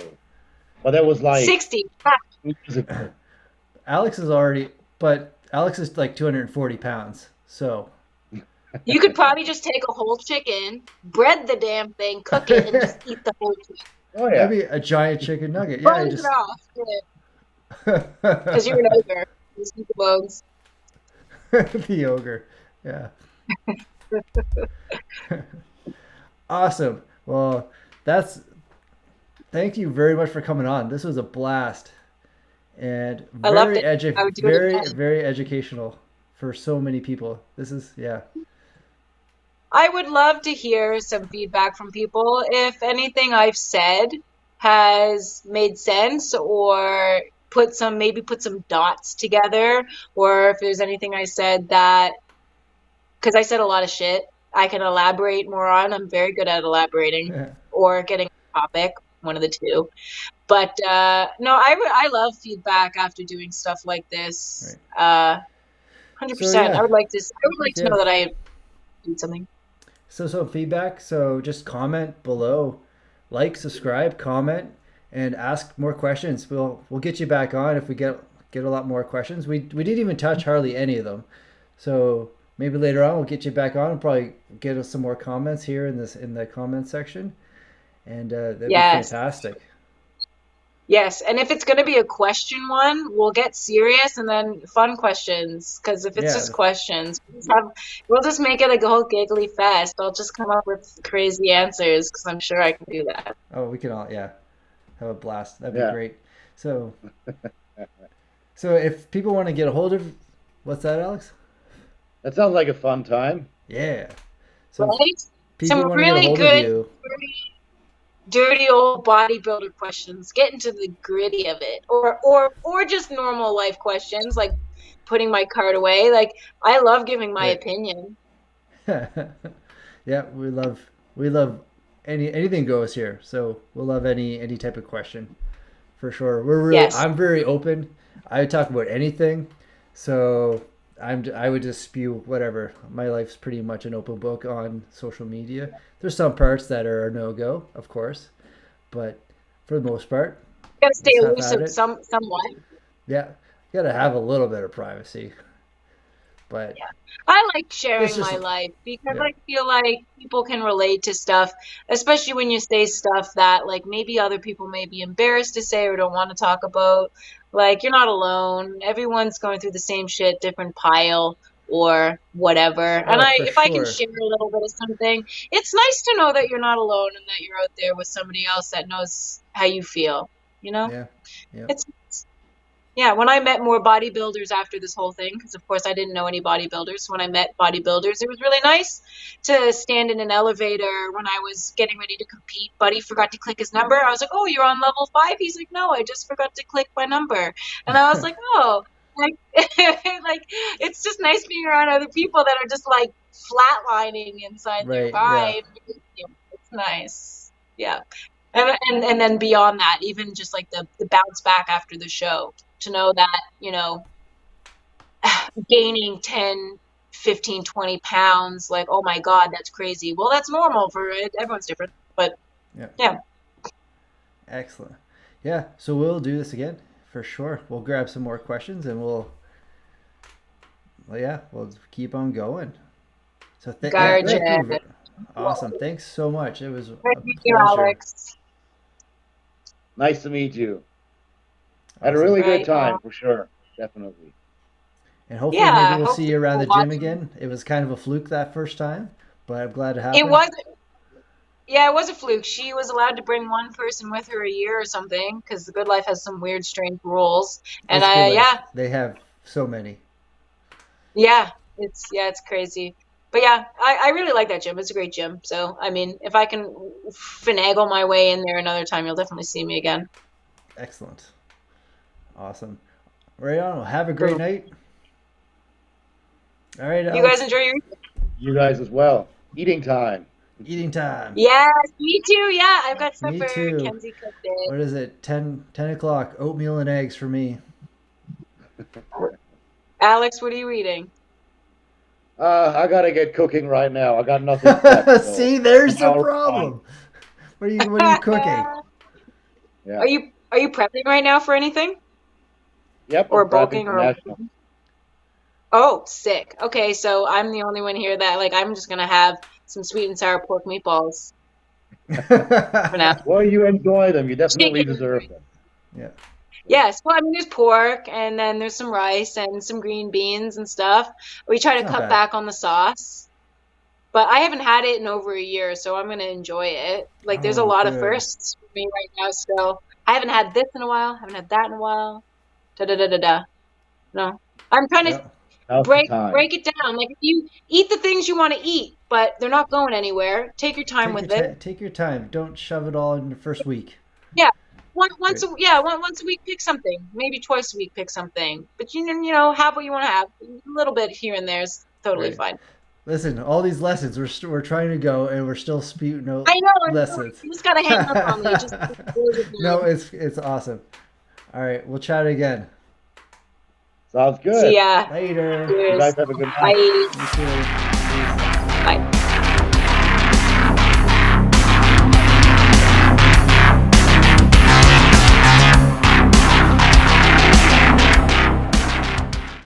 S3: but that was like
S1: 60.
S3: 2 years ago.
S2: But Alex is like 240 pounds. So
S1: You could probably just take a whole chicken, bread the damn thing, cook it, and just eat the whole chicken.
S3: Oh
S2: that'd
S3: yeah.
S2: be a giant chicken nugget. Yeah, you
S1: Bones it off, because
S2: just
S1: you're an ogre. Just eat the bones.
S2: the ogre. Yeah. Awesome. Well, thank you very much for coming on. This was a blast and
S1: I loved it. I would do it
S2: very,
S1: again.
S2: very educational for so many people. This is, yeah.
S1: I would love to hear some feedback from people. If anything I've said has made sense, or maybe put some dots together, or if there's anything I said that, because I said a lot of shit, I can elaborate more on. I'm very good at elaborating or getting a topic, one of the two. But no, I love feedback after doing stuff like this.
S2: Right.
S1: 100%.
S2: Yeah,
S1: I would like to
S2: yeah.
S1: know that I did something.
S2: So some feedback. So just comment below, like, subscribe, comment, and ask more questions. We'll get you back on if we get a lot more questions. We didn't even touch hardly any of them. So maybe later on we'll get you back on and probably get us some more comments here in the comment section, and that'd be
S1: Yes.
S2: fantastic.
S1: Yes, and if it's going to be a question one, we'll get serious and then fun questions. Because if it's
S2: Yeah.
S1: just questions, we'll just make it a whole giggly fest. I'll just come up with crazy answers because I'm sure I can do that.
S2: Oh, we can all have a blast. That'd be
S3: Yeah.
S2: great. So if people want to get a hold of, what's that, Alex?
S3: That sounds like a fun time.
S2: Yeah. So if
S1: Right?
S2: people
S1: Some
S2: want to get a
S1: really
S2: hold of
S1: good,
S2: you.
S1: dirty old bodybuilder questions. Get into the gritty of it, or just normal life questions like putting my card away. Like I love giving my
S2: Right.
S1: opinion.
S2: Yeah, we love anything goes here. So we'll love any type of question for sure.
S1: Yes.
S2: I'm very open. I talk about anything. So I would just spew whatever. My life's pretty much an open book on social media. There's some parts that are a no-go, of course, but for the most part,
S1: Gotta stay
S2: let's have at
S1: elusive
S2: it.
S1: somewhat.
S2: Yeah, you gotta have a little bit of privacy, but
S1: Yeah. I like sharing
S2: it's just
S1: my life because
S2: yeah,
S1: I feel like people can relate to stuff, especially when you say stuff that like maybe other people may be embarrassed to say or don't want to talk about. Like you're not alone. Everyone's going through the same shit, different pile or whatever. And
S2: oh for
S1: if I can
S2: sure.
S1: share a little bit of something, it's nice to know that you're not alone and that you're out there with somebody else that knows how you feel, you know?
S2: Yeah, yeah,
S1: It's Yeah, when I met more bodybuilders after this whole thing, because of course I didn't know any bodybuilders. When I met bodybuilders, it was really nice to stand in an elevator when I was getting ready to compete. Buddy forgot to click his number. I was like, "Oh, you're on level 5?" He's like, "No, I just forgot to click my number." And I was like, "Oh, like, like it's just nice being around other people that are just like flatlining inside their
S2: right, yeah,
S1: vibe. It's nice, yeah." And then beyond that, even just like the bounce back after the show. to know that, you know, gaining 10, 15, 20 pounds, like, oh my God, that's crazy. Well, that's normal for it. Everyone's different. But yeah.
S2: Excellent. Yeah, so we'll do this again for sure. We'll grab some more questions and we'll keep on going. So thank you. Awesome. Thanks so much. It was a pleasure.
S1: Alex.
S3: Nice to meet you.
S2: Awesome.
S3: Had a really good time for sure. Definitely.
S2: And hopefully maybe we'll see you around the gym again. It was kind of a fluke that first time, but I'm glad it happened.
S1: It was a fluke. She was allowed to bring one person with her a year or something because the Good Life has some weird, strange rules. And
S2: they have so many.
S1: Yeah, it's crazy. But yeah, I really like that gym. It's a great gym. So, I mean, if I can finagle my way in there another time, you'll definitely see me again.
S2: Excellent. Awesome. Right on. Have a great night. All right, Alex.
S1: You guys enjoy your evening.
S3: You guys as well. Eating time.
S1: Yes, me too. Yeah, I've got supper.
S2: Me too.
S1: Kenzie cooked it.
S2: What is it? 10 o'clock. Oatmeal and eggs for me.
S1: Alex, what are you eating?
S3: I gotta get cooking right now. I got nothing left, so.
S2: See, there's the problem. What are you cooking?
S3: Yeah.
S1: Are you prepping right now for anything?
S3: Yep.
S1: Or bulking or? Oh, sick. Okay, so I'm the only one here that I'm just gonna have some sweet and sour pork meatballs for now.
S3: Well, you enjoy them. You definitely deserve them.
S2: Yeah.
S1: Yes. Well, I mean, there's pork, and then there's some rice and some green beans and stuff. We try to cut back on the sauce, but I haven't had it in over a year, so I'm gonna enjoy it. There's a lot of firsts for me right now. So I haven't had this in a while. Haven't had that in a while. No, I'm trying to. Break it down. If you eat the things you want to eat, but they're not going anywhere, take your time with it.
S2: Take your time. Don't shove it all in the first week.
S1: Yeah. Once a week, pick something. Maybe twice a week, pick something. But you know, have what you want to have. A little bit here and there is totally fine.
S2: Listen, all these lessons we're trying to go, and we're still spewing out lessons.
S1: You just gotta hang up on me.
S2: No, it's awesome. All right, we'll chat again.
S3: Sounds good.
S1: See ya.
S2: Later.
S3: You guys have a good night.
S1: Bye.
S2: You too.
S1: Bye.